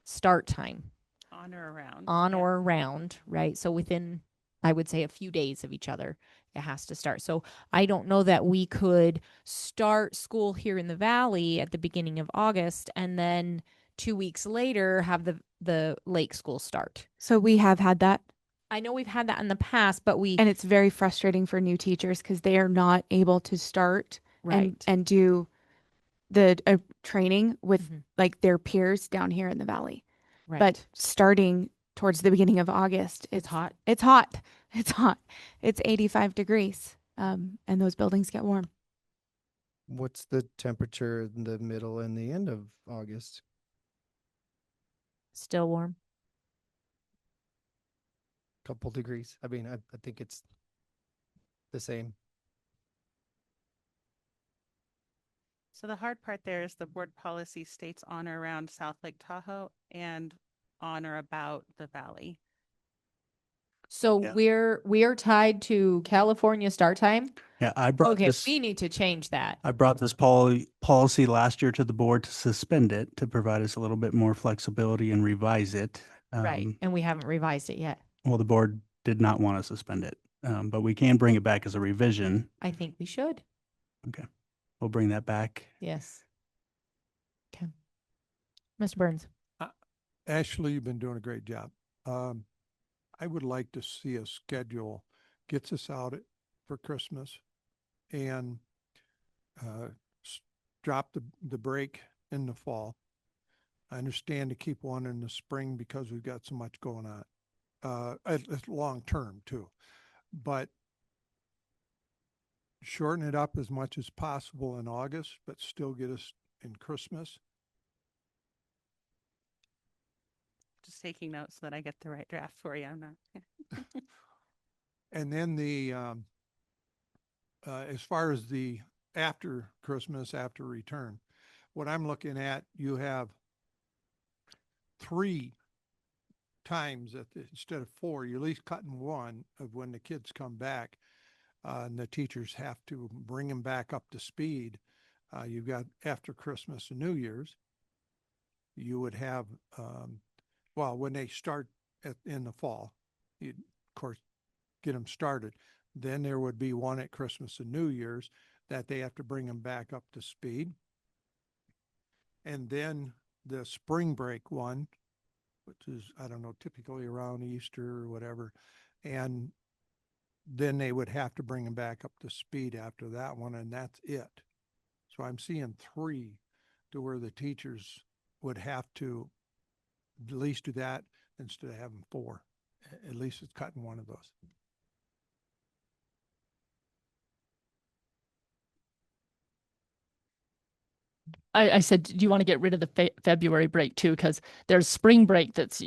start time On or around. on yeah. or around, right? So within, I would say, a few days of each other, it has to start. So I don't know that we could start school here in the valley at the beginning of August and then 2 weeks later have the lake school start. So we have had that, I know we've had that in the past, but we and it's very frustrating for new teachers because they are not able to start Right. and do the training with Mhm. like their peers down here in the valley. Right. But starting towards the beginning of August, It's hot. It's hot. It's hot. It's 85 degrees. And those buildings get warm. What's the temperature in the middle and the end of August? Still warm. Couple degrees. I mean, I think it's the same. So the hard part there is the board policy states on or around South Lake Tahoe and on or about the valley. So Yeah. we are tied to California start time. Yeah, I brought Okay, this. we need to change that. I brought this policy last year to the board to suspend it, to provide us a little bit more flexibility and revise it. Right. And we haven't revised it yet. Well, the board did not want to suspend it, but we can bring it back as a revision. I think we should. Okay. We'll bring that back. Yes. Okay. Mr. Burns. Ashley, you've been doing a great job. I would like to see a schedule gets us out for Christmas and drop the break in the fall. I understand to keep one in the spring because we've got so much going on. It's long term too, but shorten it up as much as possible in August, but still get us in Christmas. Just taking notes so that I get the right draft for you. I'm not. And then as far as the after Christmas, after return, what I'm looking at, you have 3 times instead of 4, you're at least cutting one of when the kids come back. And the teachers have to bring them back up to speed. You've got after Christmas and New Year's, you would have, when they start in the fall, you of course get them started. Then there would be one at Christmas and New Year's that they have to bring them back up to speed. And then the spring break one, which is, I don't know, typically around Easter or whatever. And then they would have to bring them back up to speed after that one, and that's it. So I'm seeing 3 to where the teachers would have to at least do that instead of having 4. At least it's cutting one of those. I said, do you want to get rid of the February break too? Because there's spring break that's,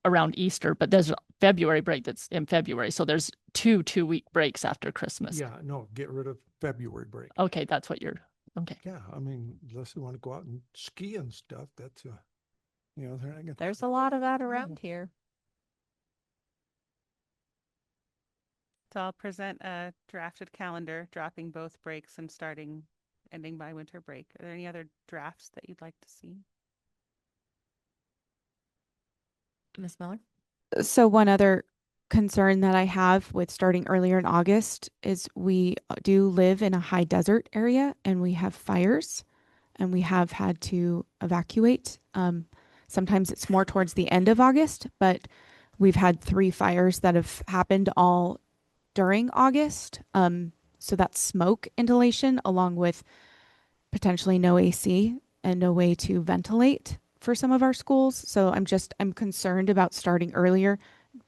around Easter, but there's February break that's in February. So there's 2 2-week breaks after Christmas. Yeah, no, get rid of February break. Okay, that's what you're, okay. Yeah, I mean, unless they want to go out and ski and stuff, that's, they're not gonna. There's a lot of that around here. So I'll present a drafted calendar, dropping both breaks and ending by winter break. Are there any other drafts that you'd like to see? Ms. Miller? So one other concern that I have with starting earlier in August is we do live in a high desert area and we have fires and we have had to evacuate. Sometimes it's more towards the end of August, but we've had 3 fires that have happened all during August. So that's smoke inhalation along with potentially no AC and no way to ventilate for some of our schools. So I'm concerned about starting earlier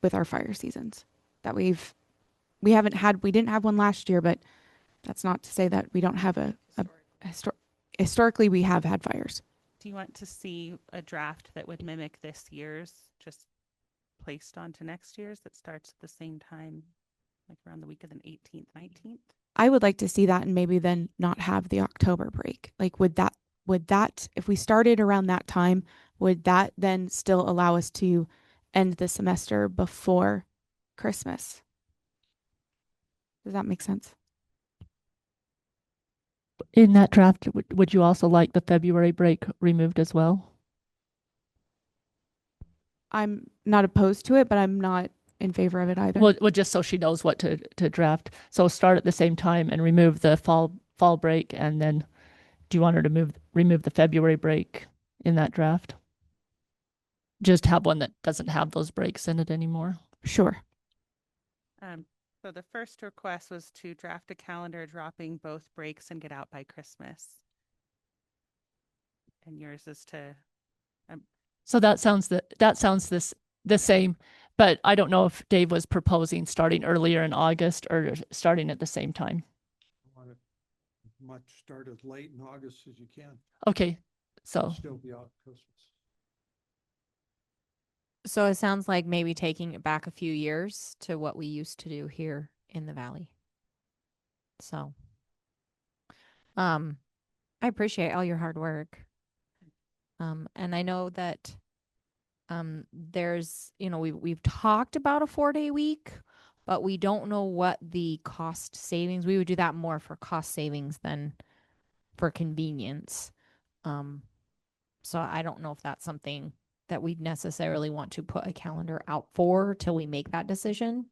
with our fire seasons that we didn't have one last year, but that's not to say that we don't have historically we have had fires. Do you want to see a draft that would mimic this year's, just placed onto next year's, that starts at the same time, like around the week of the 18th, 19th? I would like to see that and maybe then not have the October break. Like would that, if we started around that time, would that then still allow us to end the semester before Christmas? Does that make sense? In that draft, would you also like the February break removed as well? I'm not opposed to it, but I'm not in favor of it either. Well, just so she knows what to draft. So start at the same time and remove the fall break, and then do you want her to remove the February break in that draft? Just have one that doesn't have those breaks in it anymore. Sure. So the first request was to draft a calendar dropping both breaks and get out by Christmas. And yours is to. So that sounds the same, but I don't know if Dave was proposing starting earlier in August or starting at the same time. I want it much start as late in August as you can. Okay, so Still be out Christmas. So it sounds like maybe taking it back a few years to what we used to do here in the Valley. So, I appreciate all your hard work. And I know that, there's, we've talked about a 4-day week, but we don't know what the cost savings, we would do that more for cost savings than for convenience. So I don't know if that's something that we necessarily want to put a calendar out for till we make that decision.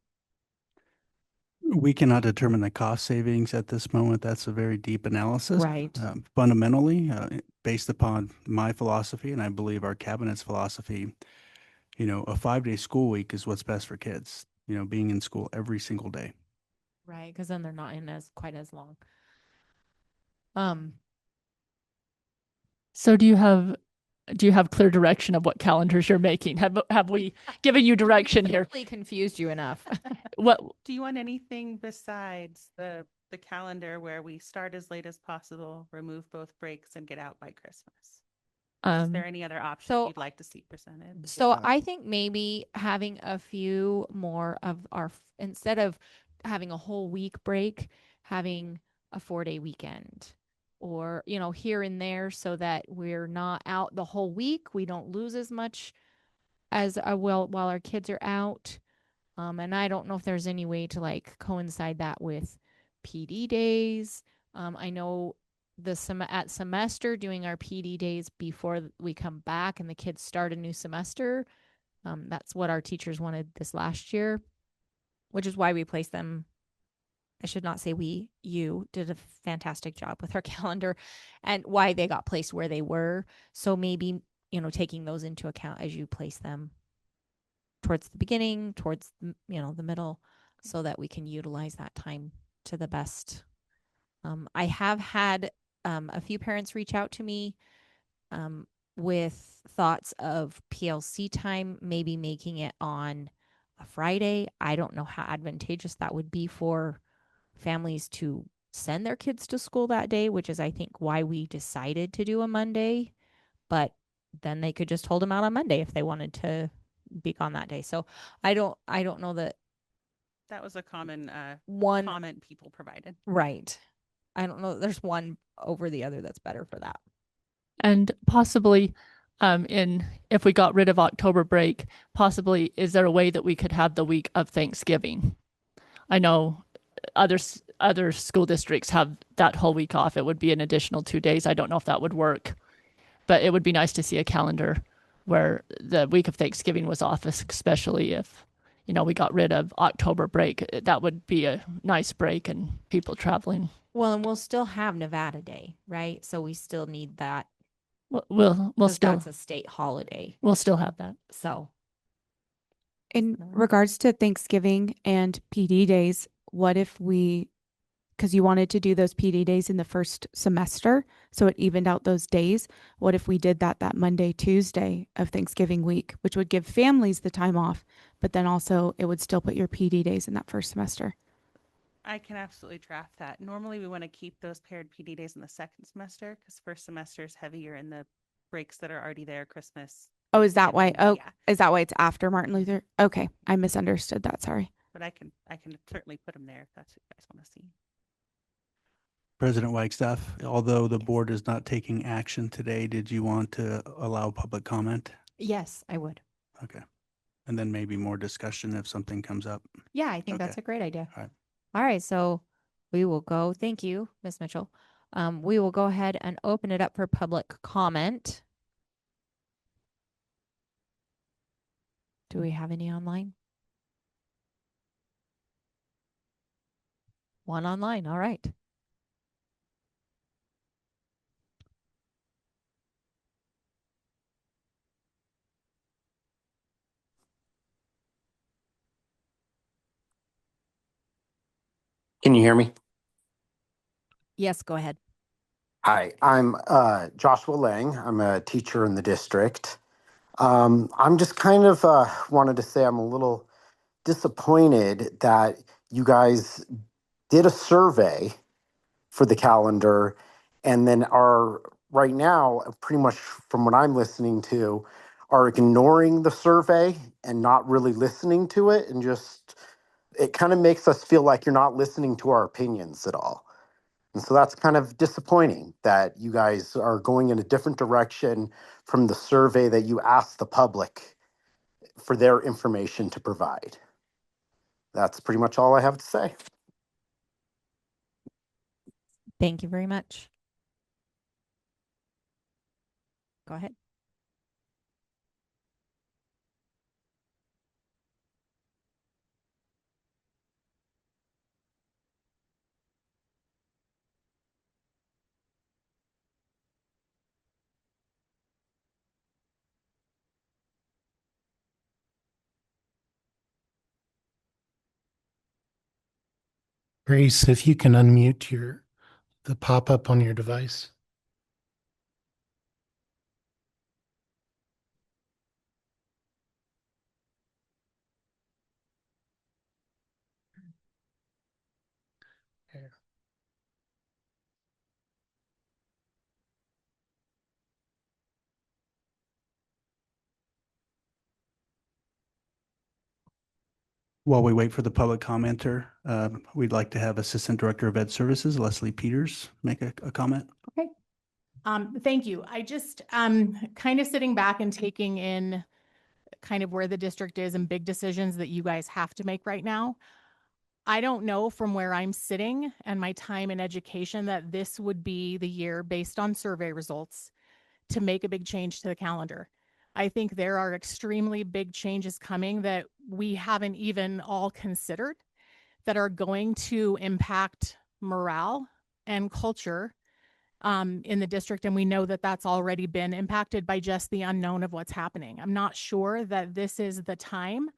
We cannot determine the cost savings at this moment. That's a very deep analysis. Right. Fundamentally, based upon my philosophy, and I believe our cabinet's philosophy, a 5-day school week is what's best for kids, being in school every single day. Right. Because then they're not in quite as long. So do you have clear direction of what calendars you're making? Have we given you direction here? Totally confused you enough. What Do you want anything besides the calendar where we start as late as possible, remove both breaks, and get out by Christmas? Is there any other options you'd like to see presented? So I think maybe having a few more of instead of having a whole week break, having a 4-day weekend or, here and there so that we're not out the whole week. We don't lose as much as while our kids are out. And I don't know if there's any way to coincide that with PD days. I know at semester doing our PD days before we come back and the kids start a new semester. That's what our teachers wanted this last year, which is why we placed them. I should not say you did a fantastic job with our calendar and why they got placed where they were. So maybe, taking those into account as you place them towards the beginning, towards, the middle, so that we can utilize that time to the best. I have had a few parents reach out to me with thoughts of PLC time, maybe making it on a Friday. I don't know how advantageous that would be for families to send their kids to school that day, which is, I think, why we decided to do a Monday. But then they could just hold them out on Monday if they wanted to be gone that day. So I don't know that. That was a common comment people provided. Right. I don't know that there's one over the other that's better for that. And possibly, if we got rid of October break, possibly is there a way that we could have the week of Thanksgiving? I know other school districts have that whole week off. It would be an additional 2 days. I don't know if that would work, but it would be nice to see a calendar where the week of Thanksgiving was off, especially if, we got rid of October break. That would be a nice break and people traveling. Well, and we'll still have Nevada Day, right? So we still need that. We'll 'cause still that's a state holiday. we'll still have that. So In regards to Thanksgiving and PD days, what if because you wanted to do those PD days in the first semester, so it evened out those days. What if we did that Monday, Tuesday of Thanksgiving week, which would give families the time off, but then also it would still put your PD days in that first semester? I can absolutely draft that. Normally, we want to keep those paired PD days in the second semester because first semester is heavier in the breaks that are already there, Christmas. Oh, is that why? Oh, Yeah. is that why it's after Martin Luther? Okay, I misunderstood that. Sorry. But I can certainly put them there if that's what you guys want to see. President Wagstaff, although the board is not taking action today, did you want to allow public comment? yes, I would. Okay. And then maybe more discussion if something comes up. Yeah, I think Okay. that's a great idea. All right. All right, so we will go. Thank you, Ms. Mitchell. We will go ahead and open it up for public comment. Do we have any online? One online. All right. Can you hear me? Yes, go ahead. Hi, I'm Joshua Lang. I'm a teacher in the district. I'm just kind of wanted to say I'm a little disappointed that you guys did a survey for the calendar and then are right now, pretty much from what I'm listening to, are ignoring the survey and not really listening to it, and just it kind of makes us feel like you're not listening to our opinions at all. And so that's kind of disappointing that you guys are going in a different direction from the survey that you asked the public for their information to provide. That's pretty much all I have to say. Thank you very much. Go ahead. Grace, if you can unmute the pop-up on your device. While we wait for the public commenter, we'd like to have Assistant Director of Ed Services, Leslie Peters, make a comment. Okay. Thank you. I just kind of sitting back and taking in kind of where the district is and big decisions that you guys have to make right now. I don't know from where I'm sitting and my time in education that this would be the year based on survey results to make a big change to the calendar. I think there are extremely big changes coming that we haven't even all considered that are going to impact morale and culture in the district. And we know that that's already been impacted by just the unknown of what's happening. I'm not sure that this is the time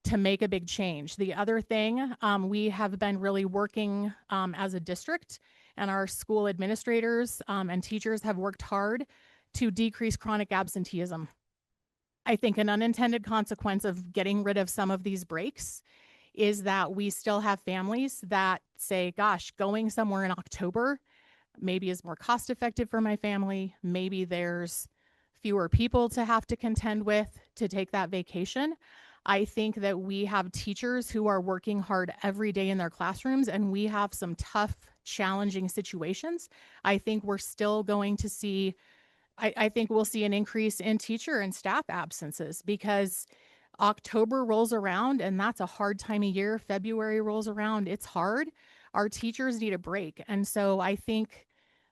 to make a big change. The other thing, we have been really working as a district, and our school administrators and teachers have worked hard to decrease chronic absenteeism. I think an unintended consequence of getting rid of some of these breaks is that we still have families that say, gosh, going somewhere in October maybe is more cost effective for my family. Maybe there's fewer people to have to contend with to take that vacation. I think that we have teachers who are working hard every day in their classrooms, and we have some tough, challenging situations. I think we're still going to see I think we'll see an increase in teacher and staff absences because October rolls around and that's a hard time of year. February rolls around, it's hard. Our teachers need a break. And so I think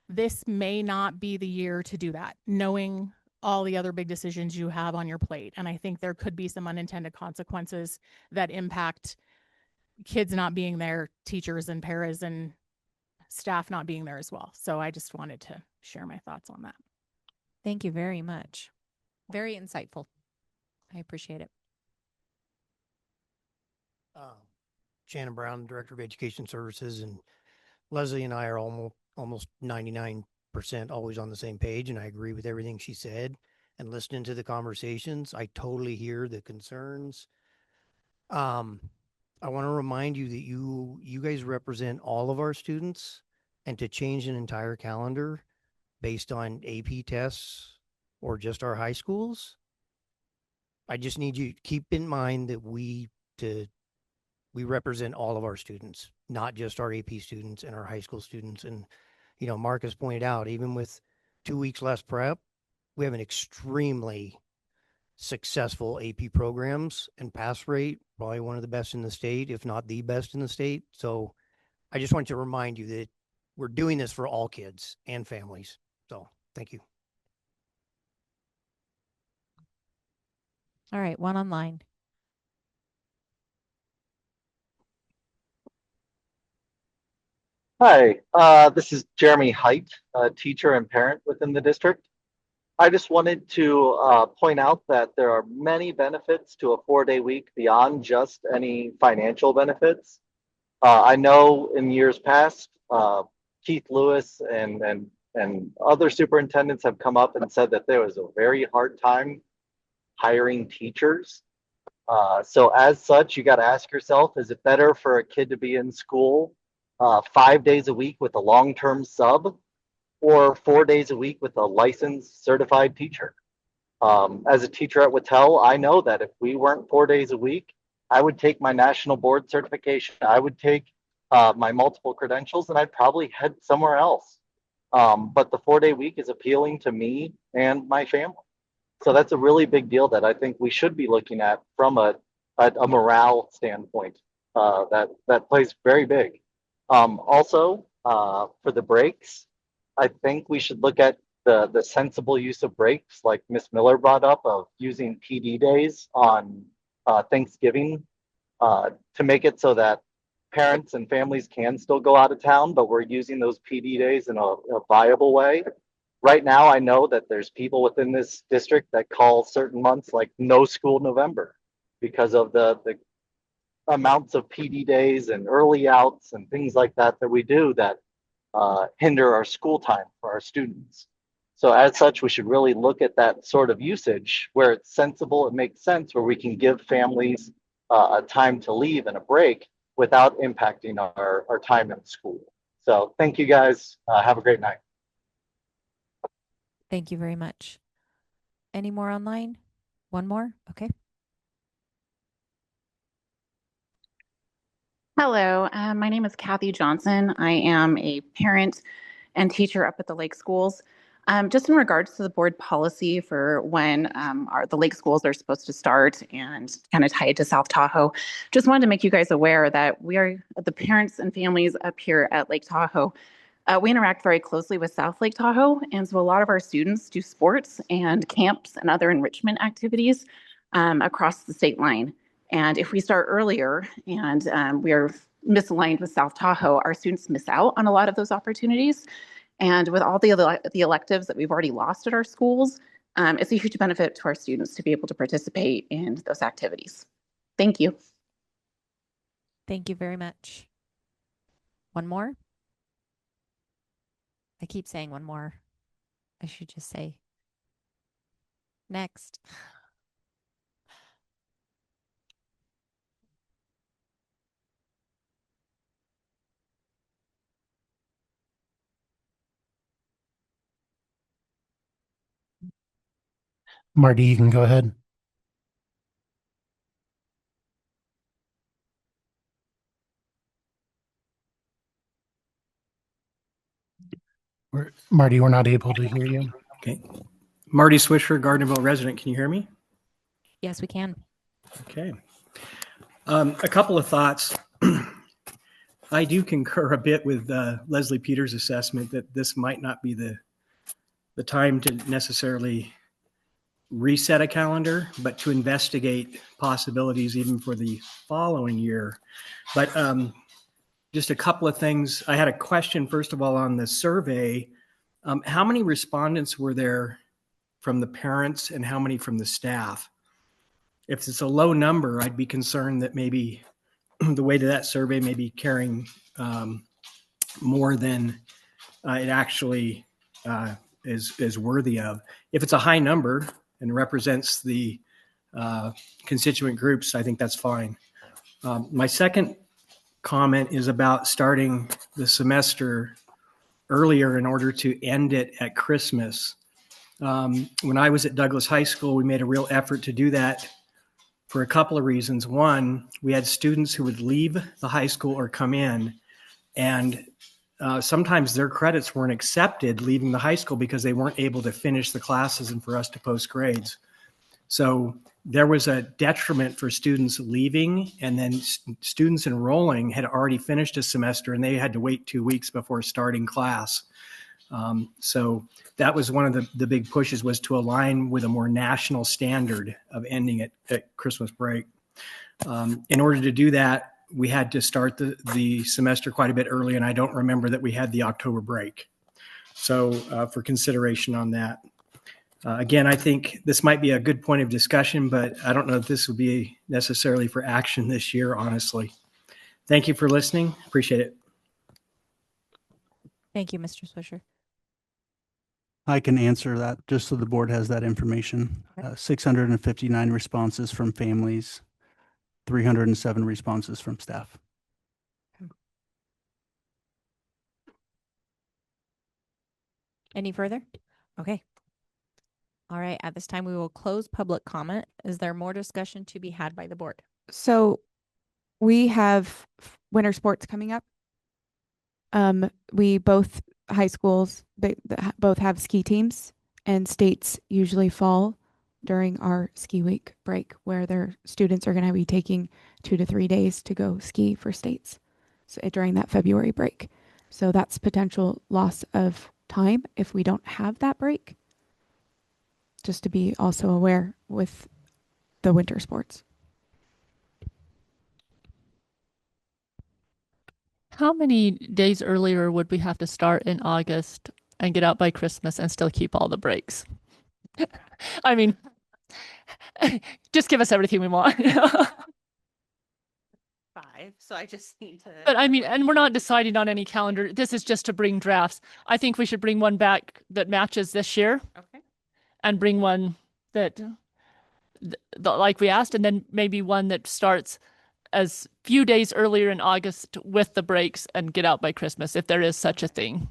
this may not be the year to do that, knowing all the other big decisions you have on your plate. And I think there could be some unintended consequences that impact kids not being there, teachers and paras and staff not being there as well. So I just wanted to share my thoughts on that. Thank you very much. Very insightful. I appreciate it. Shannon Brown, Director of Education Services, and Leslie and I are almost 99% always on the same page, and I agree with everything she said. And listening to the conversations, I totally hear the concerns. I want to remind you that you guys represent all of our students, and to change an entire calendar based on AP tests or just our high schools, I just need you to keep in mind that we represent all of our students, not just our AP students and our high school students. And, you know, Marcus pointed out, even with 2 weeks less prep, we have an extremely successful AP programs and pass rate, probably one of the best in the state, if not the best in the state. So I just want to remind you that we're doing this for all kids and families. So thank you. All right, one online. Hi, this is Jeremy Height, a teacher and parent within the district. I just wanted to point out that there are many benefits to a 4-day week beyond just any financial benefits. I know in years past, Keith Lewis and other superintendents have come up and said that there was a very hard time hiring teachers. So as such, you got to ask yourself, is it better for a kid to be in school 5 days a week with a long-term sub, or 4 days a week with a licensed certified teacher? As a teacher at Wattell, I know that if we weren't 4 days a week, I would take my national board certification. I would take my multiple credentials, and I'd probably head somewhere else. But the 4-day week is appealing to me and my family. So that's a really big deal that I think we should be looking at from a morale standpoint. That plays very big. Also, for the breaks, I think we should look at the sensible use of breaks, like Ms. Miller brought up, of using PD days on Thanksgiving to make it so that parents and families can still go out of town, but we're using those PD days in a viable way. Right now, I know that there's people within this district that call certain months like no school November because of the amounts of PD days and early outs and things like that we do that hinder our school time for our students. So as such, we should really look at that sort of usage where it's sensible, it makes sense, where we can give families a time to leave and a break without impacting our time in school. So thank you guys. Have a great night. Thank you very much. Any more online? One more? Okay. Hello, my name is Kathy Johnson. I am a parent and teacher up at the Lake Schools. Just in regards to the board policy for when the Lake Schools are supposed to start and kind of tie it to South Tahoe, just wanted to make you guys aware that we are, the parents and families up here at Lake Tahoe, we interact very closely with South Lake Tahoe. And so a lot of our students do sports and camps and other enrichment activities across the state line. And if we start earlier and we are misaligned with South Tahoe, our students miss out on a lot of those opportunities. And with all the electives that we've already lost at our schools, it's a huge benefit to our students to be able to participate in those activities. Thank you. Thank you very much. One more? I keep saying one more. I should just say next. Marty, you can go ahead. Marty, we're not able to hear you. Okay. Marty Switcher, Gardnerville resident. Can you hear me? Yes, we can. Okay. A couple of thoughts. I do concur a bit with Leslie Peters' assessment that this might not be the time to necessarily reset a calendar, but to investigate possibilities even for the following year. But just a couple of things. I had a question, first of all, on the survey. How many respondents were there from the parents and how many from the staff? If it's a low number, I'd be concerned that maybe the weight of that survey may be carrying more than it actually is worthy of. If it's a high number and represents the constituent groups, I think that's fine. My second comment is about starting the semester earlier in order to end it at Christmas. When I was at Douglas High School, we made a real effort to do that for a couple of reasons. One, we had students who would leave the high school or come in, and sometimes their credits weren't accepted leaving the high school because they weren't able to finish the classes and for us to post grades. So there was a detriment for students leaving, and then students enrolling had already finished a semester and they had to wait 2 weeks before starting class. So that was one of the big pushes, was to align with a more national standard of ending at Christmas break. In order to do that, we had to start the semester quite a bit early, and I don't remember that we had the October break. So for consideration on that. Again, I think this might be a good point of discussion, but I don't know if this would be necessarily for action this year, honestly. Thank you for listening. Appreciate it. Thank you, Mr. Swisher. I can answer that just so the board has that information. 659 responses from families, 307 responses from staff. Any further? Okay. All right. At this time, we will close public comment. Is there more discussion to be had by the board? So we have winter sports coming up. We both high schools, they both have ski teams, and states usually fall during our ski week break, where their students are going to be taking 2 to 3 days to go ski for states, so during that February break. So that's potential loss of time if we don't have that break. Just to be also aware with the winter sports. How many days earlier would we have to start in August and get out by Christmas and still keep all the breaks? I mean, just give us everything we want. 5. So I just need to. But I mean, and we're not deciding on any calendar. This is just to bring drafts. I think we should bring one back that matches this year. Okay. And bring one that, like we asked, and then maybe one that starts as few days earlier in August with the breaks and get out by Christmas, if there is such a thing.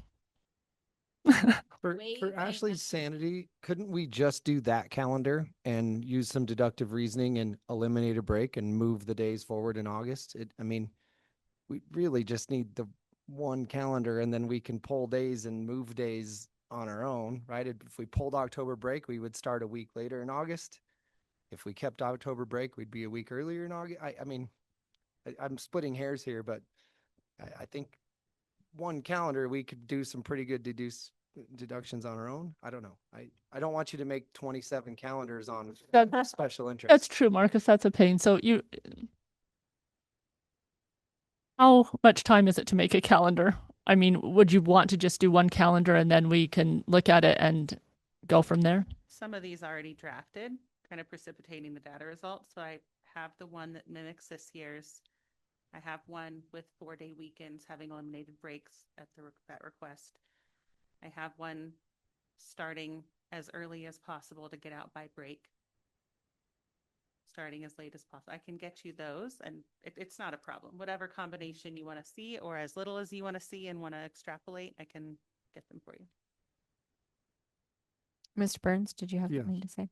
For Ashley's sanity, couldn't we just do that calendar and use some deductive reasoning and eliminate a break and move the days forward in August? I mean, we really just need the one calendar, and then we can pull days and move days on our own, right? If we pulled October break, we would start a week later in August. If we kept October break, we'd be a week earlier in August. I mean, I'm splitting hairs here, but I think one calendar, we could do some pretty good deductions on our own. I don't know. I don't want you to make 27 calendars on special interest. That's true, Marcus. That's a pain. So how much time is it to make a calendar? I mean, would you want to just do one calendar and then we can look at it and go from there? Some of these already drafted, kind of precipitating the data results. So I have the one that mimics this year's. I have one with 4-day weekends having eliminated breaks at that request. I have one starting as early as possible to get out by break, starting as late as possible. I can get you those, and it's not a problem. Whatever combination you want to see, or as little as you want to see and want to extrapolate, I can get them for you. Mr. Burns, did you have Yes. something to say?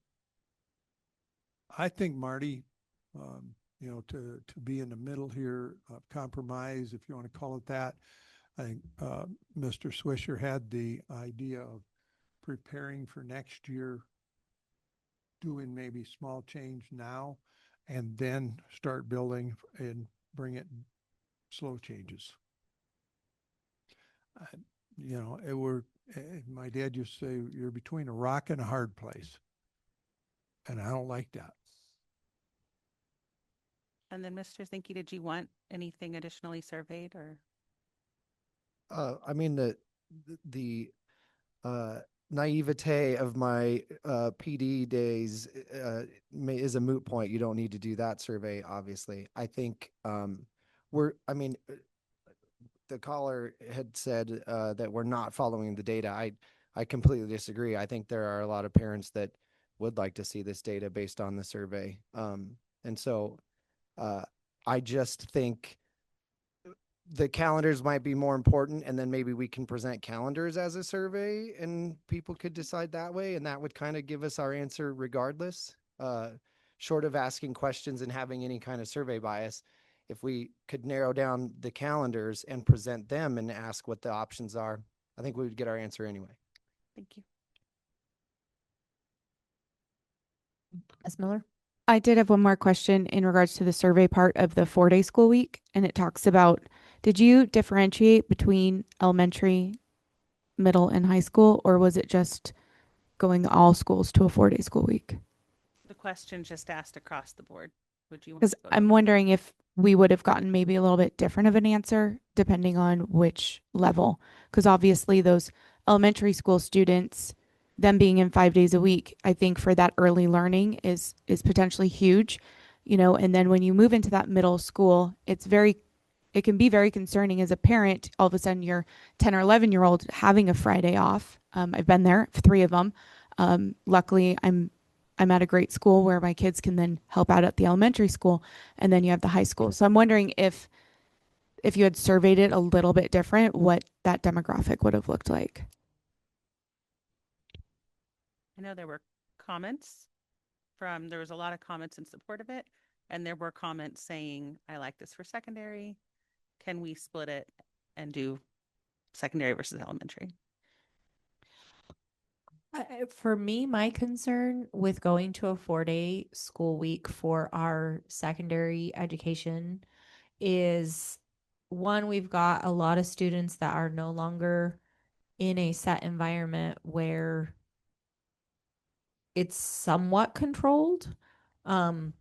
I think, Marty, you know, to be in the middle here, compromise, if you want to call it that. I think Mr. Swisher had the idea of preparing for next year, doing maybe small change now, and then start building and bring it slow changes. You know, my dad used to say, you're between a rock and a hard place. And I don't like that. And then Mr. Zinke, did you want anything additionally surveyed or? I mean, the naivete of my PD days is a moot point. You don't need to do that survey, obviously. I think the caller had said that we're not following the data. I completely disagree. I think there are a lot of parents that would like to see this data based on the survey. And so I just think the calendars might be more important, and then maybe we can present calendars as a survey and people could decide that way, and that would kind of give us our answer regardless, short of asking questions and having any kind of survey bias. If we could narrow down the calendars and present them and ask what the options are, I think we would get our answer anyway. Thank you. Ms. Miller? I did have one more question in regards to the survey part of the 4-day school week. And it talks about, did you differentiate between elementary, middle, and high school, or was it just going all schools to a 4-day school week? The question just asked across the board. Would you want Because to go to I'm wondering if we would have gotten maybe a little bit different of an answer depending on which level. Because obviously those elementary school students, them being in 5 days a week, I think for that early learning is potentially huge, you know. And then when you move into that middle school, it can be very concerning as a parent. All of a sudden your 10 or 11-year-old having a Friday off. I've been there, 3 of them. Luckily I'm at a great school where my kids can then help out at the elementary school, and then you have the high school. So I'm wondering if you had surveyed it a little bit different, what that demographic would have looked like. I know there were comments there was a lot of comments in support of it. And there were comments saying, I like this for secondary. Can we split it and do secondary versus elementary? For me, my concern with going to a 4-day school week for our secondary education is, one, we've got a lot of students that are no longer in a set environment where it's somewhat controlled. I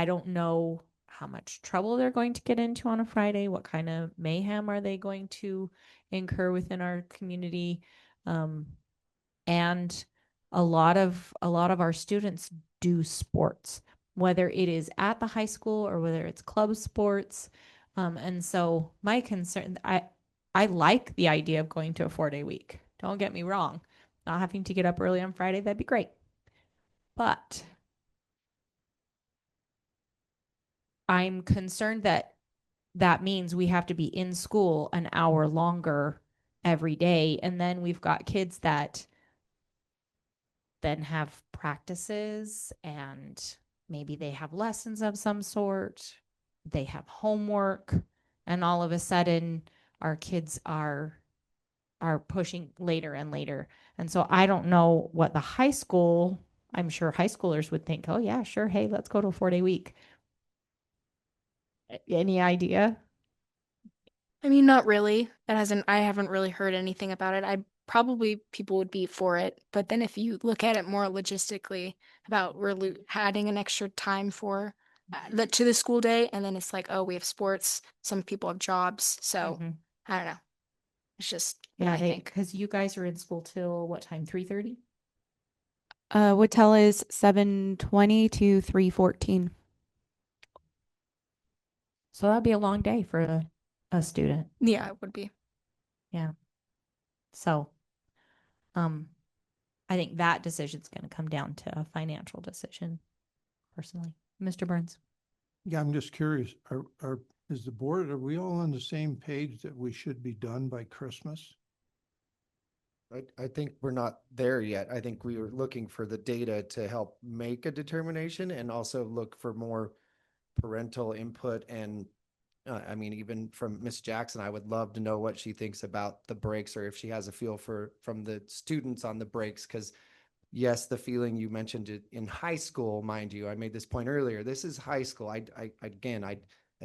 don't know how much trouble they're going to get into on a Friday. What kind of mayhem are they going to incur within our community? And a lot of our students do sports, whether it is at the high school or whether it's club sports. And so my concern, I like the idea of going to a 4-day week. Don't get me wrong. Not having to get up early on Friday, that'd be great. But I'm concerned that means we have to be in school an hour longer every day. And then we've got kids that then have practices, and maybe they have lessons of some sort. They have homework, and all of a sudden our kids are pushing later and later. And so I don't know what the high school, I'm sure high schoolers would think, oh yeah, sure. Hey, let's go to a 4-day week. Any idea? I mean, not really. I haven't really heard anything about it. Probably people would be for it, but then if you look at it more logistically about we're adding an extra time for to the school day, and then it's like, oh, we have sports. Some people have jobs, so I don't know. It's just what I think. Because you guys are in school till what time? 3:30? Whittle is 7:20 to 3:14. So that'd be a long day for a student. Yeah, it would be. Yeah. So, I think that decision's going to come down to a financial decision, personally. Mr. Burns. Yeah, I'm just curious. Is the board, are we all on the same page that we should be done by Christmas? I think we're not there yet. I think we were looking for the data to help make a determination and also look for more parental input. And I mean, even from Miss Jackson, I would love to know what she thinks about the breaks, or if she has a feel from the students on the breaks, because yes, the feeling you mentioned it in high school, mind you, I made this point earlier. This is high school. I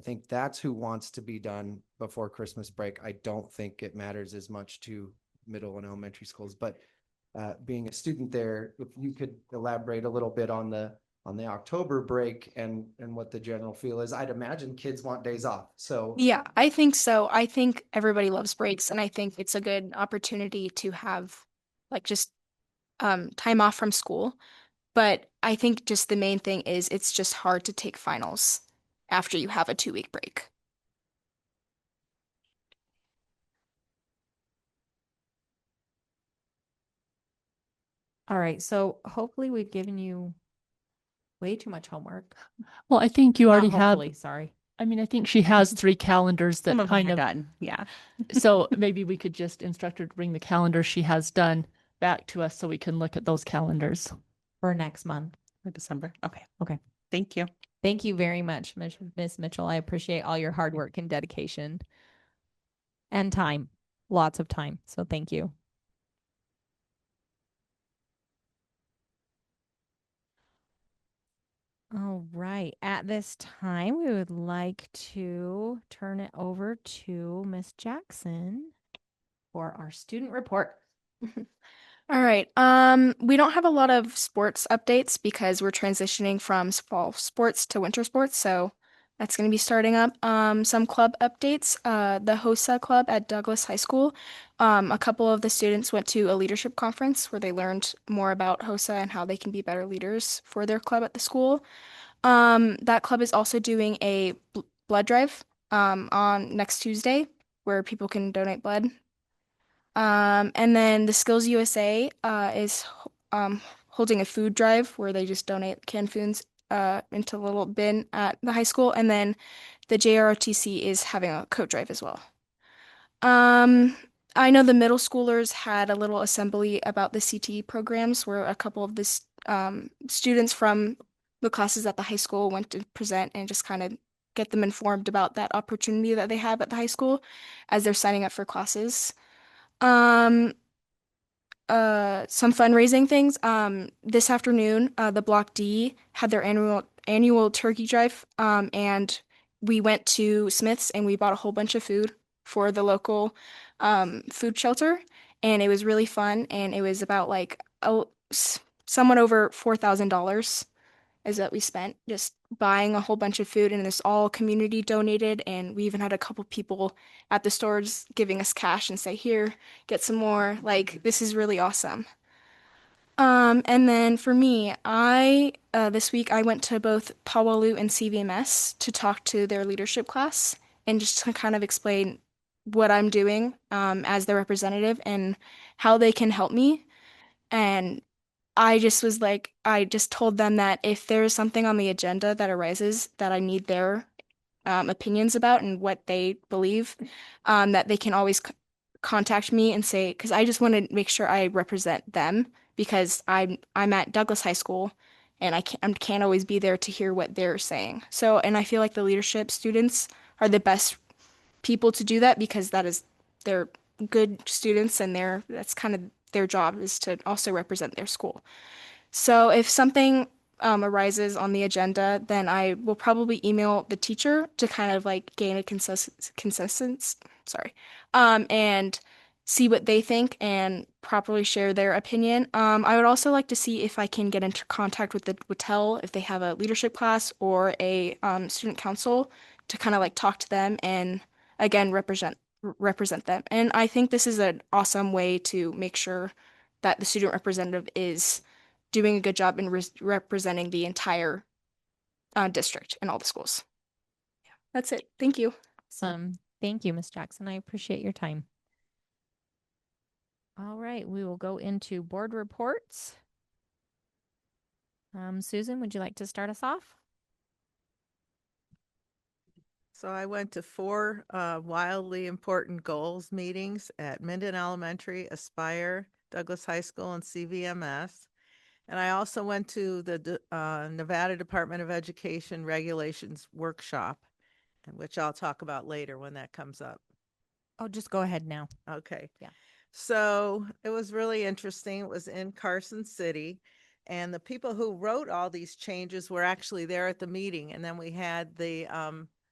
think that's who wants to be done before Christmas break. I don't think it matters as much to middle and elementary schools, but being a student there, if you could elaborate a little bit on the October break and what the general feel is. I'd imagine kids want days off. So Yeah, I think so. I think everybody loves breaks, and I think it's a good opportunity to have like just time off from school. But I think just the main thing is it's just hard to take finals after you have a 2-week break. All right. So hopefully we've given you way too much homework. Well, I think you Not already have. hopefully, sorry. I mean, I think she has 3 calendars that Some of them kind are of done. Yeah. So maybe we could just instruct her to bring the calendar she has done back to us so we can look at those calendars. For next month. For December. Okay. Okay. Thank you. Thank you very much, Miss Mitchell. I appreciate all your hard work and dedication and time. Lots of time. So thank you. All right. At this time, we would like to turn it over to Miss Jackson for our student report. All right. We don't have a lot of sports updates because we're transitioning from fall sports to winter sports, so that's going to be starting up. Some club updates. The HOSA club at Douglas High School. A couple of the students went to a leadership conference where they learned more about HOSA and how they can be better leaders for their club at the school. That club is also doing a blood drive on next Tuesday where people can donate blood. And then the Skills USA is holding a food drive where they just donate canned foods into a little bin at the high school. And then the JROTC is having a coat drive as well. I know the middle schoolers had a little assembly about the CTE programs where a couple of the students from the classes at the high school went to present and just kind of get them informed about that opportunity that they have at the high school as they're signing up for classes. Some fundraising things. This afternoon, the Block D had their annual turkey drive. And we went to Smith's and we bought a whole bunch of food for the local food shelter, and it was really fun. And it was about like somewhat over $4,000 is what we spent just buying a whole bunch of food, and it's all community donated. And we even had a couple people at the stores giving us cash and say, here, get some more. Like, this is really awesome. And then for me, this week I went to both Pawalu and CVMS to talk to their leadership class and just to kind of explain what I'm doing as their representative and how they can help me. And I just was like, I just told them that if there is something on the agenda that arises that I need their opinions about and what they believe, that they can always contact me and say, because I just want to make sure I represent them, because I'm at Douglas High School and I can't always be there to hear what they're saying. So, and I feel like the leadership students are the best people to do that because they're good students and that's kind of their job is to also represent their school. So if something arises on the agenda, then I will probably email the teacher to kind of like gain a consensus, and see what they think and properly share their opinion. I would also like to see if I can get into contact with the WTEL if they have a leadership class or a student council to kind of like talk to them and again represent them. And I think this is an awesome way to make sure that the student representative is doing a good job in representing the entire district and all the schools. Yeah, that's it. Thank you. Awesome. Thank you, Miss Jackson. I appreciate your time. All right, we will go into board reports. Susan, would you like to start us off? So I went to 4 wildly important goals meetings at Minden Elementary, Aspire, Douglas High School, and CVMS. And I also went to the Nevada Department of Education Regulations Workshop, which I'll talk about later when that comes up. Oh, just go ahead now. Okay. Yeah. So it was really interesting. It was in Carson City. And the people who wrote all these changes were actually there at the meeting. And then we had the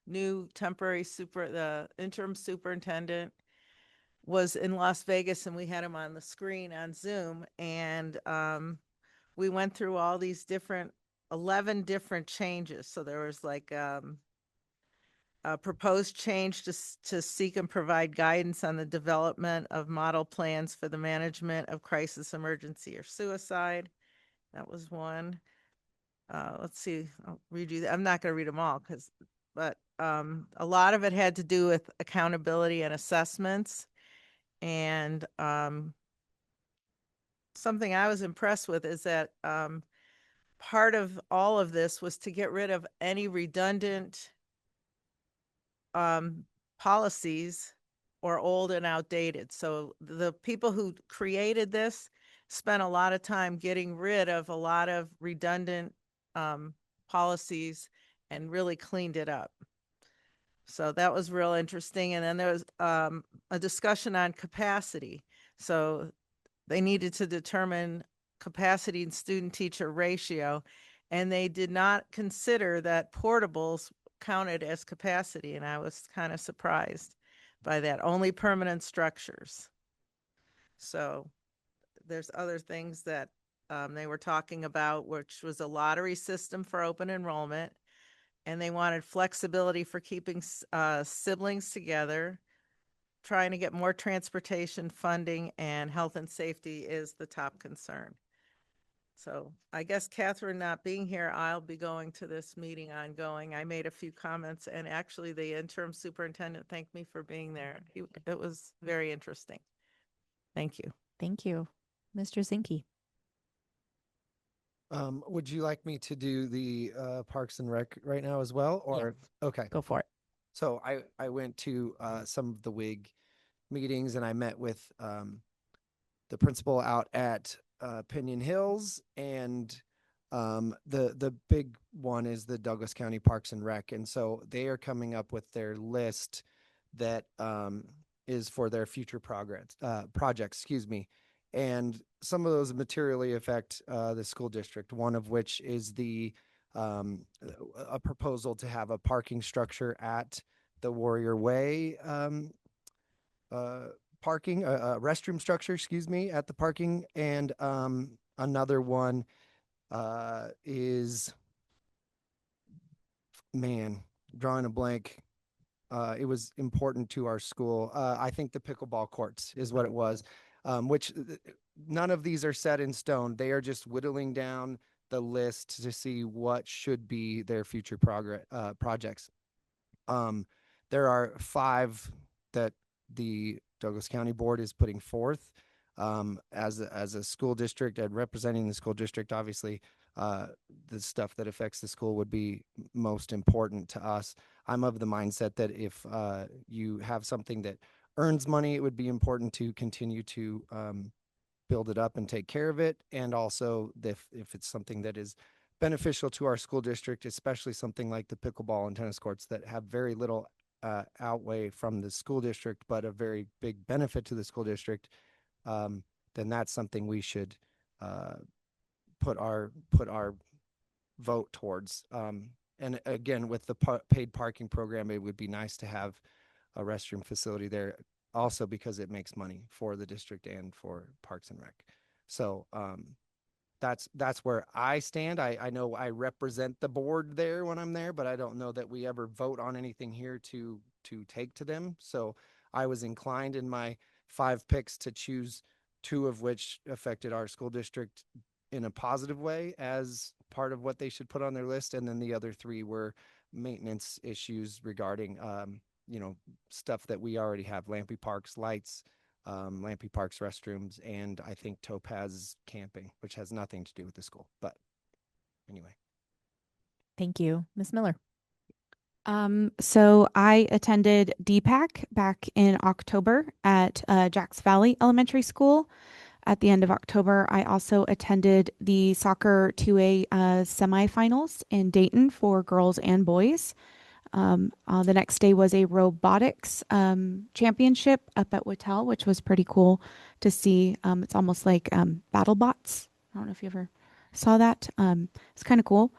new the interim superintendent was in Las Vegas, and we had him on the screen on Zoom. And we went through all these 11 different changes. So there was like a proposed change to seek and provide guidance on the development of model plans for the management of crisis, emergency, or suicide. That was one. Let's see, I'll read you. I'm not going to read them all but a lot of it had to do with accountability and assessments. And something I was impressed with is that part of all of this was to get rid of any redundant policies or old and outdated. So the people who created this spent a lot of time getting rid of a lot of redundant policies and really cleaned it up. So that was real interesting. And then there was a discussion on capacity. So they needed to determine capacity and student teacher ratio, and they did not consider that portables counted as capacity. And I was kind of surprised by that. Only permanent structures. So there's other things that they were talking about, which was a lottery system for open enrollment. And they wanted flexibility for keeping siblings together, trying to get more transportation funding, and health and safety is the top concern. So I guess Catherine not being here, I'll be going to this meeting ongoing. I made a few comments, and actually the interim superintendent thanked me for being there. It was very interesting. Thank you. Thank you. Mr. Zinke. Would you like me to do the Parks and Rec right now as well? Or okay, go for it. So I went to some of the WIG meetings, and I met with the principal out at Pinion Hills, and the big one is the Douglas County Parks and Rec. And so they are coming up with their list that is for their future projects, excuse me. And some of those materially affect the school district, one of which is a proposal to have a parking structure at the Warrior Way parking, restroom structure, excuse me, at the parking. And another one is, drawing a blank. It was important to our school. I think the pickleball courts is what it was. Which none of these are set in stone. They are just whittling down the list to see what should be their future projects. There are 5 that the Douglas County Board is putting forth as a school district, and representing the school district. Obviously, the stuff that affects the school would be most important to us. I'm of the mindset that if you have something that earns money, it would be important to continue to build it up and take care of it. And also if it's something that is beneficial to our school district, especially something like the pickleball and tennis courts that have very little outlay from the school district, but a very big benefit to the school district, then that's something we should put our vote towards. And again, with the paid parking program, it would be nice to have a restroom facility there also, because it makes money for the district and for Parks and Rec. So that's where I stand. I know I represent the board there when I'm there, but I don't know that we ever vote on anything here to take to them. So I was inclined in my 5 picks to choose 2 of which affected our school district in a positive way as part of what they should put on their list. And then the other 3 were maintenance issues regarding stuff that we already have: Lamprey Parks lights, Lamprey Parks restrooms, and I think Topaz camping, which has nothing to do with the school. But anyway. Thank you. Ms. Miller. So I attended DPAC back in October at Jacks Valley Elementary School. At the end of October, I also attended the soccer 2A semifinals in Dayton for girls and boys. The next day was a robotics championship up at Whittel, which was pretty cool to see. It's almost like battle bots. I don't know if you ever saw that. It's kind of cool.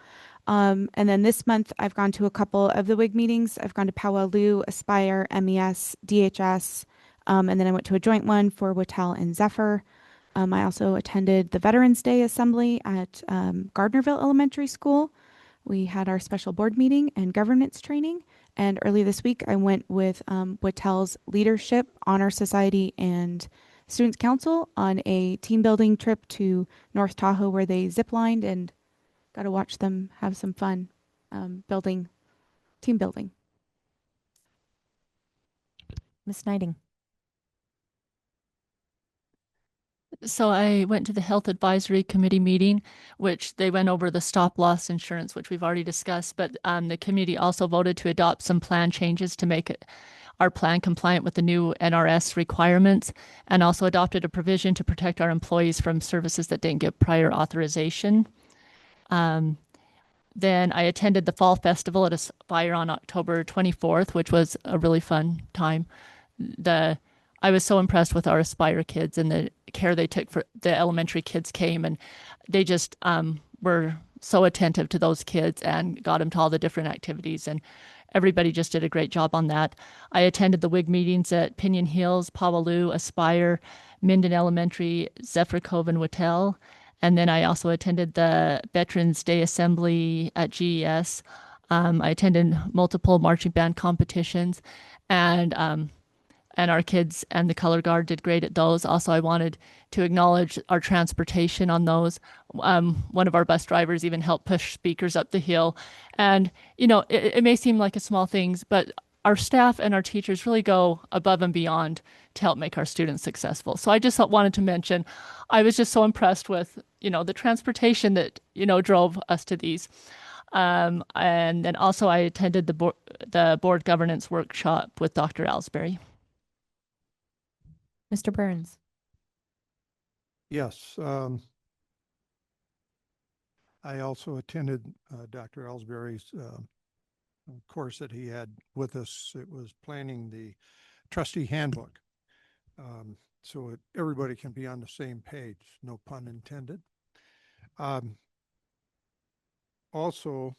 And then this month, I've gone to a couple of the WIG meetings. I've gone to Powwow, Aspire, MES, DHS, and then I went to a joint one for Whittel and Zephyr. I also attended the Veterans Day Assembly at Gardnerville Elementary School. We had our special board meeting and governance training. And early this week, I went with Whittel's Leadership, Honor Society, and Students Council on a team building trip to North Tahoe where they ziplined and got to watch them have some fun team building. Miss Knighting. So I went to the Health Advisory Committee meeting, which they went over the stop loss insurance, which we've already discussed, but the committee also voted to adopt some plan changes to make our plan compliant with the new NRS requirements, and also adopted a provision to protect our employees from services that didn't get prior authorization. Then I attended the Fall Festival at Aspire on October 24th, which was a really fun time. I was so impressed with our Aspire kids and the care they took for the elementary kids came, and they just were so attentive to those kids and got them to all the different activities, and everybody just did a great job on that. I attended the WIG meetings at Pinion Hills, Powwow, Aspire, Minden Elementary, Zephyr Cove, and Whittel. And then I also attended the Veterans Day Assembly at GES. I attended multiple marching band competitions, and our kids and the color guard did great at those. Also, I wanted to acknowledge our transportation on those. One of our bus drivers even helped push speakers up the hill. And, you know, it may seem like a small things, but our staff and our teachers really go above and beyond to help make our students successful. So I just wanted to mention, I was just so impressed with, you know, the transportation that, you know, drove us to these. And then also I attended the board governance workshop with Dr. Ellsbury. Mr. Burns. Yes. I also attended Dr. Ellsbury's course that he had with us. It was planning the trustee handbook. So everybody can be on the same page, no pun intended. Also,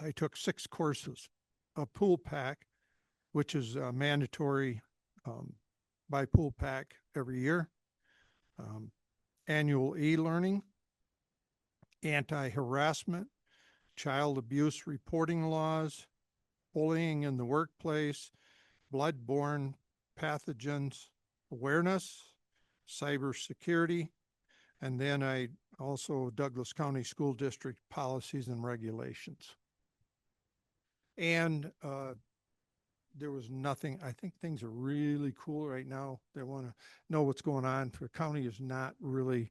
I took 6 courses, a pool pack, which is mandatory by pool pack every year, annual e-learning, anti-harassment, child abuse reporting laws, bullying in the workplace, blood-borne pathogens awareness, cybersecurity, and then I also Douglas County School District policies and regulations. And there was nothing. I think things are really cool right now. They want to know what's going on. The county is not really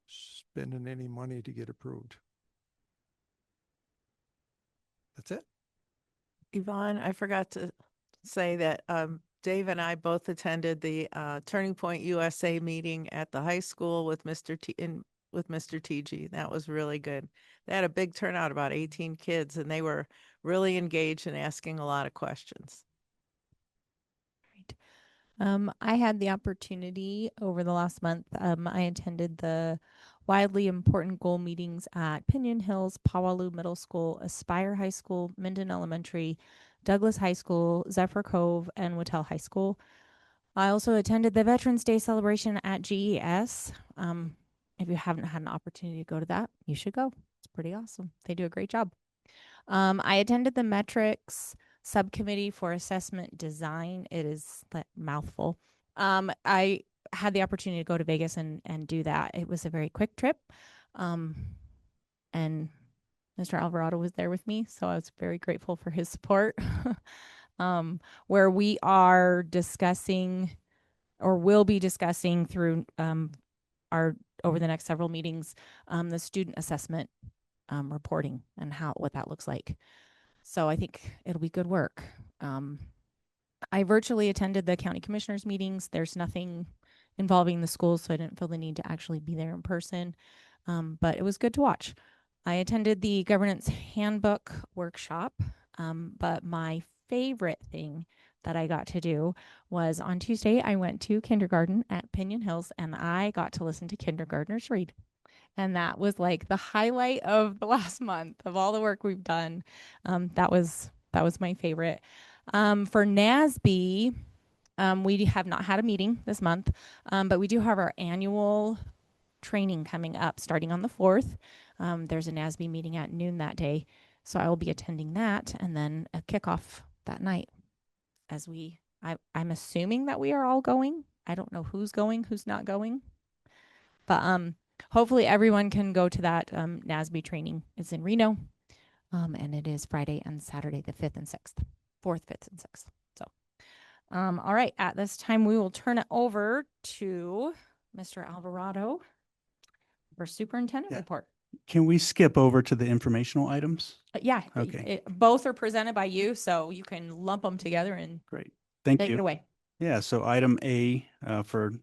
spending any money to get approved. That's it. Yvonne, I forgot to say that Dave and I both attended the Turning Point USA meeting at the high school with Mr. TG. That was really good. They had a big turnout, about 18 kids, and they were really engaged and asking a lot of questions. I had the opportunity over the last month. I attended the widely important goal meetings at Pinion Hills, Powwow Middle School, Aspire High School, Minden Elementary, Douglas High School, Zephyr Cove, and Whittel High School. I also attended the Veterans Day celebration at GES. If you haven't had an opportunity to go to that, you should go. It's pretty awesome. They do a great job. I attended the metrics subcommittee for assessment design. It is that mouthful. I had the opportunity to go to Vegas and do that. It was a very quick trip. And Mr. Alvarado was there with me, so I was very grateful for his support. Where we are discussing or will be discussing through over the next several meetings, the student assessment reporting and what that looks like. So I think it'll be good work. I virtually attended the county commissioners meetings. There's nothing involving the schools, so I didn't feel the need to actually be there in person. But it was good to watch. I attended the governance handbook workshop, but my favorite thing that I got to do was on Tuesday, I went to kindergarten at Pinion Hills and I got to listen to kindergartners read. And that was like the highlight of the last month of all the work we've done. That was my favorite. For NASB, we have not had a meeting this month, but we do have our annual training coming up starting on the 4th. There's a NASB meeting at noon that day. So I will be attending that and then a kickoff that night I'm assuming that we are all going. I don't know who's going, who's not going. But hopefully everyone can go to that NASB training. It's in Reno. And it is Friday and Saturday, the 5th and 6th. 4th, 5th, and 6th. So, all right. At this time, we will turn it over to Mr. Alvarado for superintendent report. Can we skip over to the informational items? Yeah. Okay. Both are presented by you, so you can lump them together and Great. Thank take you. it away. Yeah. So item A for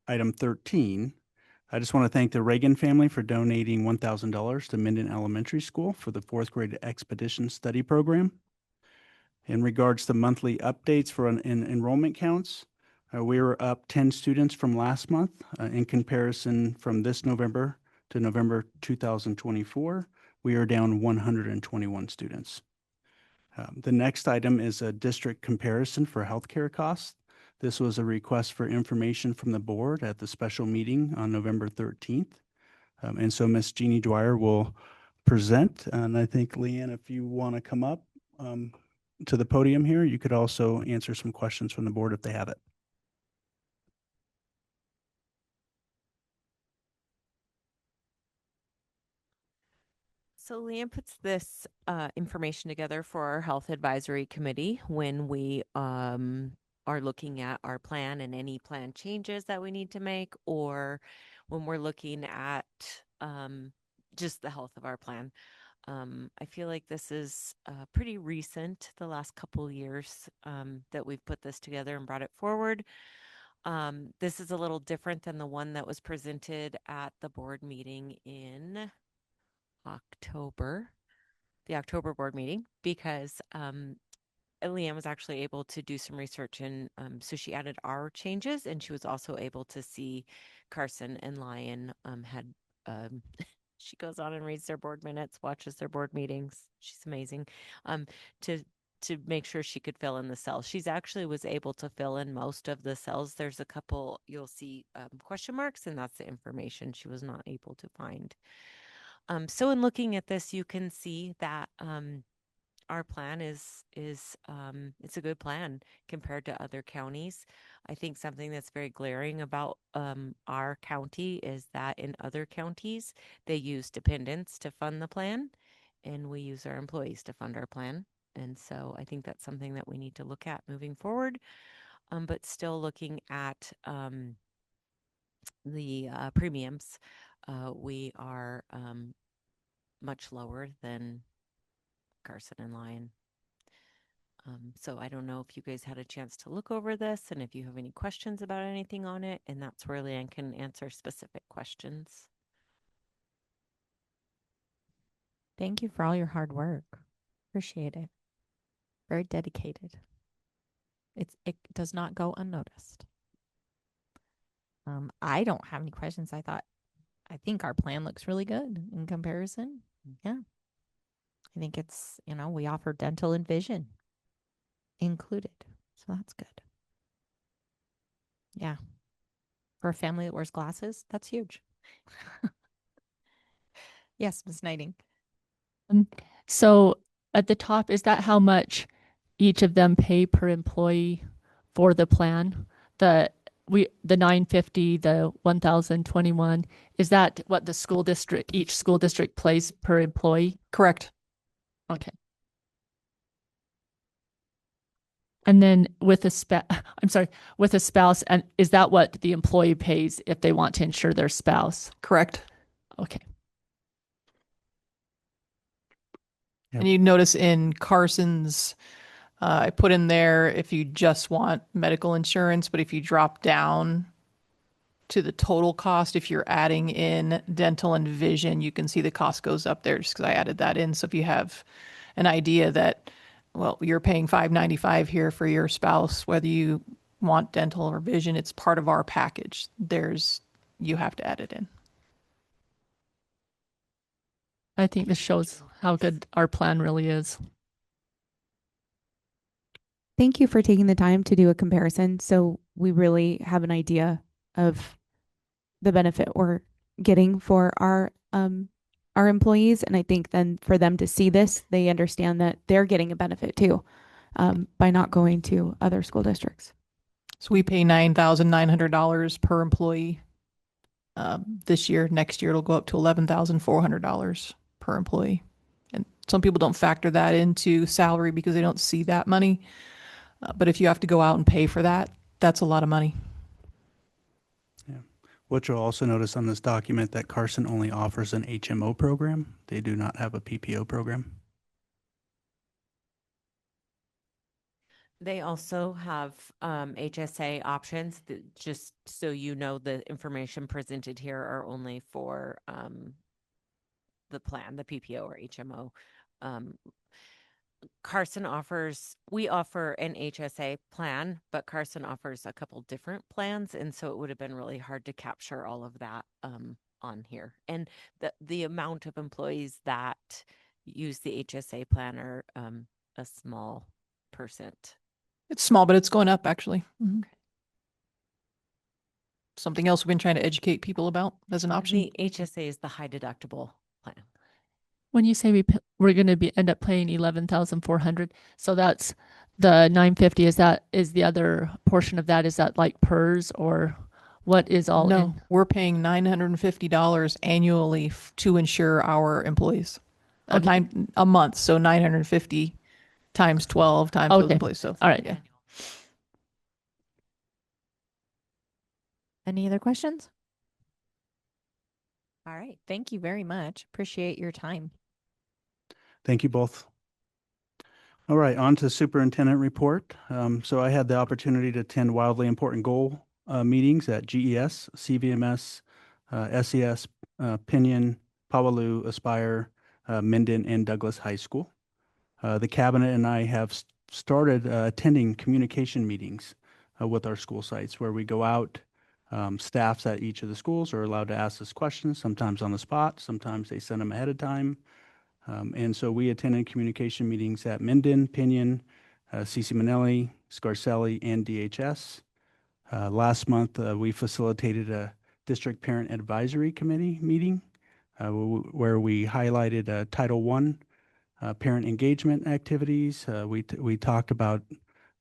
item 13, I just want to thank the Reagan family for donating $1,000 to Minden Elementary School for the 4th grade expedition study program. In regards to monthly updates for enrollment counts, we were up 10 students from last month. In comparison from this November to November 2024, we are down 121 students. The next item is a district comparison for healthcare costs. This was a request for information from the board at the special meeting on November 13th. And so Ms. Jeannie Dwyer will present. And I think, Leanne, if you want to come up to the podium here, you could also answer some questions from the board if they have it. So Leanne puts this information together for our health advisory committee when we are looking at our plan and any plan changes that we need to make, or when we're looking at just the health of our plan. I feel like this is pretty recent, the last couple years that we've put this together and brought it forward. This is a little different than the one that was presented at the board meeting in October, the October board meeting, because Leanne was actually able to do some research, and so she added our changes, and she was also able to see Carson and Lyon had she goes on and reads their board minutes, watches their board meetings. She's amazing. To make sure she could fill in the cells. She's actually was able to fill in most of the cells. There's a couple you'll see question marks, and that's the information she was not able to find. So in looking at this, you can see that our plan is it's a good plan compared to other counties. I think something that's very glaring about our county is that in other counties, they use dependents to fund the plan, and we use our employees to fund our plan. And so I think that's something that we need to look at moving forward, but still looking at the premiums. We are much lower than Carson and Lyon. So I don't know if you guys had a chance to look over this and if you have any questions about anything on it, and that's where Leanne can answer specific questions. Thank you for all your hard work. Appreciate it. Very dedicated. It does not go unnoticed. I don't have any questions. I think our plan looks really good in comparison. Yeah. I think it's, we offer dental and vision included. So that's good. Yeah. For a family that wears glasses, that's huge. Yes, Ms. Knighting. So at the top, is that how much each of them pay per employee for the plan? The $950, the $1,021, is that what each school district pays per employee? Correct. Okay. And then with a spouse, and is that what the employee pays if they want to insure their spouse? Correct. Okay. Yep. And you notice in Carson's, I put in there if you just want medical insurance, but if you drop down to the total cost. If you're adding in dental and vision, you can see the cost goes up there just because I added that in. So if you have an idea that, well, you're paying $595 here for your spouse, whether you want dental or vision, it's part of our package. You have to add it in. I think this shows how good our plan really is. Thank you for taking the time to do a comparison. So we really have an idea of the benefit we're getting for our employees. And I think then for them to see this, they understand that they're getting a benefit too, by not going to other school districts. So we pay $9,900 per employee this year. Next year, it'll go up to $11,400 per employee. And some people don't factor that into salary because they don't see that money. But if you have to go out and pay for that, that's a lot of money. Yeah. What you'll also notice on this document that Carson only offers an HMO program. They do not have a PPO program. They also have HSA options. Just so you know, the information presented here are only for the plan, the PPO or HMO. We offer an HSA plan, but Carson offers a couple different plans. And so it would have been really hard to capture all of that on here. And the amount of employees that use the HSA plan are a small percent. It's small, but it's going up actually. Mm-hmm. Something else we've been trying to educate people about as an option. The HSA is the high deductible plan. When you say we're going to end up paying $11,400, so that's the $950. Is the other portion of that? Is that like PERS or what is all? No, we're paying $950 annually to insure our employees. Okay. A month, so $950 times 12 times those employees. So all right. Yeah. Any other questions? All right. Thank you very much. Appreciate your time. Thank you both. All right, on to superintendent report. So I had the opportunity to attend wildly important goal meetings at GES, CVMS, SES, Pinion, Powaloo, Aspire, Minden, and Douglas High School. The cabinet and I have started attending communication meetings with our school sites where we go out. Staffs at each of the schools are allowed to ask us questions, sometimes on the spot, sometimes they send them ahead of time. And so we attended communication meetings at Minden, Pinion, CC Manelli, Scarcelli, and DHS. Last month, we facilitated a district parent advisory committee meeting where we highlighted Title I parent engagement activities. We talked about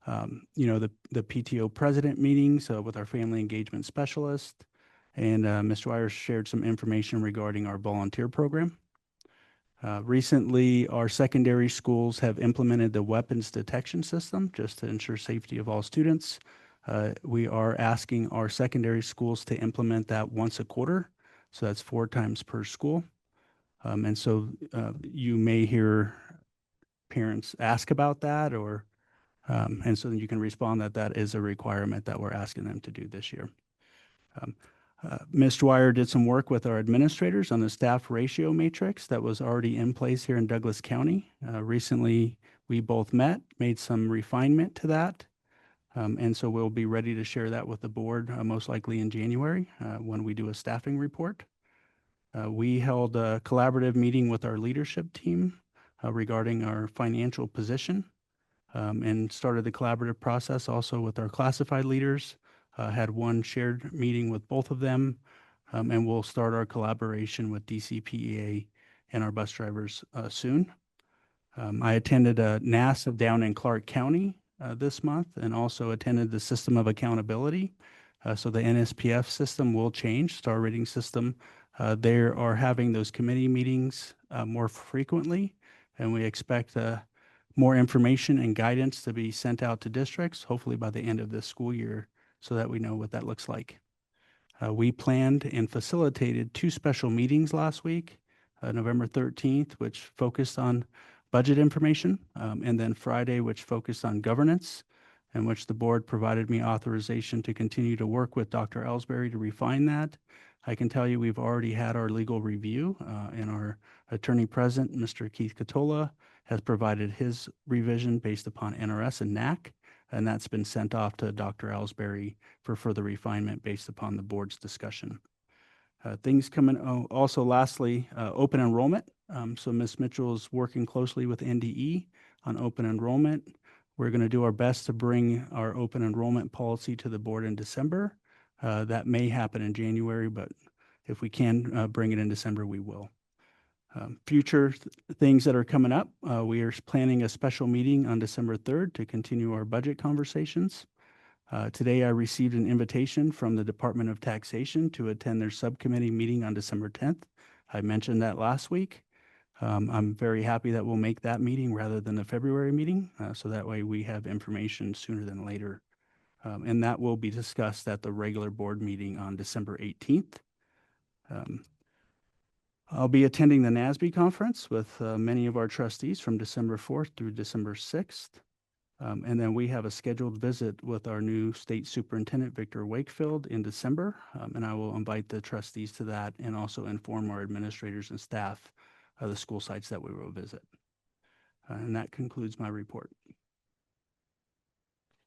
the PTO president meetings with our family engagement specialist, and Mr. Dwyer shared some information regarding our volunteer program. Recently, our secondary schools have implemented the weapons detection system just to ensure safety of all students. We are asking our secondary schools to implement that once a quarter, so that's 4 times per school. And so you may hear parents ask about that, and so you can respond that is a requirement that we're asking them to do this year. Ms. Dwyer did some work with our administrators on the staff ratio matrix that was already in place here in Douglas County. Recently, we both made some refinement to that. And so we'll be ready to share that with the board most likely in January when we do a staffing report. We held a collaborative meeting with our leadership team regarding our financial position and started the collaborative process also with our classified leaders. Had one shared meeting with both of them, and we'll start our collaboration with DCPEA and our bus drivers soon. I attended a NASA down in Clark County this month and also attended the System of Accountability. So the NSPF system will change, star rating system. They are having those committee meetings more frequently, and we expect more information and guidance to be sent out to districts, hopefully by the end of this school year, so that we know what that looks like. We planned and facilitated 2 special meetings last week, November 13th, which focused on budget information, and then Friday, which focused on governance. in which the board provided me authorization to continue to work with Dr. Ellsbury to refine that. I can tell you we've already had our legal review, and our attorney present, Mr. Keith Catola, has provided his revision based upon NRS and NAC, and that's been sent off to Dr. Ellsbury for further refinement based upon the board's discussion. Things coming, also lastly, open enrollment. So Ms. Mitchell is working closely with NDE on open enrollment. We're going to do our best to bring our open enrollment policy to the board in December. That may happen in January, but if we can bring it in December, we will. Future things that are coming up, we are planning a special meeting on December 3rd to continue our budget conversations. Today, I received an invitation from the Department of Taxation to attend their subcommittee meeting on December 10th. I mentioned that last week. I'm very happy that we'll make that meeting rather than the February meeting, so that way we have information sooner than later. And that will be discussed at the regular board meeting on December 18th. I'll be attending the NASB conference with many of our trustees from December 4th through December 6th. And then we have a scheduled visit with our new state superintendent, Victor Wakefield, in December. And I will invite the trustees to that and also inform our administrators and staff of the school sites that we will visit. And that concludes my report.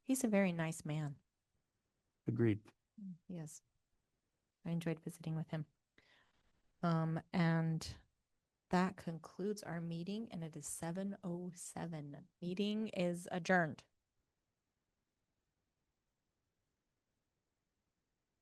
He's a very nice man. Agreed. Yes. I enjoyed visiting with him. And that concludes our meeting, and it is 7:07. Meeting is adjourned.